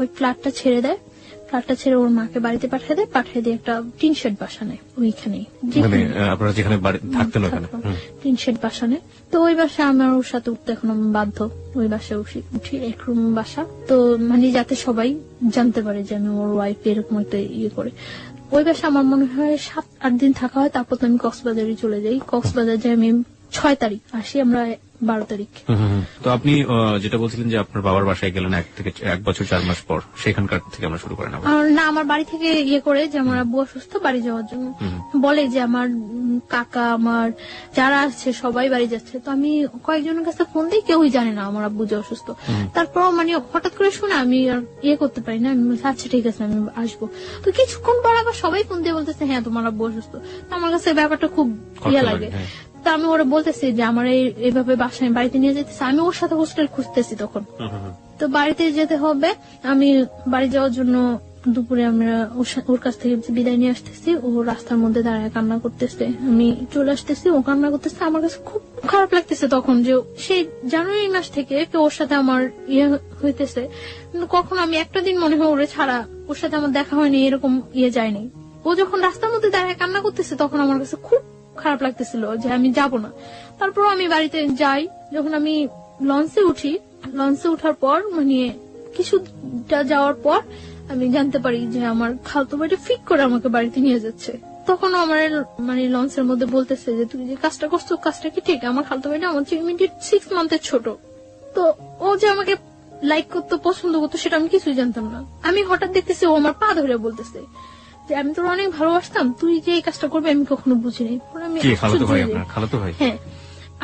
ওই ফ্ল্যাটটা ছেড়ে ওর মাকে বাড়িতে পাঠিয়ে দিয়ে একটা টিন শেড বাসা নেয় ওইখানেই, আপনারা যেখানে থাকতেন ওখানে টিন শেড বাসা নেয়। তো ওই বাসায় আমার ওর সাথে উঠতে এখন বাধ্য। ওই বাসায় উঠি, 1 রুম বাসা, তো মানে যাতে সবাই জানতে পারে যে আমি ওর ওয়াইফ এরকম একটা করে। ওই বাসা আমার মনে হয় 7-8 দিন থাকা হয়। তারপর তো আমি কক্সবাজারে চলে যাই। কক্সবাজার যাই আমি 6 তারিখ, আসি আমরা 12 তারিখ। তো আপনি যেটা বলছিলেন যে আপনার বাবার বাসায় গেলেন 1 বছর 4 মাস পর, সেখানকার থেকে আমরা শুরু করেন? না, আমার বাড়ি থেকে করে যে আমার আব্বু অসুস্থ, বাড়ি যাওয়ার জন্য বলে যে আমার কাকা, আমার যারা আছে সবাই বাড়ি যাচ্ছে। তো আমি কয়েকজনের কাছে ফোন দিই, কেউই জানে না আমার আব্বু যে অসুস্থ। তারপর মানে হঠাৎ করে শুনে আমি আর করতে পারি না। আমি আচ্ছা ঠিক আছে আমি আসবো। তো কিছুক্ষণ পর আবার সবাই ফোন দিয়ে বলতেছে হ্যাঁ তোমার আব্বু অসুস্থ। তো আমার কাছে ব্যাপারটা খুব লাগে। তো আমি ওরা বলতেছি যে আমার এইভাবে বাসায় বাড়িতে নিয়ে যেতেছে। আমি ওর সাথে হোস্টেল খুঁজতেছি তখন। তো বাড়িতে যেতে হবে, আমি বাড়ি যাওয়ার জন্য দুপুরে আমরা ওর কাছ থেকে বিদায় নিয়ে আসতেছি। ও রাস্তার মধ্যে দাঁড়ায় কান্না করতেছে, আমি চলে আসতেছি, ও কান্না করতেছে। আমার কাছে খুব খারাপ লাগতেছে তখন যে সেই জানুয়ারি মাস থেকে ওর সাথে আমার হইতেছে, কিন্তু কখন আমি একটা দিন মনে হয় ওরে ছাড়া ওর সাথে আমার দেখা হয়নি, এরকম যায়নি। ও যখন রাস্তার মধ্যে দাঁড়ায় কান্না করতেছে তখন আমার কাছে খুব খারাপ লাগতেছিল যে আমি যাব না। তারপর আমি বাড়িতে যাই। যখন আমি লঞ্চে উঠার পর মানে কিছুটা যাওয়ার পর আমি জানতে পারি যে আমার খালতো ভাইটা ফিক করে আমাকে বাড়িতে নিয়ে যাচ্ছে। তখন আমার মানে লঞ্চের মধ্যে বলতেছে যে তুই যে কাজটা করছো কাজটা কি ঠিক? আমার খালতো ভাইটা আমার ইমিডিয়েট 6 মান্থের ছোট। তো ও যে আমাকে লাইক করতো, পছন্দ করতো, সেটা আমি কিছুই জানতাম না। আমি হঠাৎ দেখতেছি ও আমার পা ধরে বলতেছে যে আমি তোর অনেক ভালোবাসতাম, তুই যে এই কাজটা করবে আমি কখনো বুঝিনি। হ্যাঁ,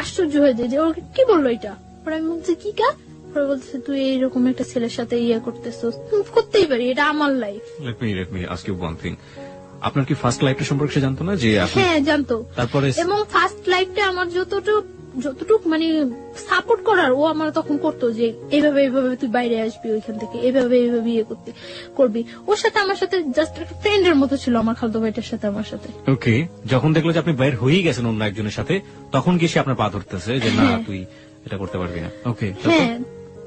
আশ্চর্য হয়ে যায় যে ওকে কি বললো এটা। পরে আমি বলছি কি কাজ? পরে বলতেছে তুই এইরকম একটা ছেলের সাথে করতেছিস, করতেই পারি, এটা আমার life. Let me ask you one thing. আপনার কি ফার্স্ট লাইফটা সম্পর্কে সে জানতো না যে আপনি হ্যাঁ জানতো। তারপরে এবং ফার্স্ট লাইফটা আমার যতটুক মানে সাপোর্ট করার ও আমার তখন করতো, যে এইভাবে এইভাবে তুই বাইরে আসবি ওইখান থেকে, এইভাবে এইভাবে ইয়ে করবি। ওর সাথে আমার সাথে জাস্ট একটা ফ্রেন্ডের মতো ছিল আমার খালতো ভাইটার সাথে আমার সাথে। ওকে, যখন দেখলো যে আপনি বাইর হয়েই গেছেন অন্য একজনের সাথে, তখন কি সে আপনার পা ধরতেছে যে না তুই এটা করতে পারবি না? ওকে, হ্যাঁ,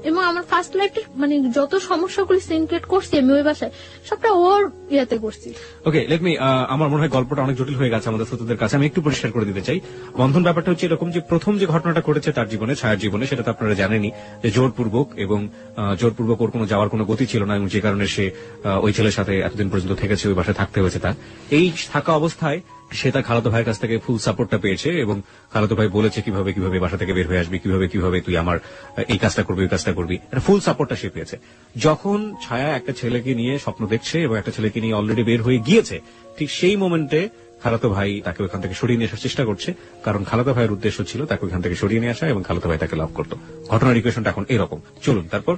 এবং আমার ফার্স্ট লাইফটা মানে যত সমস্যাগুলি সিনক্রেট করছি আমি ওই বাসায়, সবটা ওর ইয়াতে করছি। ওকে, লেট মি, আমার মনে হয় গল্পটা অনেক জটিল হয়ে গেছে আমাদের শ্রোতাদের কাছে, আমি একটু পরিষ্কার করে দিতে চাই। বন্ধন ব্যাপারটা হচ্ছে এরকম যে প্রথম যে ঘটনাটা ঘটেছে তার জীবনে, ছায়ার জীবনে, সেটা তো আপনারা জানেনই যে জোরপূর্বক, এবং জোরপূর্বক ওর কোনো যাওয়ার কোনো গতি ছিল না, এবং যে কারণে সে ওই ছেলের সাথে এতদিন পর্যন্ত থেকেছে, ওই বাসায় থাকতে হয়েছে তার। এই থাকা অবস্থায় সে তার খালাতো ভাইয়ের কাছ থেকে ফুল সাপোর্টটা পেয়েছে, এবং খালাতো ভাই বলেছে কিভাবে কিভাবে বাসা থেকে বের হয়ে আসবি, কিভাবে কিভাবে তুই আমার এই কাজটা করবি, ওই কাজটা করবি, এটা ফুল সাপোর্টটা সে পেয়েছে। যখন ছায়া একটা ছেলেকে নিয়ে স্বপ্ন দেখছে এবং একটা ছেলেকে নিয়ে অলরেডি বের হয়ে গিয়েছে, ঠিক সেই মোমেন্টে খালাতো ভাই তাকে ওখান থেকে সরিয়ে নিয়ে আসার চেষ্টা করছে, কারণ খালাতো ভাইয়ের উদ্দেশ্য ছিল তাকে ওখান থেকে সরিয়ে নিয়ে আসা, এবং খালাতো ভাই তাকে লাভ করতো। ঘটনার ইকুয়েশনটা এখন এরকম। চলুন তারপর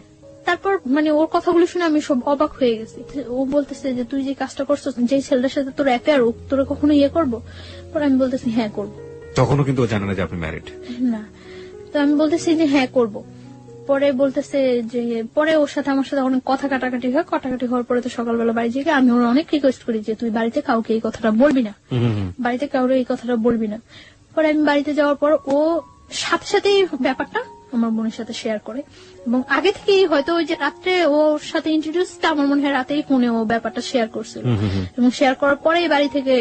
মানে ওর কথাগুলো শুনে আমি সব অবাক হয়ে গেছি। ও বলতেছে যে তুই যে কাজটা করছো, যে ছেলেটার সাথে তোর অ্যাফেয়ার, তোরা কখনো ইয়ে করবো? পরে আমি বলতেছি হ্যাঁ করবো। তখনও কিন্তু ও জানে না যে আপনি ম্যারিড। না, তো আমি বলতেছি যে হ্যাঁ করবো। পরে বলতেছে যে, পরে ওর সাথে আমার সাথে অনেক কথা কাটাকাটি হয়। কাটাকাটি হওয়ার পরে তো সকালবেলা বাড়ি যেয়ে আমি ওর অনেক রিকোয়েস্ট করি যে তুই বাড়িতে কাউকে এই কথাটা বলবি না, বাড়িতে কাউকে এই কথাটা বলবি না। পরে আমি বাড়িতে যাওয়ার পর ও সাথে সাথেই ব্যাপারটা আমার বোনের সাথে শেয়ার করে, এবং আগে থেকেই হয়তো ওই যে রাত্রে ওর সাথে ইন্ট্রোডিউসটা আমার মনে হয় রাতেই ফোনে ও ব্যাপারটা শেয়ার করছিল, এবং শেয়ার করার পরেই বাড়ি থেকে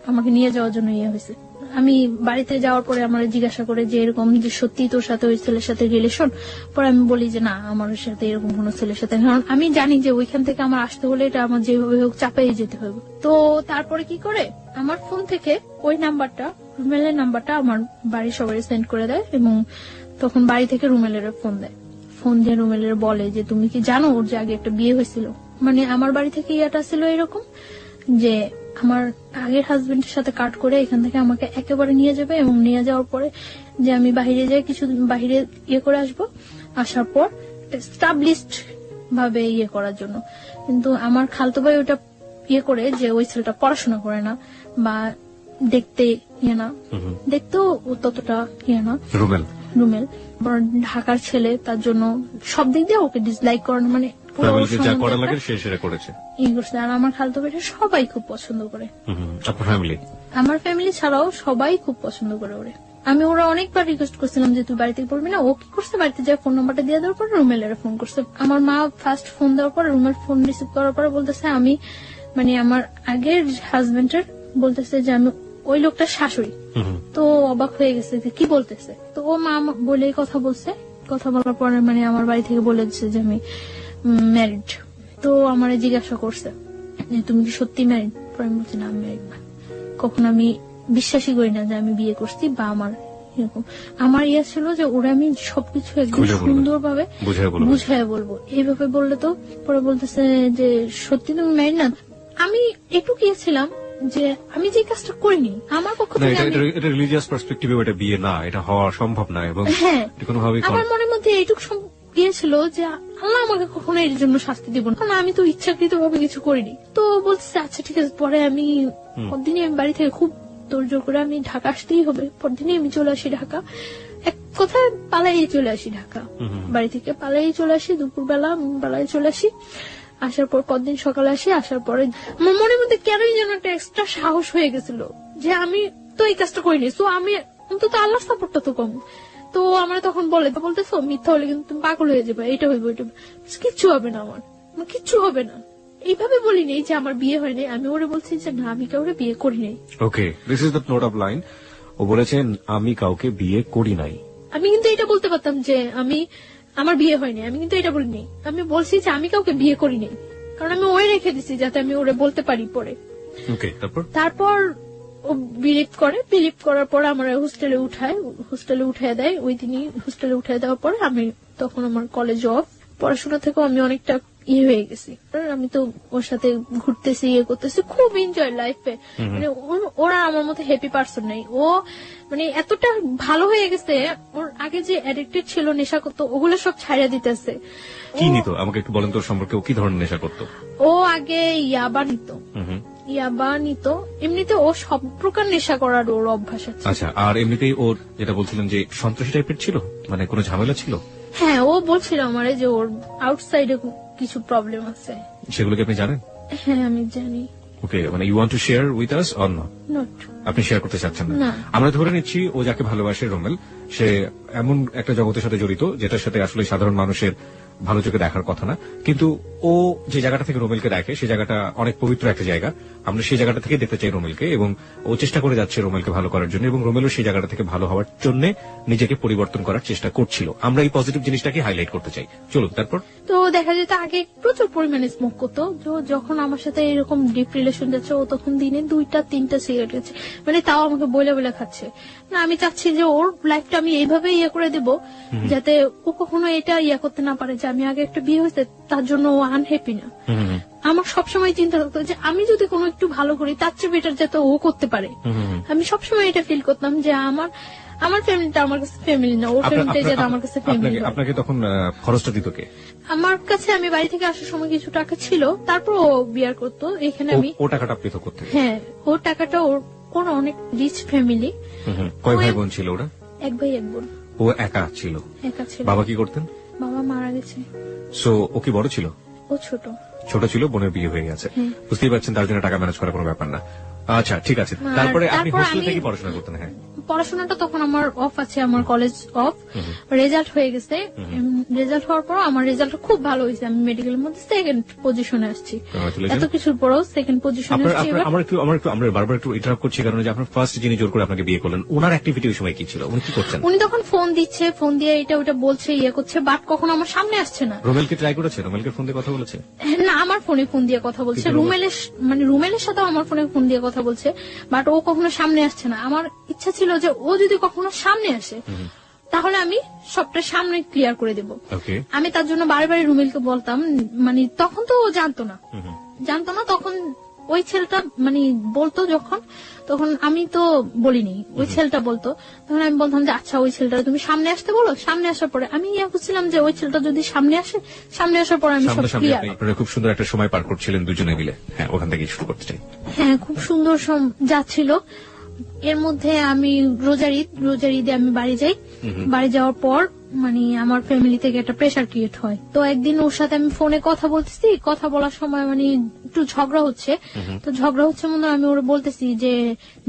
আমাকে নিয়ে যাওয়ার জন্য ইয়ে হয়েছে। আমি বাড়িতে যাওয়ার পরে আমার জিজ্ঞাসা করে যে এরকম যে সত্যি তোর সাথে ওই ছেলের সাথে রিলেশন? পরে আমি বলি যে না, আমার সাথে এরকম কোন ছেলের সাথে, কারণ আমি জানি যে ওইখান থেকে আমার আসতে হলে এটা আমার যেভাবে হোক চাপাই যেতে হবে। তো তারপরে কি করে আমার ফোন থেকে ওই নাম্বারটা, রুমেলের নাম্বারটা আমার বাড়ির সবাই সেন্ড করে দেয়, এবং তখন বাড়ি থেকে রুমেলের ফোন দেয়। ফোন দিয়ে রুমেলের বলে যে তুমি কি জানো ওর যে আগে একটা বিয়ে হয়েছিল? মানে আমার বাড়ি থেকে ইয়াটা ছিল এরকম যে আমার আগের হাজবেন্ডের সাথে কাট করে এখান থেকে আমাকে একেবারে নিয়ে যাবে, এবং নিয়ে যাওয়ার পরে যে আমি বাইরে যাই, কিছু বাইরে ইয়ে করে আসবো, আসার পর এস্টাবলিশড ভাবে ইয়ে করার জন্য। কিন্তু আমার খালতো ভাই ওটা ইয়ে করে যে ওই ছেলেটা পড়াশোনা করে না, বা দেখতে ইয়ে না, দেখতেও ততটা ইয়ে না, রুমেল ঢাকার ছেলে, তার জন্য সব দিক দিয়ে ওকে ডিসলাইক করানো, মানে আর আমার খালতো ভাইটা সবাই খুব পছন্দ করে, আমার ফ্যামিলি ছাড়াও সবাই খুব পছন্দ করে ওরে। আমি ওরা অনেকবার রিকোয়েস্ট করছিলাম যে তুই বাড়িতে বলবি না। ও কি করছে, বাড়িতে যা ফোন নাম্বারটা দিয়ে দেওয়ার পর রুমেলের ফোন করছে। আমার মা ফার্স্ট ফোন দেওয়ার পর রুমেল ফোন রিসিভ করার পরে বলতেছে আমি মানে আমার আগের হাজবেন্ডের বলতেছে যে আমি ওই লোকটার শাশুড়ি। তো অবাক হয়ে গেছে যে কি বলতেছে। তো ও মা বলে কথা বলছে, কথা বলার পরে মানে আমার বাড়ি থেকে বলে দিচ্ছে যে আমি ম্যারিড। তো আমার জিজ্ঞাসা করছে যে তুমি কি সত্যি ম্যারিড? পরে আমি বলছি না, আমি ম্যারিড না। কখন আমি বিশ্বাসই করি না যে আমি বিয়ে করছি, বা আমার এরকম আমার ইয়ে ছিল যে ওরা আমি সবকিছু একদম সুন্দরভাবে বুঝাই বলবো। এইভাবে বললে তো পরে বলতেছে যে সত্যি তুমি ম্যারিড না? আমি একটু গিয়েছিলাম যে আমি যে কাজটা করিনি আমার পক্ষ থেকে, রিলিজিয়াস পার্সপেক্টিভে এটা বিয়ে না, এটা হওয়া সম্ভব না, এবং আমার মনের মধ্যে এইটুকু গিয়েছিল যে আল্লাহ আমাকে কখনো এর জন্য শাস্তি দিব না, কারণ আমি তো ইচ্ছাকৃত ভাবে কিছু করিনি। তো বলছে আচ্ছা ঠিক আছে। পরে আমি পরদিনই আমি বাড়ি থেকে খুব তোড়জোড় করে আমি ঢাকা আসতেই হবে, পরদিনই আমি চলে আসি ঢাকা। এক কথায় পালাই চলে আসি ঢাকা, বাড়ি থেকে পালাই চলে আসি, দুপুরবেলা পালাই চলে আসি। আসার পর পরদিন সকালে আসি, আসার পরে আমার মনের মধ্যে কেনই যেন একটা এক্সট্রা সাহস হয়ে গেছিল যে আমি তো এই কাজটা করিনি, তো আমি অন্তত আল্লাহর সাপোর্টটা তো কম। তো আমার তখন বলতেছো মিথ্যা হলে কিন্তু তুমি পাগল হয়ে যাবে, এটা হইব ওইটা, কিচ্ছু হবে না, আমার কিচ্ছু হবে না। এইভাবে বলিনি যে আমার বিয়ে হয়নি, আমি ওরে বলছি যে না আমি কাউকে বিয়ে করি নাই। Okay, this is the note of line. ও বলেছেন আমি কাউকে বিয়ে করি নাই। আমি কিন্তু এটা বলতে পারতাম যে আমি আমার বিয়ে হয়নি, আমি কিন্তু এটা বলিনি। আমি বলছি যে আমি কাউকে বিয়ে করি নাই, কারণ আমি ওই রেখে দিছি যাতে আমি ওরে বলতে পারি পরে। তারপর ও বিলিভ করার পর আমার হোস্টেলে উঠায় দেয়। ওই দিনই হোস্টেলে উঠায় দেওয়ার পরে আমি তখন আমার কলেজ অফ, পড়াশোনা থেকেও আমি অনেকটা ইয়ে হয়ে গেছি। আমি তো ওর সাথে ঘুরতেছি, ইয়ে করতেছি, খুব এনজয় লাইফে। মানে ওরা আমার মতো হ্যাপি পারসন নেই। ও মানে এতটা ভালো হয়ে গেছে, ওর আগে যে অ্যাডিক্টেড ছিল, নেশা করতো, ওগুলো সব ছাড়িয়ে দিতেছে। কি নিত আমাকে একটু বলেন তো সম্পর্কে, ও কি ধরনের নেশা করতো? ও আগে ইয়াবা নিত, ইয়াবা নিত। এমনিতে ও সব প্রকার নেশা করার ওর অভ্যাস আছে। আচ্ছা, আর এমনিতেই ওর যেটা বলছিলেন যে সন্ত্রাসী টাইপের ছিল, মানে কোনো ঝামেলা ছিল? হ্যাঁ, ও বলছিল আমারে যে ওর আউটসাইডে কিছু প্রবলেম আছে। সেগুলো কি আপনি জানেন? হ্যাঁ, আমি জানি। ওকে, মানে you want to share with us or not? Not. আপনি শেয়ার করতে চাচ্ছেন না? না। আমরা ধরে নিচ্ছি ও যাকে ভালোবাসে রোমেল, সে এমন একটা জগতের সাথে জড়িত যেটার সাথে আসলে সাধারণ মানুষের ভালো চোখে দেখার কথা না, কিন্তু ও যে জায়গাটা থেকে রোমেলকে দেখে সেই জায়গাটা অনেক পবিত্র একটা জায়গা। আমরা সেই জায়গাটা থেকে দেখতে চাই রোমেলকে, এবং ও চেষ্টা করে যাচ্ছে রোমেলকে ভালো করার জন্য, এবং রোমেলও সেই জায়গাটা থেকে ভালো হওয়ার জন্য নিজেকে পরিবর্তন করার চেষ্টা করছিল। আমরা এই পজিটিভ জিনিসটাকে হাইলাইট করতে চাই। চলুন তারপর। তো দেখা যেত আগে প্রচুর পরিমাণে স্মোক করতো। তো যখন আমার সাথে এরকম ডিপ রিলেশন যাচ্ছে, ও তখন দিনে 2-3টা সিগারেট খাচ্ছে, মানে তাও আমাকে বলে বলে খাচ্ছে। না, আমি চাচ্ছি যে ওর লাইফটা আমি এইভাবে ইয়ে করে দেব যাতে ও কখনো এটা ইয়ে করতে না পারে যে আমি আগে একটা বিয়ে হয়েছে তার জন্য ও আনহ্যাপি না। আমার সবসময় চিন্তা থাকতো যে আমি যদি কোনো একটু ভালো করি তার চেয়ে বেটার যাতে ও করতে পারে। আমি সবসময় এটা ফিল করতাম যে আমার ফ্যামিলিটা আমার কাছে ফ্যামিলি না, ওর ফ্যামিলিটা যাতে আমার কাছে ফ্যামিলি। আপনাকে তখন খরচটা দিত কে? আমার কাছে আমি বাড়ি থেকে আসার সময় কিছু টাকা ছিল, তারপর ও বিয়ার করতো। এখানে আমি ও টাকাটা আপনি তো করতে? হ্যাঁ, ওর টাকাটা ওর অনেক রিচ ফ্যামিলি। কয় ভাই বোন ছিল ওরা? এক ভাই এক বোন। ও একা ছিল? একা ছিল। বাবা কি করতেন? বাবা মারা গেছে। সো ও কি বড় ছিল? ও ছোট। ছোট ছিল, বোনের বিয়ে হয়ে গেছে। বুঝতেই পারছেন তার জন্য টাকা ম্যানেজ করা কোনো ব্যাপার না। আচ্ছা, ঠিক আছে। তারপরে আপনি হোস্টেল থেকে পড়াশোনা করতেন? হ্যাঁ, পড়াশোনাটা তখন আমার অফ আছে, আমার কলেজ অফ। রেজাল্ট হয়ে গেছে। রেজাল্ট হওয়ার পর আমার রেজাল্ট খুব ভালো হয়েছে, আমি মেডিকেলের মধ্যে সেকেন্ড পজিশনে আসছি। এত কিছুর পরও সেকেন্ড পজিশনে আসছি। আমরা বারবার একটু ইন্টারাপ্ট করছি, কারণ যে আপনার ফার্স্ট যিনি জোর করে আপনাকে বিয়ে করলেন, ওনার অ্যাক্টিভিটি ওই সময় কি ছিল? উনি কি করছেন? উনি তখন ফোন দিচ্ছে, ফোন দিয়ে এটা ওটা বলছে, ইয়ে করছে, বাট কখনো আমার সামনে আসছে না। রোমেলকে ট্রাই করেছে? রোমেলকে ফোন দিয়ে কথা বলেছে? না, আমার ফোনে ফোন দিয়ে কথা বলছে। রুমেলের সাথেও আমার ফোনে ফোন দিয়ে কথা বলছে, বাট ও কখনো সামনে আসছে না। আমার ইচ্ছা ছিল যে ও যদি কখনো সামনে আসে তাহলে আমি সবটা সামনে ক্লিয়ার করে দেব। আমি তার জন্য বারে রুমেলকে বলতাম, মানে তখন তো ও জানতো না। তখন ওই ছেলেটা মানে বলতো যখন, তখন আমি তো বলিনি, ওই ছেলেটা বলতো। তখন আমি বলতাম যে আচ্ছা, ওই ছেলেটা তুমি সামনে আসতে বলো। সামনে আসার পরে আমি ইয়া করছিলাম যে ওই ছেলেটা যদি সামনে আসে, সামনে আসার পরে আমি সব ক্লিয়ার। আপনারা খুব সুন্দর একটা সময় পার করছিলেন দুজনে মিলে। হ্যাঁ, ওখান থেকে শুরু করতে চাই। হ্যাঁ, খুব সুন্দর যাচ্ছিল। এর মধ্যে আমি রোজার ঈদে আমি বাড়ি যাই। বাড়ি যাওয়ার পর মানে আমার ফ্যামিলি থেকে একটা প্রেসার ক্রিয়েট হয়। তো একদিন ওর সাথে আমি ফোনে কথা বলতেছি, কথা বলার সময় মানে একটু ঝগড়া হচ্ছে। তো ঝগড়া হচ্ছে মনে আমি ওরা বলতেছি যে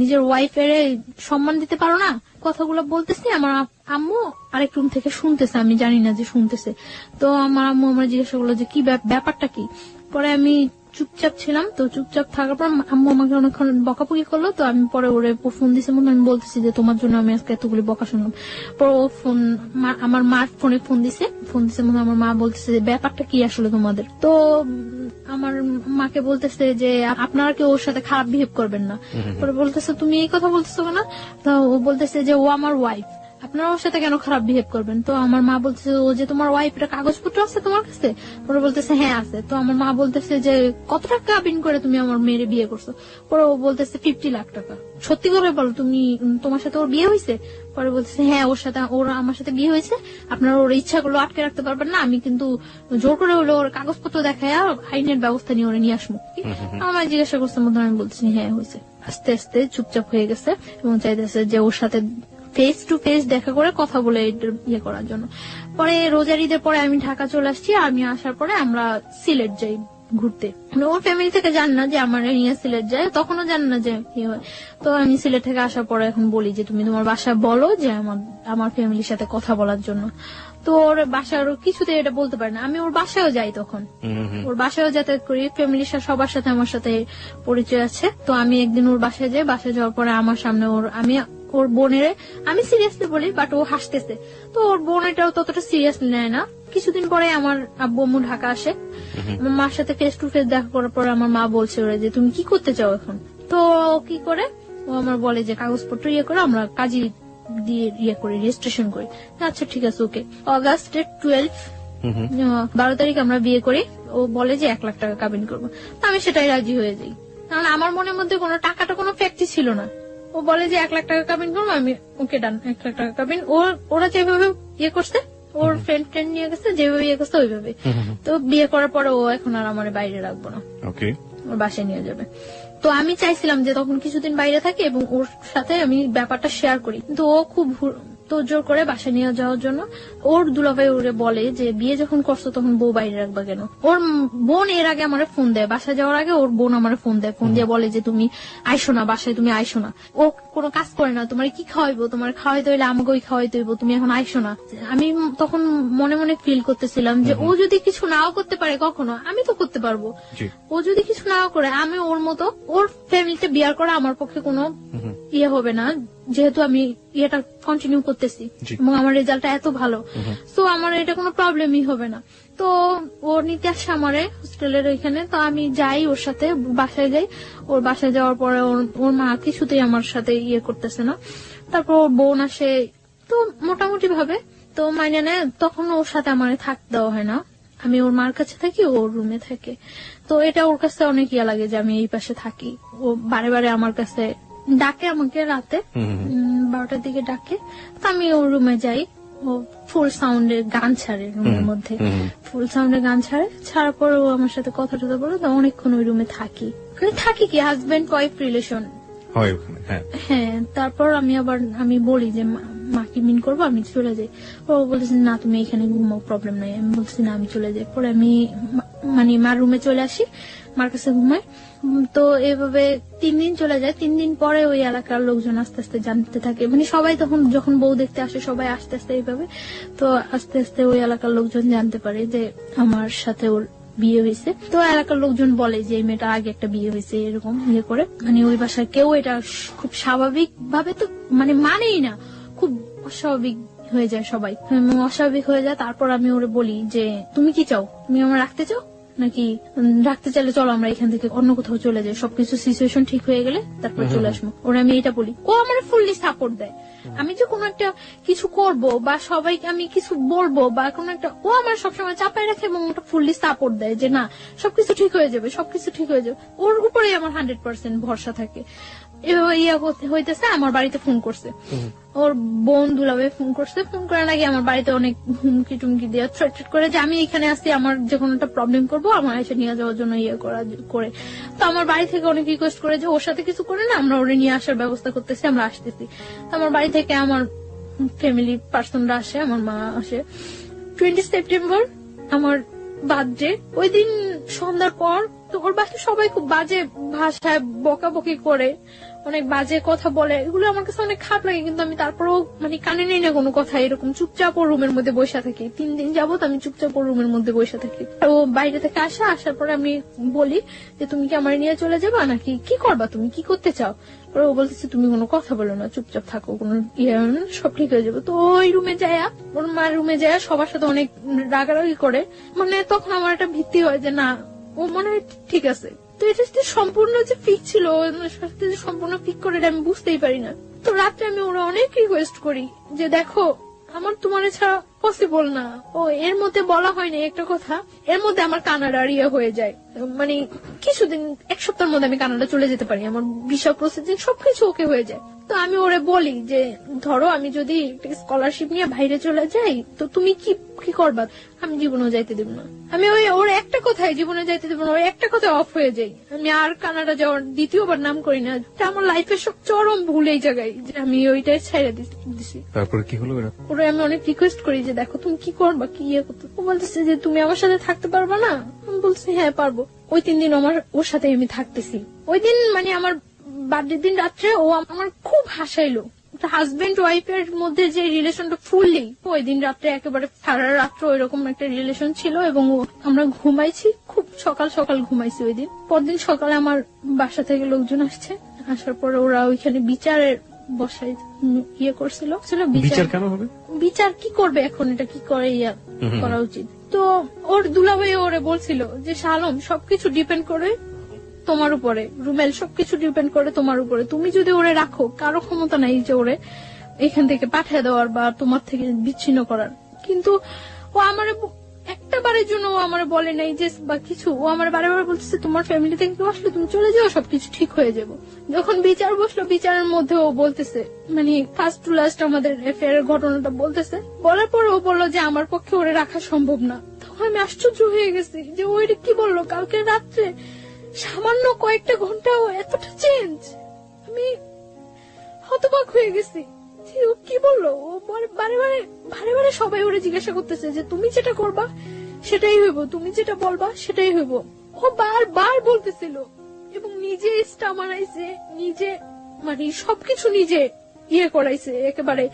নিজের ওয়াইফের সম্মান দিতে পারো না, কথাগুলো বলতেছি। আমার আম্মু আরেক রুম থেকে শুনতেছে, আমি জানি না যে শুনতেছে। তো আমার আম্মু আমার জিজ্ঞাসা করলো যে কি ব্যাপারটা কি। পরে আমি চুপচাপ ছিলাম। তো চুপচাপ থাকার পর আম্মু আমাকে অনেকক্ষণ বকাবকি করলো। তো আমি পরে ওরে ফোন দিছে, মনে আমি বলতেছি যে তোমার জন্য আমি আজকে এতগুলি বকা শুনলাম। পরে ও আমার মার ফোনে ফোন দিছে মনে আমার মা বলতেছে যে ব্যাপারটা কি আসলে তোমাদের। তো আমার মাকে বলতেছে যে আপনারা কেউ ওর সাথে খারাপ বিহেভ করবেন না। পরে বলতেছে তুমি এই কথা বলতেছো না? তো ও বলতেছে যে ও আমার ওয়াইফ, আপনারা ওর সাথে কেন খারাপ বিহেভ করবেন? তো আমার মা বলতেছে ও যে তোমার ওয়াইফ, এটা কাগজপত্র আছে তোমার কাছে? পরে বলতেছে হ্যাঁ আছে। তো আমার মা বলতেছে যে কত টাকা কাবিন করে তুমি আমার মেয়ের বিয়ে করছো? পরে ও বলতেছে 50 লাখ টাকা। সত্যি করে বলো, তোমার সাথে ওর বিয়ে হয়েছে? পরে বলতেছে হ্যাঁ, ওর আমার সাথে বিয়ে হয়েছে। আপনারা ওর ইচ্ছাগুলো আটকে রাখতে পারবেন না, আমি কিন্তু জোর করে হলে ওর কাগজপত্র দেখায় আইনের ব্যবস্থা নিয়ে ওরে নিয়ে আসবো। আমার জিজ্ঞাসা করছে মধ্যে আমি বলতেছি হ্যাঁ হয়েছে। আস্তে আস্তে চুপচাপ হয়ে গেছে এবং চাইতেছে যে ওর সাথে ফেস টু ফেস দেখা করে কথা বলে ইয়ে করার জন্য। পরে রোজার ঈদের পরে আমি ঢাকা চলে আসছি। আমি আসার পরে আমরা সিলেট যাই ঘুরতে। ওর ফ্যামিলি থেকে জান না যে আমার নিয়ে সিলেট যায়, তখনও জান না যে কি হয়। তো আমি সিলেট থেকে আসার পরে এখন বলি যে তুমি তোমার বাসায় বলো যে আমার ফ্যামিলির সাথে কথা বলার জন্য। তো ওর বাসার কিছুতে এটা বলতে পারে না। আমি ওর বাসায়ও যাই, তখন ওর বাসায়ও যাতায়াত করি, ফ্যামিলির সবার সাথে আমার সাথে পরিচয় আছে। তো আমি একদিন ওর বাসায় যাই। বাসায় যাওয়ার পরে আমার সামনে ওর বোনের আমি সিরিয়াসলি বলি, বাট ও হাসতেছে। তো ওর বোন এটাও ততটা সিরিয়াসলি নেয় না। কিছুদিন পরে আমার আব্বু আম্মু ঢাকা আসে। আমার মার সাথে ফেস টু ফেস দেখা করার পর আমার মা বলছে ওরা যে তুমি কি করতে চাও এখন? তো কি করে ও আমার বলে যে কাগজপত্র ইয়ে করে আমরা কাজী দিয়ে ইয়ে করি, রেজিস্ট্রেশন করি। আচ্ছা ঠিক আছে, ওকে। অগাস্টের 12 তারিখ আমরা বিয়ে করি। ও বলে যে 1 লাখ টাকা কাবিন করবো। আমি সেটাই রাজি হয়ে যাই, কারণ আমার মনের মধ্যে কোনো টাকাটা কোনো ফ্যাক্টই ছিল না। ও বলে যে 1 লাখ টাকা কাবিন করবো, আমি ওকে ডান 1 লাখ টাকা কাবিন। ওরা যেভাবে ইয়ে করছে, ওর ফ্রেন্ড নিয়ে গেছে, যেভাবে ইয়ে করছে ওইভাবে। তো বিয়ে করার পরে ও এখন আর আমার বাইরে রাখবো না, ওর বাসায় নিয়ে যাবে। তো আমি চাইছিলাম যে তখন কিছুদিন বাইরে থাকি এবং ওর সাথে আমি ব্যাপারটা শেয়ার করি, কিন্তু ও খুব তো জোর করে বাসায় নিয়ে যাওয়ার জন্য ওর দুলাভাই ওরে বলে যে বিয়ে যখন করছো তখন বউ বাইরে রাখবা কেন। ওর বোন এর আগে আমার ফোন দেয়, বাসায় যাওয়ার আগে ওর বোন আমার ফোন দেয়, ফোন দিয়ে বলে যে তুমি আইসো না বাসায়, তুমি আইসো না, ও কোনো কাজ করে না, তোমার কি খাওয়াইবো, তোমার খাওয়াইতে হইলে আমাকেই খাওয়াইতে হইব, তুমি এখন আইসো না। আমি তখন মনে মনে ফিল করতেছিলাম যে ও যদি কিছু নাও করতে পারে কখনো, আমি তো করতে পারবো। ও যদি কিছু নাও করে, আমি ওর মতো ওর ফ্যামিলিতে বিয়ার করা আমার পক্ষে কোনো ইয়ে হবে না, যেহেতু আমি ইয়েটা কন্টিনিউ করতেছি এবং আমার রেজাল্টটা এত ভালো, তো আমার এটা কোনো প্রবলেমই হবে না। তো ও নিতে আসে আমারে হোস্টেলের ওইখানে, তো আমি যাই ওর সাথে, বাসায় যাই। ওর বাসায় যাওয়ার পরে ওর মা কিছুতেই আমার সাথে ইয়ে করতেছে না। তারপর ওর বোন আসে, তো মোটামুটি ভাবে তো মাইনে নেয়। তখন ওর সাথে আমার থাকতে দেওয়া হয় না, আমি ওর মার কাছে থাকি, ওর রুমে থাকে। তো এটা ওর কাছে অনেক ইয়া লাগে যে আমি এই পাশে থাকি। ও বারে বারে আমার কাছে ডাকে, আমাকে রাতে 12টার দিকে ডাকে, তো আমি ওর রুমে যাই। ও ফুল সাউন্ডের গান ছাড়ে রুমের মধ্যে, ফুল সাউন্ডের গান ছাড়ার পর ও আমার সাথে কথা টথা বলে, তো অনেকক্ষণ ওই রুমে থাকি। থাকি কি হাজবেন্ড ওয়াইফ রিলেশন হয় ওখানে। হ্যাঁ, তারপর আমি বলি যে মাকে মিন করবো, আমি চলে যাই। ও বলেছে না তুমি এখানে ঘুমাও, প্রবলেম নাই। আমি বলছি না আমি চলে যাই। পরে আমি মানে মার রুমে চলে আসি, মার কাছে ঘুমাই। তো এভাবে 3 দিন চলে যায়। 3 দিন পরে ওই এলাকার লোকজন আস্তে আস্তে জানতে থাকে, মানে সবাই তখন যখন বউ দেখতে আসে সবাই আস্তে আস্তে এইভাবে, তো আস্তে আস্তে ওই এলাকার লোকজন জানতে পারে যে আমার সাথে ওর বিয়ে হয়েছে। তো এলাকার লোকজন বলে যে এই মেয়েটা আগে একটা বিয়ে হয়েছে, এরকম ইয়ে করে। মানে ওই বাসায় কেউ এটা খুব স্বাভাবিক ভাবে তো মানেই না, খুব অস্বাভাবিক হয়ে যায় সবাই, অস্বাভাবিক হয়ে যায়। তারপর আমি ওরে বলি যে তুমি কি চাও, তুমি আমার রাখতে চাও নাকি রাখতে চাইলে চলো আমরা এখান থেকে অন্য কোথাও চলে যাই, সবকিছু সিচুয়েশন ঠিক হয়ে গেলে তারপর চলে আসবো। ওরা আমি এটা বলি, ও আমার ফুললি সাপোর্ট দেয়। আমি যে কোনো একটা কিছু করব বা সবাইকে আমি কিছু বলবো বা কোনো একটা, ও আমার সবসময় চাপায় রাখে এবং ওটা ফুললি সাপোর্ট দেয় যে না সবকিছু ঠিক হয়ে যাবে, সবকিছু ঠিক হয়ে যাবে। ওর উপরেই আমার 100% ভরসা থাকে। এভাবে ইয়া হইতেছে। আমার বাড়িতে ফোন করছে, ওর বোন দুলাভাই ফোন করছে। ফোন করার আগে আমার বাড়িতে অনেক হুমকি টুমকি দিয়ে থ্রেট করে যে আমি এখানে আসছি, আমার যে কোনো একটা প্রবলেম করবো, আমার এসে নিয়ে যাওয়ার জন্য ইয়ে করে। তো আমার বাড়ি থেকে অনেক রিকোয়েস্ট করে যে ওর সাথে কিছু করে না, আমরা ওরে নিয়ে আসার ব্যবস্থা করতেছি, আমরা আসতেছি। তো আমার বাড়ি থেকে আমার ফ্যামিলি পার্সনরা আসে, আমার মা আসে। 20 সেপ্টেম্বর আমার বার্থডে, ওই দিন সন্ধ্যার পর। তো ওর বাসায় সবাই খুব বাজে ভাষায় বকাবকি করে, অনেক বাজে কথা বলে, এগুলো আমার কাছে অনেক খারাপ লাগে। কিন্তু আমি তারপরেও মানে কানে নেই না কোনো কথা, এরকম চুপচাপ ওর রুমের মধ্যে বসে থাকি। 3 দিন যাবত আমি চুপচাপ ওর রুমের মধ্যে বসে থাকি। ও বাইরে থেকে আসার পরে আমি বলি যে তুমি কি আমার নিয়ে চলে যাবা নাকি কি করবা, তুমি কি করতে চাও। ও বলতেছে তুমি কোনো কথা বলো না, চুপচাপ থাকো, কোনো সব ঠিক হয়ে যাবে। তো ওই রুমে যায়, ওর মার রুমে যায়, সবার সাথে অনেক রাগারাগি করে। মানে তখন আমার একটা ভিত্তি হয় যে না ও মনে হয় ঠিক আছে। তো এটা সম্পূর্ণ যে ফিক ছিল, সম্পূর্ণ ফিক করে আমি বুঝতেই পারি না। তো রাত্রে আমি ওরা অনেক রিকোয়েস্ট করি যে দেখো আমার তোমার ছাড়া পসিবল না। ও এর মধ্যে বলা হয়নি একটা কথা, এর মধ্যে আমার কানাডার ইয়ে হয়ে যায়, মানে কিছুদিন 1 সপ্তাহের মধ্যে আমি কানাডা চলে যেতে পারি, আমার ভিসা প্রসেসিং সবকিছু ওকে হয়ে যায়। তো আমি ওরে বলি যে ধরো আমি যদি স্কলারশিপ নিয়ে বাইরে চলে যাই তো তুমি কি করবা। আমি জীবনেও যাইতে দেব না। আমি ওর একটা কথায় জীবনে যাইতে দেব না, ওর একটা কথায় অফ হয়ে যাই। আমি আর কানাডা যাওয়ার দ্বিতীয়বার নাম করি না। আমার লাইফের সব চরম ভুল এই জায়গায় যে আমি ওইটাই ছেড়ে দিছি। তারপরে কি হলো? ওরা আমি অনেক রিকোয়েস্ট করি যে দেখো তুমি কি করবা, কি ইয়ে করতে। ও বলতেছে যে তুমি আমার সাথে থাকতে পারবা না। আমি বলছি হ্যাঁ পারবো। ওই 3 দিন ওর সাথে আমি থাকতেছি। ওই দিন মানে আমার বার্থডে দিন রাত্রে ও আমার খুব হাসাইলো। হাজবেন্ড ওয়াইফের মধ্যে যে রিলেশনটা ফুললি, ওই দিন রাত্রে একেবারে সারা রাত্র ওইরকম একটা রিলেশন ছিল এবং আমরা ঘুমাইছি, খুব সকাল সকাল ঘুমাইছি ওই দিন। পরদিন সকালে আমার বাসা থেকে লোকজন আসছে, আসার পরে ওরা ওইখানে বিচারের বসায় ইয়ে করছিল। বিচার কেন হবে? বিচার কি করবে এখন, এটা কি করে ইয়া করা উচিত। তো ওর দুলাভাই ওরে বলছিল যে শালম সবকিছু ডিপেন্ড করে তোমার উপরে, রুমেল সবকিছু ডিপেন্ড করে তোমার উপরে। তুমি যদি ওরে রাখো, কারো ক্ষমতা নাই যে ওরে এখান থেকে পাঠিয়ে দেওয়ার বা তোমার থেকে বিচ্ছিন্ন করার। কিন্তু ও আমার একটা বারের জন্য ও আমার বলে নাই যে বা কিছু। ও আমার বারে বারে বলতেছে তোমার ফ্যামিলি থেকে কেউ আসলে তুমি চলে যাও, সবকিছু ঠিক হয়ে যাবো। যখন বিচার বসলো, বিচারের মধ্যে ও বলতেছে মানে ফার্স্ট টু লাস্ট আমাদের অ্যাফেয়ারের ঘটনাটা বলতেছে। বলার পর ও বললো যে আমার পক্ষে ওরে রাখা সম্ভব না। তখন আমি আশ্চর্য হয়ে গেছি যে ওইটা কি বললো কালকে রাত্রে। সামান্য কয়েকটা ঘন্টাও এতটা চেঞ্জ, আমি হতবাক হয়ে গেছি যে ও কি বললো। ও বারে বারে বারে বারে সবাই ওরে জিজ্ঞাসা করতেছে যে তুমি যেটা করবা সেটাই হইব, তুমি যেটা বলবা সেটাই হইব। ও বারবার বলতেছিল এবং নিজে স্টা মারাইছে, নিজে মানে সবকিছু নিজে ইয়ে করাইছে, একেবারে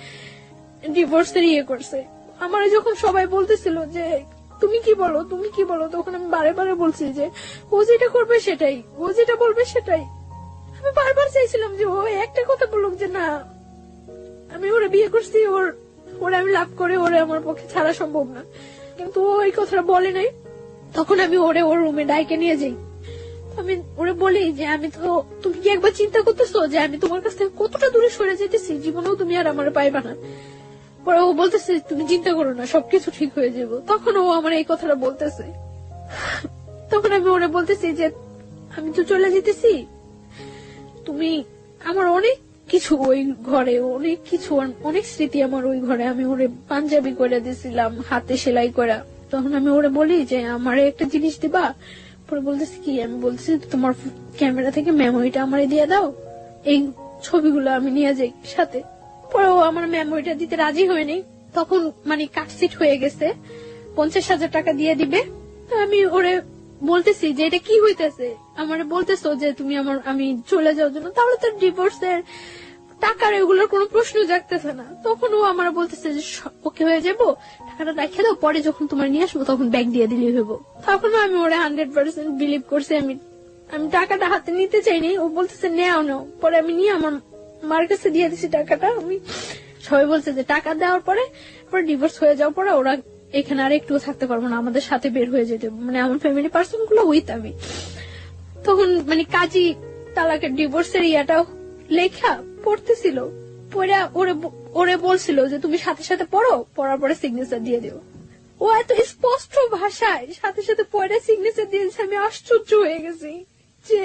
ডিভোর্সের ইয়ে করছে। আমার যখন সবাই বলতেছিল যে তুমি কি বলো তুমি কি বলো, তখন আমি বারে বারে বলছি যে ও যেটা করবে সেটাই, ও যেটা বলবে সেটাই। আমি বারবার চাইছিলাম যে ও একটা কথা বলুক যে না আমি ওরে বিয়ে করছি, ওরে আমি লাভ করে ওরে আমার পক্ষে ছাড়া সম্ভব না, কিন্তু ও এই কথাটা বলে নাই। তখন আমি ওরে ওর রুমে ডাইকে নিয়ে যাই, আমি ওরে বলি যে আমি তো, তুমি কি একবার চিন্তা করতেছো যে আমি তোমার কাছ থেকে কতটা দূরে সরে যেতেছি, জীবনেও তুমি আর আমার পাইবা না। পরে ও বলতেছে তুমি চিন্তা করো না, সবকিছু ঠিক হয়ে যাবো। তখন ও আমার এই কথাটা বলতেছে, তখন আমি ওরে বলতেছি যে আমি তো চলে যেতেছি, তুমি আমার অনেক কিছু ওই ঘরে, অনেক কিছু অনেক স্মৃতি আমার ওই ঘরে, আমি ওরে পাঞ্জাবি করে দিয়েছিলাম হাতে সেলাই করা। তখন আমি ওরে বলি যে আমারে একটা জিনিস দিবা। পরে বলতেছি কি, আমি বলতেছি তোমার ক্যামেরা থেকে মেমোরিটা আমারে দিয়ে দাও, এই ছবিগুলো আমি নিয়ে যাই সাথে। পরে ও আমার মেমোরিটা দিতে রাজি হয়নি, তখন মানে কাটসিট হয়ে গেছে, 50,000 টাকা দিয়ে দিবে। তো আমি ওরে বলতেছি যে এটা কি হইতেছে, আমারে বলতেছো যে তুমি আমি চলে যাওয়ার জন্য, তাহলে তো ডিভোর্সের টাকার এগুলোর কোনো প্রশ্ন জাগতেছে না। তখন ও আমার বলতেছে যে ওকে হয়ে যাবো, টাকাটা রেখে দাও, পরে যখন তোমার নিয়ে আসবো তখন ব্যাগ দিয়ে দিলেই হইব। তখন আমি ওরা 100% বিলিভ করছি। আমি টাকাটা হাতে নিতে চাইনি, ও বলতেছে নেও নাও। পরে আমি নিয়ে আমার মার কাছে দিয়ে দিছি টাকাটা। আমি সবাই বলছে যে টাকা দেওয়ার পরে ডিভোর্স হয়ে যাওয়ার পরে ওরা এখানে আর একটু থাকতে পারবো না, আমাদের সাথে বের হয়ে যেতে, মানে আমার ফ্যামিলি পার্সন গুলো উইথ আমি। তখন মানে কাজী তালাকের ডিভোর্সের ইয়াটাও লেখা পড়তেছিল, পড়ে ওরে বলছিল যে তুমি সাথে সাথে পড়ো, পড়ার পরে সিগনেচার দিয়ে দিও। ও এত স্পষ্ট ভাষায় সাথে সাথে পড়ে সিগনেচার দিয়েছে, আমি আশ্চর্য হয়ে গেছি যে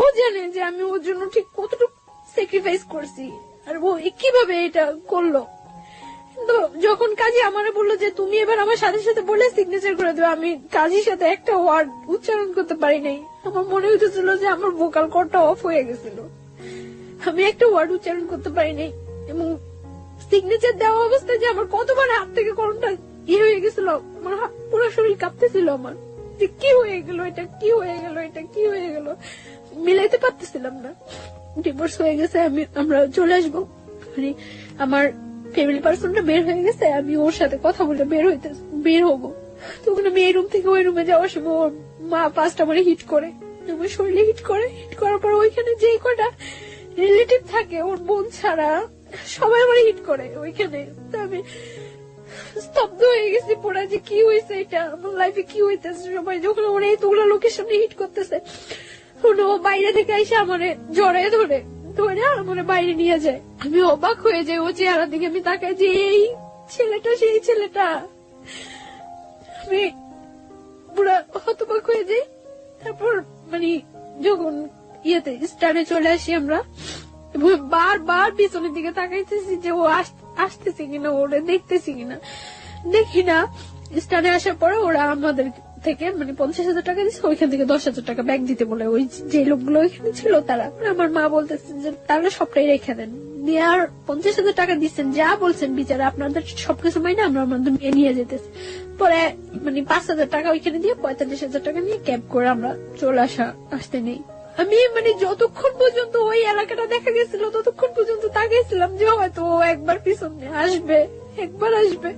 ও জানে যে আমি ওর জন্য ঠিক কতটুকু স্যাক্রিফাইস করছি, আর ও কিভাবে এটা করলো। কিন্তু যখন কাজী আমারে বললো যে তুমি এবার আমার সাথে সাথে বলে সিগনেচার করে দেবে, আমি কাজীর সাথে একটা ওয়ার্ড উচ্চারণ করতে পারি নাই। আমার মনে হইতেছিল যে আমার ভোকাল কর্ডটা অফ হয়ে গেছিল, আমি একটা ওয়ার্ড উচ্চারণ করতে পারি নাই। এবং সিগনেচার দেওয়া অবস্থায় যে আমার কতবার হাত থেকে কলমটা হয়ে গেছিল, আমার পুরো শরীর কাঁপতেছিল আমার, যে কি হয়ে গেল এটা, কি হয়ে গেল এটা, কি হয়ে গেল, মিলাইতে পারতেছিলাম না। ডিভোর্স হয়ে গেছে, আমরা চলে আসবো, মানে আমার ফ্যামিলি পার্সনটা বের হয়ে গেছে, আমি ওর সাথে কথা বলে বের হবো। তখন আমি এই রুম থেকে ওই রুমে যাওয়ার সময় ওর মা ফার্স্ট আমার হিট করে, আমার শরীরে হিট করার পর ওইখানে যে কটা রিলেটিভ থাকে ওর বোন ছাড়া সবাই আমার হিট করে ওইখানে। তো আমি স্তব্ধ হয়ে গেছি পুরা, যে কি হয়েছে এটা, আমার লাইফে কি হইতেছে। সবাই যখন ওরা এতগুলো লোকের সামনে হিট করতেছে, ও বাইরে থেকে এসে আমার জড়ায় ধরে আমার বাইরে নিয়ে যায়। আমি অবাক হয়ে যাই ও চেহারা দিকে, আমি তাকাই যে এই ছেলেটা সেই ছেলেটা, আমি পুরা হতবাক হয়ে যাই। তারপর মানে যখন স্টারে চলে আসি আমরা, বারবার পিছনের দিকে তাকাইতেছি যে ও আসতেছে কিনা, ওরে দেখতেছি কিনা, দেখি না। স্টারে আসার পরে ওরা আমাদের থেকে মানে 50,000 টাকা দিচ্ছে, ওইখান থেকে 10,000 টাকা ব্যাগ দিতে বলে ওই যে লোকগুলো ওইখানে ছিল তারা। আমার মা বলতেছে যে তাহলে সবটাই রেখে দেন, দিয়ে আর 50,000 টাকা দিচ্ছেন, যা বলছেন বিচারা আপনাদের সবকিছু মাইনে আমরা আমাদের নিয়ে যেতেছি। পরে মানে 5,000 টাকা ওইখানে দিয়ে 45,000 টাকা নিয়ে ক্যাব করে আমরা চলে আসতে নেই। আমি মানে যতক্ষণ পর্যন্ত ওই এলাকাটা দেখা গেছিল ততক্ষণ পর্যন্ত তাকিয়েছিলাম যে হয়তো ও একবার পিছনে আসবে, একবার আসবে,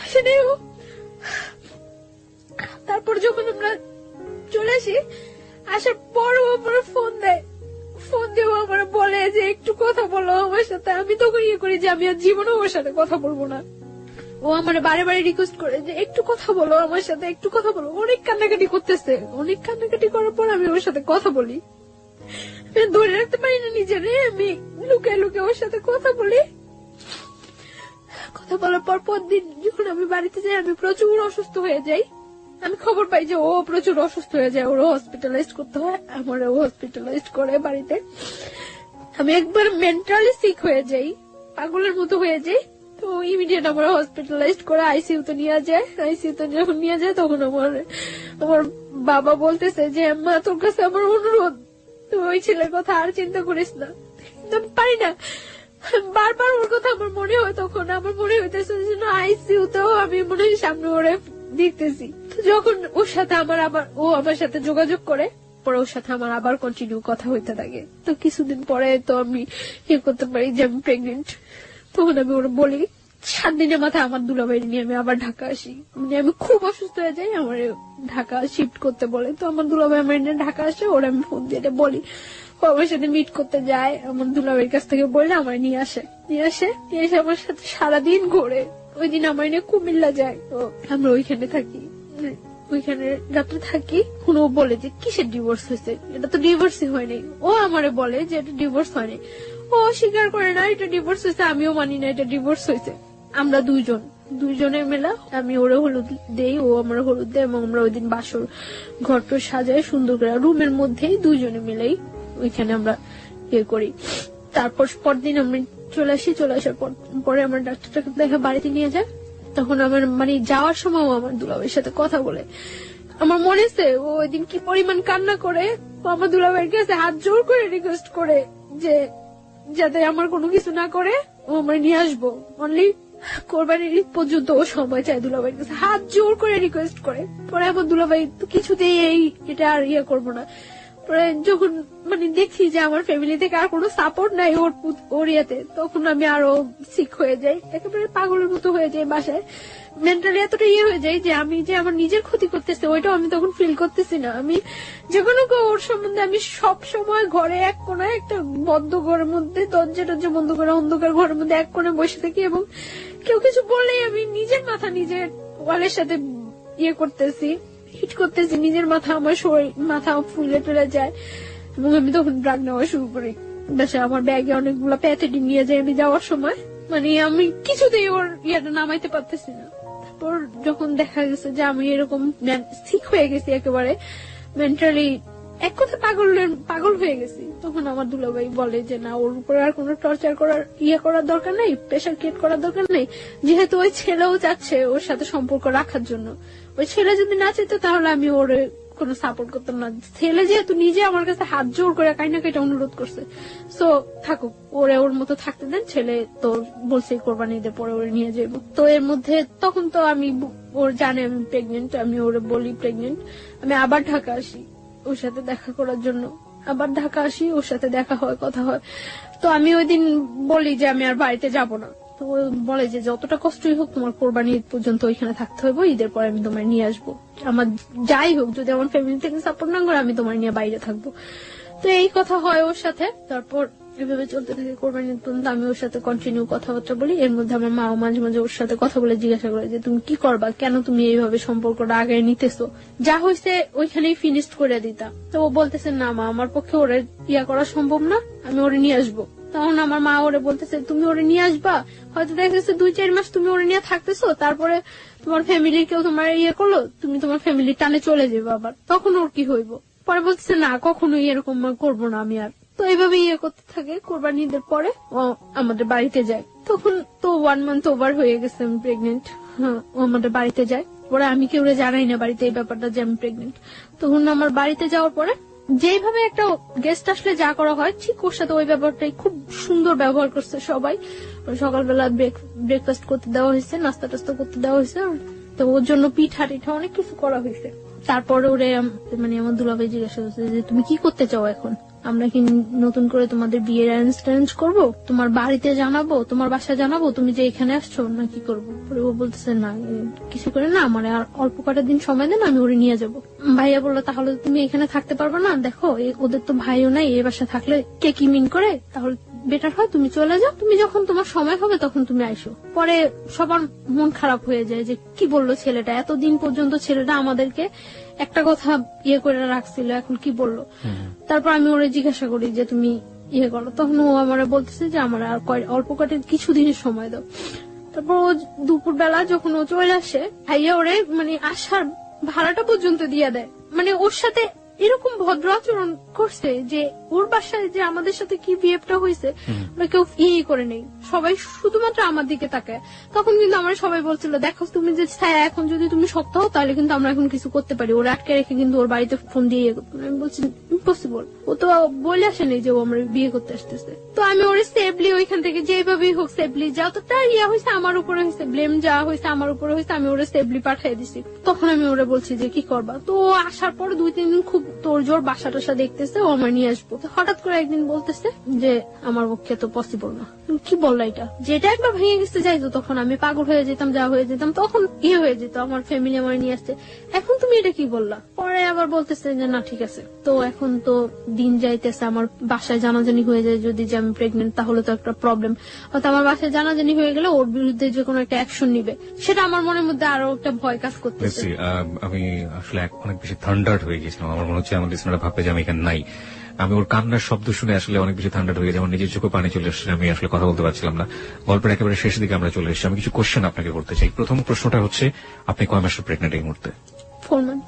আসেনি ও। তারপর যখন আমরা চলে আসি, আসার পর ও আমার ফোন দিয়ে আমার বলে যে একটু কথা বলো আমার সাথে। আমি তখন ইয়ে করি যে আমি আর জীবনে ওর সাথে কথা বলবো না। ও আমার বারে বারে রিকোয়েস্ট করে যে একটু কথা বলো আমার সাথে, একটু কথা বলো। অনেক কান্নাকাটি করতেছে, অনেক কান্নাকাটি করার পর আমি ওর সাথে কথা বলি, ধরে রাখতে পারি না নিজেরে, আমি লুকে লুকে ওর সাথে কথা বলি। কথা বলার পর দিন যখন আমি বাড়িতে যাই, আমি প্রচুর অসুস্থ হয়ে যাই। আমি খবর পাই যে ও প্রচুর অসুস্থ হয়ে যায়, ওরা হসপিটালাইজ করতে হয়, আমার হসপিটালাইজ করে বাড়িতে। আমি একবার মেন্টালি সিক হয়ে যাই, পাগলের মতো হয়ে যাই। তো ইমিডিয়েট আমার হসপিটালাইজড করে আইসিইউ তে নিয়ে যায়। আইসিইউ তে যখন নিয়ে যায় তখন আমার বাবা বলতেছে যে মা তোর কাছে আমার অনুরোধ, তুই ওই ছেলের কথা আর চিন্তা করিস না। কিন্তু আমি পারি না, বারবার ওর কথা আমার মনে হয়, তখন আমার মনে হইতেছে আইসিইউ তেও আমি মনে হয় সামনে ওরে দেখতেছি। যখন ওর সাথে ও আমার সাথে যোগাযোগ করে, পরে ওর সাথে আমার আবার কন্টিনিউ কথা হইতে থাকে। তো কিছুদিন পরে তো আমি করতে পারি যে আমি প্রেগনেন্ট। তখন আমি ওরা বলি, 7 দিনের মাথায় আমার দুলাভাই নিয়ে আমি আবার ঢাকা আসি। মানে আমি খুব অসুস্থ হয়ে যাই, আমার ঢাকা শিফট করতে বলে। তো আমার দুলাভাই আমার নিয়ে ঢাকা আসে, ওরা আমি ফোন দিয়ে বলি, ও আমার সাথে মিট করতে যায়। আমার দুলাভাইয়ের কাছ থেকে বললে আমার নিয়ে এসে আমার সাথে সারাদিন ঘোরে। ওই দিন আমার নিয়ে কুমিল্লা যায়। তো আমরা ওইখানে থাকি, ওইখানে রাত্রে থাকি। ও বলে যে কিসের ডিভোর্স হয়েছে, এটা তো ডিভোর্সই হয়নি। ও আমারে বলে যে এটা ডিভোর্স হয়নি। ও স্বীকার করে না এটা ডিভোর্স হয়েছে, আমিও মানি না এটা ডিভোর্স হয়েছে। আমরা দুইজনের মেলা, আমি ওরে হলুদ দেই, ও আমার হলুদ দেয়, এবং আমরা ওই দিন বাসর ঘরটা সাজাই সুন্দর করে রুমের মধ্যেই দুইজনে মিলেই ওইখানে আমরা করি। তারপর পরদিন আমি চলে আসার পরে আমার ডাক্তারটাকে দেখে বাড়িতে নিয়ে যায়। তখন আমার মানে যাওয়ার সময় আমার দুলাভাইয়ের সাথে কথা বলে। আমার মনে আছে ও ওই দিন কি পরিমাণ কান্না করে, আমার দুলাভাইয়ের কাছে হাত জোর করে রিকোয়েস্ট করে যে যাতে আমার কোনো কিছু না করে, ও আমার নিয়ে আসবো। অনলি কোরবানির ঈদ পর্যন্ত ও সময় চায় দুলাভাইয়ের কাছে, হাত জোর করে রিকোয়েস্ট করে। পরে আমার দুলাভাই তো কিছুতেই এটা আর করবো না। পরে যখন মানে দেখি যে আমার ফ্যামিলি থেকে আর কোনো সাপোর্ট নাই ওর ইয়েতে, তখন আমি আরো সিক হয়ে যাই, একেবারে পাগলের মতো হয়ে যাই। বাসায় মেন্টালি এতটা হয়ে যায় যে আমি যে আমার নিজের ক্ষতি করতেছে ওইটাও আমি তখন ফিল করতেছি না। আমি যে কোনো ওর সম্বন্ধে আমি সব সময় ঘরে এক কোনায় একটা বদ্ধ ঘরের মধ্যে দরজা বন্ধ করে অন্ধকার ঘরের মধ্যে এক কোণে বসে থাকি, এবং কেউ কিছু বললেই আমি নিজের মাথা নিজের ওয়ালের সাথে করতেছি, হিট করতেছি নিজের মাথা, আমার শরীর মাথা ফুলে টুলে যায়। এবং আমি তখন ড্রাগ নেওয়া শুরু করি। বাসায় আমার ব্যাগে অনেকগুলো প্যাথেটিন নিয়ে যাই আমি যাওয়ার সময়। মানে আমি কিছুতেই ওর নামাইতে পারতেছি না। তারপর যখন দেখা গেছে যে আমি এরকম সিক হয়ে গেছি, একেবারে মেন্টালি এক কথা পাগল হয়ে গেছি, তখন আমার দুলাভাই বলে যে না, ওর উপরে আর কোনো টর্চার করার দরকার নেই, প্রেশার ক্রিয়েট করার দরকার নেই। যেহেতু ওই ছেলেও চাচ্ছে ওর সাথে সম্পর্ক রাখার জন্য, ওই ছেলে যদি না চাইতো তাহলে আমি ওর কোনো সাপোর্ট করতাম না। ছেলে যেহেতু নিজে আমার কাছে হাত জোর করে কাইনা কাইটা অনুরোধ করছে, সো থাকুক, ওর মতো থাকতে দেন। ছেলে তো বলছে কোরবানি ঈদের পরে ওরে নিয়ে যাবো। তো এর মধ্যে তখন তো আমি ওর জানে আমি প্রেগনেন্ট, আমি ওরে বলি প্রেগনেন্ট। আমি আবার ঢাকা আসি ওর সাথে দেখা করার জন্য, আবার ঢাকা আসি, ওর সাথে দেখা হয়, কথা হয়। তো আমি ওই দিন বলি যে আমি আর বাড়িতে যাব না। তো ও বলে যে যতটা কষ্টই হোক তোমার কোরবানি ঈদ পর্যন্ত ওইখানে থাকতে হবে, ঈদের পরে আমি তোমার নিয়ে আসবো। আমার যাই হোক, যদি আমার ফ্যামিলি থেকে সাপোর্ট না করে আমি তোমার নিয়ে বাইরে থাকবো। তো এই কথা হয় ওর সাথে। তারপর এভাবে চলতে থাকে কোরবানি ঈদ পর্যন্ত। আমি ওর সাথে কন্টিনিউ কথাবার্তা বলি। এর মধ্যে আমার মাও মাঝে মাঝে ওর সাথে কথা বলে জিজ্ঞাসা করে যে তুমি কি করবা, কেন তুমি এইভাবে সম্পর্কটা আগে নিতেছো, যা হয়েছে ওইখানেই ফিনিশ করে দিতা। তো ও বলতেছে না মা, আমার পক্ষে ওরে করা সম্ভব না, আমি ওরে নিয়ে আসবো। তখন আমার মা ওরে বলতেছে তুমি ওরে নিয়ে আসবা, হয়তো দেখা যাচ্ছে 2-4 মাস তুমি ওরে নিয়ে থাকতেছো, তারপরে তোমার ফ্যামিলির কেউ তোমার করলো, তুমি তোমার ফ্যামিলির টানে চলে যাবে, আবার তখন ওর কি হইব। পরে বলতেছে না, কখনোই এরকম করবো না আমি আর। তো এইভাবে করতে থাকে। কোরবানি ঈদের পরে ও আমাদের বাড়িতে যায়। তখন তো 1 মান্থ ওভার হয়ে গেছে আমি প্রেগনেন্ট। হ্যাঁ, ও আমাদের বাড়িতে যায়। পরে আমি কেউ জানাই না বাড়িতে এই ব্যাপারটা যে আমি প্রেগনেন্ট। তখন আমার বাড়িতে যাওয়ার পরে যেভাবে একটা গেস্ট আসলে যা করা হয়, ঠিক ওর সাথে ওই ব্যাপারটাই খুব সুন্দর ব্যবহার করছে সবাই। সকালবেলা ব্রেকফাস্ট করতে দেওয়া হয়েছে, নাস্তা টাস্তা করতে দেওয়া হয়েছে, তো ওর জন্য পিঠা টিঠা অনেক কিছু করা হয়েছে। তারপরে ওরে মানে আমার দুলাভাই জিজ্ঞাসা করছে যে তুমি কি করতে চাও এখন, আমরা কি নতুন করে তোমাদের বিয়ের অ্যারেঞ্জ করবো, তোমার বাড়িতে জানাবো, তোমার বাসায় জানাবো তুমি যে এখানে আসছো, না কি করবো। ও বলতেছে না কিছু করে না, আমার আর অল্প কটা দিন সময় দেন, আমি ওরে নিয়ে যাবো। ভাইয়া বললো তাহলে তুমি এখানে থাকতে পারবে না, দেখো ওদের তো ভাইও নাই, এই বাসা থাকলে কে কি মিন করে, তাহলে বেটার হয় তুমি চলে যাও, তুমি যখন তোমার সময় হবে তখন তুমি আইসো। পরে সবার মন খারাপ হয়ে যায় যে কি বললো ছেলেটা, এতদিন পর্যন্ত ছেলেটা আমাদেরকে একটা কথা করে রাখছিল, এখন কি বললো। তারপর আমি ওরে জিজ্ঞাসা করি যে তুমি করো, তখন ও আমার বলতেছে যে আমার আর অল্প কটা কিছু দিনের সময় দাও। তারপর ও দুপুর বেলা যখন ও চলে আসে, ভাইয়া ওরে মানে আসার ভাড়াটা পর্যন্ত দিয়ে দেয়। মানে ওর সাথে এরকম ভদ্র আচরণ করছে যে ওর বাসায় যে আমাদের সাথে কি বিহেভটা হয়েছে ওরা কেউ করে নেই, সবাই শুধুমাত্র আমার দিকে তাকায়। তখন কিন্তু আমার সবাই বলছিল, দেখো তুমি যে ছায়া, এখন যদি তুমি শক্ত হও তাহলে কিন্তু আমরা এখন কিছু করতে পারি। ওরা আটকে রেখে কিন্তু ওর বাড়িতে ফোন দিয়ে আমি বলছি ইম্পসিবল, ও তো বলে আসেনি যে ও আমরা বিয়ে করতে আসতেছে। তো আমি ওর সেফলি ওইখান থেকে যেভাবেই হোক সেফলি, যতটা হয়েছে আমার উপরে হয়েছে, ব্লেম যা হয়েছে আমার উপরে হয়েছে, আমি ওরা সেফলি পাঠিয়ে দিছি। তখন আমি ওরা বলছি যে কি করবা। তো ও আসার পর 2-3 দিন খুব তোর জোর বাসা টাসা দেখতেছে, ও আমার নিয়ে আসবো। হঠাৎ করে একদিন বলতেছে যে আমার পক্ষে তো পসিবল না। কি বললো এটা, যেটা একবার ভেঙে গেছে যাইতো, তখন আমি পাগল হয়ে যেতাম, যা হয়ে যেতাম, তখন হয়ে যেত, আমার ফ্যামিলি আমার নিয়ে আসছে। এখন তুমি এটা কি বললা? পরে আবার বলতেছে যে না ঠিক আছে। তো এখন তো দিন যাইতেছে, আমার বাসায় জানাজানি হয়ে যায় যদি যে আমি প্রেগনেন্ট, তাহলে তো একটা প্রবলেম। হয়তো আমার বাসায় জানাজানি হয়ে গেলে ওর বিরুদ্ধে যে কোনো একটা অ্যাকশন নিবে, সেটা আমার মনের মধ্যে আরো একটা ভয় কাজ করতেছে। আমি আসলে অনেক বেশি থান্ডার্ড হয়ে গেছিলাম। আমার মনে হচ্ছে আমার লিসনাররা ভাববে যে আমি এখানে নাই। আমি ওর কান্নার শব্দ শুনে আসলে অনেক বেশি থান্ডার্ড হয়ে গেছে, আমার নিজের চোখে পানি চলে আসছে, আমি আসলে কথা বলতে পারছিলাম না। গল্পের একেবারে শেষ দিকে আমরা চলে এসেছি। আমি কিছু কোশ্চেন আপনাকে করতে চাই। প্রথম প্রশ্নটা হচ্ছে, আপনি কয় মাসের প্রেগনেন্ট এই মুহূর্তে?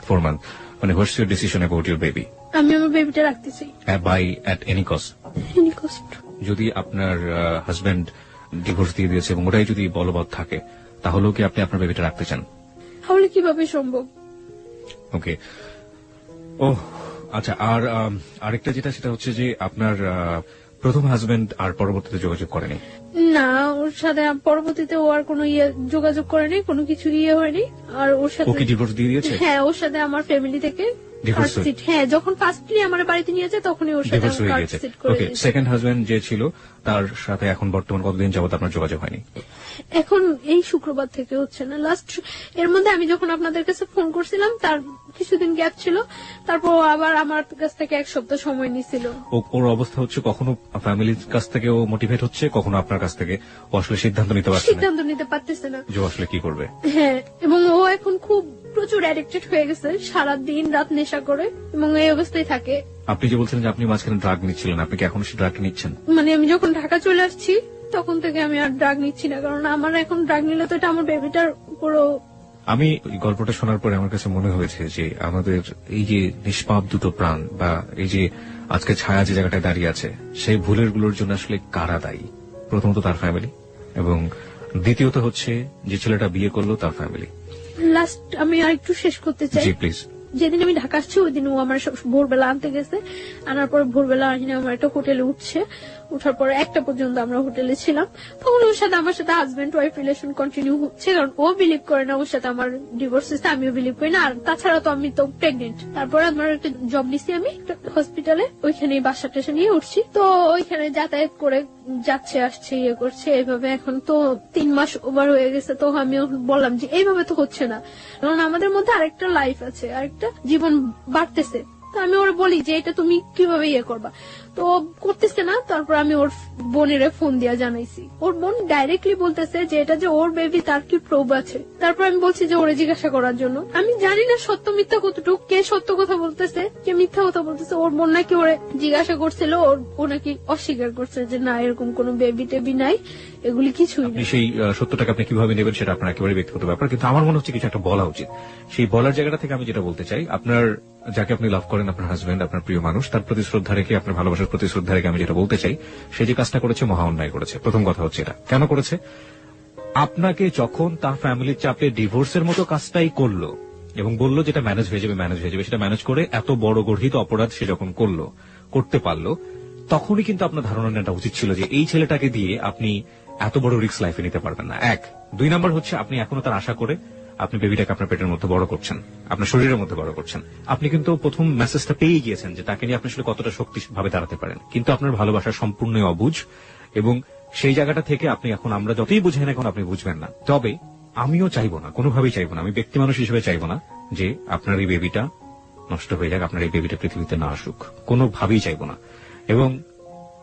4 month। মানে what's your decision about your baby? আমি আমার বেবিটা রাখতে চাই বাই এট এনি কস্ট। যদি আপনার হাজবেন্ড ডিভোর্স দিয়ে দিয়েছে এবং ওটাই যদি বলবৎ থাকে, তাহলেও কি আপনি আপনার বেবিটা রাখতে চান? তাহলে কিভাবে সম্ভব? ওকে, ও আচ্ছা। আর আরেকটা যেটা, সেটা হচ্ছে যে আপনার প্রথম হাজবেন্ড আর পরবর্তীতে যোগাযোগ করেনি? না, ওর সাথে পরবর্তীতে ও আর কোনো যোগাযোগ করেনি, কোনো কিছু হয়নি। আর ওর সাথে ওকে ডিভোর্স দিয়ে দিয়েছে? হ্যাঁ, ওর সাথে আমার ফ্যামিলি থেকে হ্যাঁ, যখন ফার্স্টলি আমার বাড়িতে নিয়ে যায় তখনই ওর সাথে ওকে। সেকেন্ড হাজবেন্ড যে ছিল তার সাথে এখন বর্তমান কতদিন যাবত আপনার যোগাযোগ হয়নি? এখন এই শুক্রবার থেকে হচ্ছে না। লাস্ট এর মধ্যে আমি যখন আপনাদের কাছে ফোন করছিলাম তার কিছুদিন গ্যাপ ছিল, তারপর আবার আমার কাছ থেকে 1 সপ্তাহ সময় নিছিল। ওর অবস্থা হচ্ছে কখনো ফ্যামিলির কাছ থেকে ও মোটিভেট হচ্ছে, কখনো আপনার কাছ থেকে ও আসলে সিদ্ধান্ত নিতে পারতেছে না যে আসলে কি করবে। হ্যাঁ, এবং ও এখন খুব প্রচুর অ্যাডিক্টেড হয়ে গেছে, সারা দিন রাত নেশা করে এবং এই অবস্থায় থাকে। আপনি যে বলছিলেন যে আপনি মাঝখানে ড্রাগ নিচ্ছিলেন, আপনি কি এখন সেই ড্রাগ নিচ্ছেন? মানে আমি যখন ঢাকা চলে আসছি তখন থেকে আমি আর ড্রাগ নিচ্ছি না, কারণ আমার এখন ড্রাগ নিলে তো এটা আমার বেবিটার উপরও। আমি গল্পটা শোনার পরে আমার কাছে মনে হয়েছে যে আমাদের এই যে নিষ্পাপ দুটো প্রাণ, বা এই যে আজকে ছায়া যে জায়গাটায় দাঁড়িয়ে আছে, সেই ভুলের গুলোর জন্য আসলে কারা দায়ী? প্রথমত তার ফ্যামিলি, এবং দ্বিতীয়ত হচ্ছে যে ছেলেটা বিয়ে করলো তার ফ্যামিলি। লাস্ট আমি আর একটু শেষ করতে চাই। জি প্লিজ। যেদিন আমি ঢাকা আসছি ওই দিন ও আমার ভোরবেলা আনতে গেছে, আনার পর ভোরবেলা আসিনি আমার একটা হোটেলে উঠছে, উঠার পরে 1টা পর্যন্ত আমরা হোটেলে ছিলাম। তখন ওর সাথে আমার সাথে হাজবেন্ড ওয়াইফ রিলেশন কন্টিনিউ হচ্ছে, কারণ ও বিলিভ করে না ওর সাথে আমার ডিভোর্স হয়েছে, আমিও বিলিভ করি না। আর তাছাড়া তো আমি তো প্রেগনেন্ট। তারপরে আমার একটা জব নিছি আমি হসপিটালে, ওইখানে বাসা টাসা নিয়ে উঠছি। তো ওইখানে যাতায়াত করে যাচ্ছে আসছে করছে এইভাবে। এখন তো 3 মাস ওভার হয়ে গেছে। তো আমি বললাম যে এইভাবে তো হচ্ছে না, কারণ আমাদের মধ্যে আরেকটা লাইফ আছে, আরেকটা জীবন বাড়তেছে। তো আমি ওরা বলি যে এটা তুমি কিভাবে করবা, তো করতেছে না। তারপর আমি ওর বোনের ফোন দিয়া জানাইছি, ওর বোন ডাইরেক্টলি বলতেছে যে এটা যে ওর বেবি তার কি প্রুফ আছে। তারপর আমি বলছি যে ওরে জিজ্ঞাসা করার জন্য। আমি জানি না সত্য মিথ্যা কতটুকু, কে সত্য কথা বলতেছে কে মিথ্যা কথা বলতেছে। ওর বোন নাকি ওরে জিজ্ঞাসা করছিল, ও নাকি অস্বীকার করছে যে না এরকম কোন বেবি টেবি নাই, এগুলি কিছুই না। সেই সত্যটাকে আপনি কিভাবে নেবেন সেটা আপনার একেবারে ব্যক্তিগত ব্যাপার, কিন্তু আমার মনে হচ্ছে কিছু একটা বলা উচিত। সেই বলার জায়গাটা থেকে আমি যেটা বলতে চাই, আপনার যাকে আপনি লাভ করেন, আপনার হাজবেন্ড, আপনার প্রিয় মানুষ, তার প্রতি শ্রদ্ধা রেখে, আপনার ভালোবাসার প্রতি শ্রদ্ধা রেখে আমি যেটা বলতে চাই, সে যে কাজটা করেছে মহা অন্যায় করেছে। প্রথম কথা হচ্ছে এটা কেন করেছে? আপনাকে যখন তার ফ্যামিলির চাপে ডিভোর্সের মতো কাজটাই করলো এবং বললো যেটা ম্যানেজ হয়ে যাবে, সেটা ম্যানেজ করে এত বড় গর্হিত অপরাধ সে যখন করতে পারলো, তখনই কিন্তু আপনার ধারণা নেওয়া উচিত ছিল যে এই ছেলেটাকে দিয়ে আপনি এত বড় রিস্ক লাইফে নিতে পারবেন না। 1 2 নাম্বার হচ্ছে আপনি এখনো তার আশা করে আপনি বেবিটাকে আপনার পেটের মধ্যে বড় করছেন, আপনার শরীরের মধ্যে বড় করছেন। আপনি কিন্তু প্রথম মেসেজটা পেয়ে গিয়েছেন যে তাকে নিয়ে আপনি আসলে কতটা শক্তিভাবে দাঁড়াতে পারেন, কিন্তু আপনার ভালোবাসা সম্পূর্ণ অবুঝ, এবং সেই জায়গাটা থেকে আপনি এখন, আমরা যতই বুঝেন এখন আপনি বুঝবেন না। তবে আমিও চাইবো না, কোনোভাবেই চাইবো না, আমি ব্যক্তি মানুষ হিসেবে চাইবো না যে আপনার এই বেবিটা নষ্ট হয়ে যাক, আপনার এই বেবিটা পৃথিবীতে না আসুক, কোনোভাবেই চাইবো না। এবং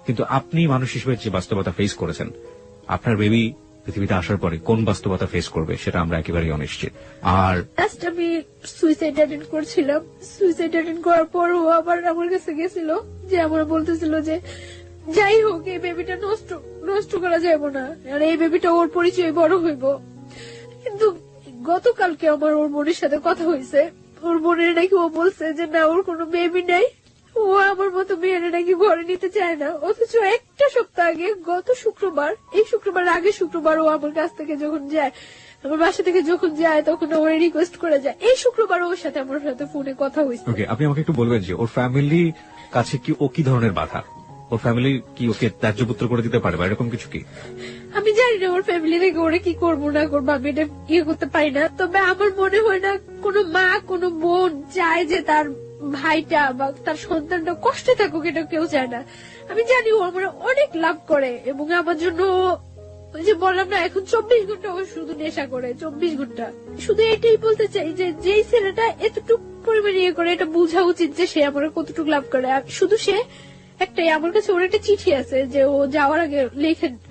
কিন্তু আপনি মানুষ হিসেবে যে বাস্তবতা ফেস করেছেন, আপনার বেবি পৃথিবীতে আসার পরে কোন বাস্তবতা ফেস করবে সেটা আমরা একেবারেই অনিশ্চিত। আর আমি সুইসাইড অ্যাটেন্ড করছিলাম, সুইসাইড অ্যাটেন্ড করার পর ও আবার আমার কাছে গেছিল, যে আমার বলতেছিল যে যাই হোক এই বেবিটা নষ্ট করা যাবে না, আর এই বেবিটা ওর পরিচয় বড় হইব। কিন্তু গতকালকে আমার ওর বোনের সাথে কথা হয়েছে, ওর বোনের নাকি ও বলছে যে না ওর কোনো বেবি নাই, ও আমার মতো মেয়েরা নাকি ঘরে নিতে চায় না। অথচ একটা সপ্তাহ আগে গত শুক্রবার, এই শুক্রবার আগে শুক্রবার ও আমার কাছ থেকে যখন যায়, আমার বাসা থেকে যখন যায় তখন ওর রিকোয়েস্ট করে যায়। এই শুক্রবার ওর সাথে আমার সাথে ফোনে কথা হয়েছে। ওকে, আপনি আমাকে একটু বলবেন যে ওর ফ্যামিলি কাছে কি ও কি ধরনের বাধা? ওর ফ্যামিলি কি ওকে ত্যায্যপুত্র করে দিতে পারে বা এরকম কিছু কি? আমি জানি না ওর ফ্যামিলি থেকে ওরা কি করবো না করবো, আমি এটা ইয়ে করতে পারি না। তবে আমার মনে হয় না কোনো মা কোনো বোন চায় যে তার ভাইটা বা তার সন্তানটা কষ্টে থাকুক, এটা কেউ চায় না। আমি জানি ও আমার অনেক লাভ করে এবং আমার জন্য ওই যে বললাম না এখন 24 ঘন্টা ও শুধু নেশা করে, 24 ঘন্টা। শুধু এটাই বলতে চাই যে যেই ছেলেটা এতটুকু পরিমাণে ইয়ে করে, এটা বোঝা উচিত যে সে আমার কতটুকু লাভ করে। আর শুধু সে একটাই, আমার কাছে ওর একটা চিঠি আছে যে ও যাওয়ার আগে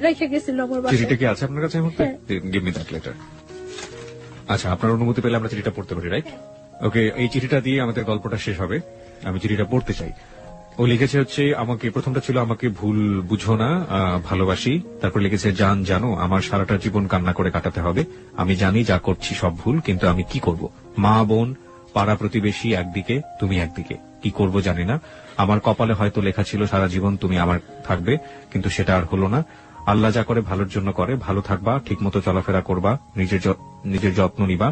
রেখে গেছিল আমার বাসায়। চিঠিটা কি আছে আপনার কাছে এই মুহূর্তে? Give me that letter. আচ্ছা, আপনার অনুমতি পেলে আমরা চিঠিটা পড়তে পারি, রাইট? ওকে, এই চিঠিটা দিয়ে আমাদের গল্পটা শেষ হবে। আমি চিঠিটা পড়তে চাই। ও লিখেছে হচ্ছে আমাকে, প্রথমটা ছিল আমাকে ভুল বুঝো না, ভালোবাসি। তারপর লিখেছে জান জানো আমার সারাটা জীবন কান্না করে কাটাতে হবে। আমি জানি যা করছি সব ভুল, কিন্তু আমি কি করব? মা বোন পাড়া প্রতিবেশী একদিকে, তুমি একদিকে, কি করব জানি না। আমার কপালে হয়তো লেখা ছিল সারা জীবন তুমি আমার থাকবে, কিন্তু সেটা আর হলো না। আল্লাহ যা করে ভালোর জন্য করে, ভালো থাকবা, ঠিকমতো চলাফেরা করবা, নিজের যত্ন নিবা।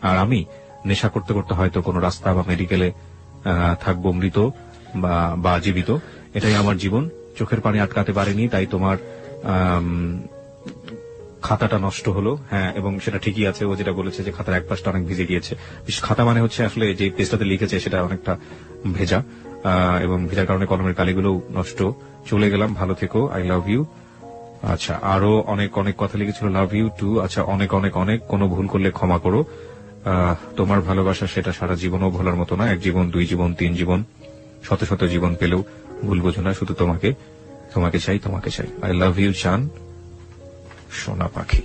আর আমি নেশা করতে করতে হয়তো কোনো রাস্তা বা মেডিকেলে থাকবো, মৃত বা জীবিত। এটাই আমার জীবন। চোখের পানি আটকাতে পারিনি, তাই তোমার খাতাটা নষ্ট হলো। হ্যাঁ, এবং সেটা ঠিকই আছে। ও যেটা বলেছে যে খাতার এক পাশটা অনেক ভিজে গিয়েছে। খাতা মানে হচ্ছে আসলে যে পেজটাতে লিখেছে সেটা অনেকটা ভেজা, এবং ভেজার কারণে কলমের কালিগুলো নষ্ট। চলে গেলাম, ভালো থেকো, আই লাভ ইউ। আচ্ছা, আরো অনেক অনেক কথা লিখেছিল, লাভ ইউ টু। আচ্ছা, অনেক অনেক অনেক, কোনো ভুল করলে ক্ষমা করো। তোমার ভালোবাসা সেটা সারা জীবনও ভোলার মতো না। এক জীবন, 2 জীবন, 3 জীবন, শত শত জীবন পেলেও ভুল বোঝো না। শুধু তোমাকে চাই, তোমাকে চাই। আই লাভ ইউ চান, সোনা পাখি।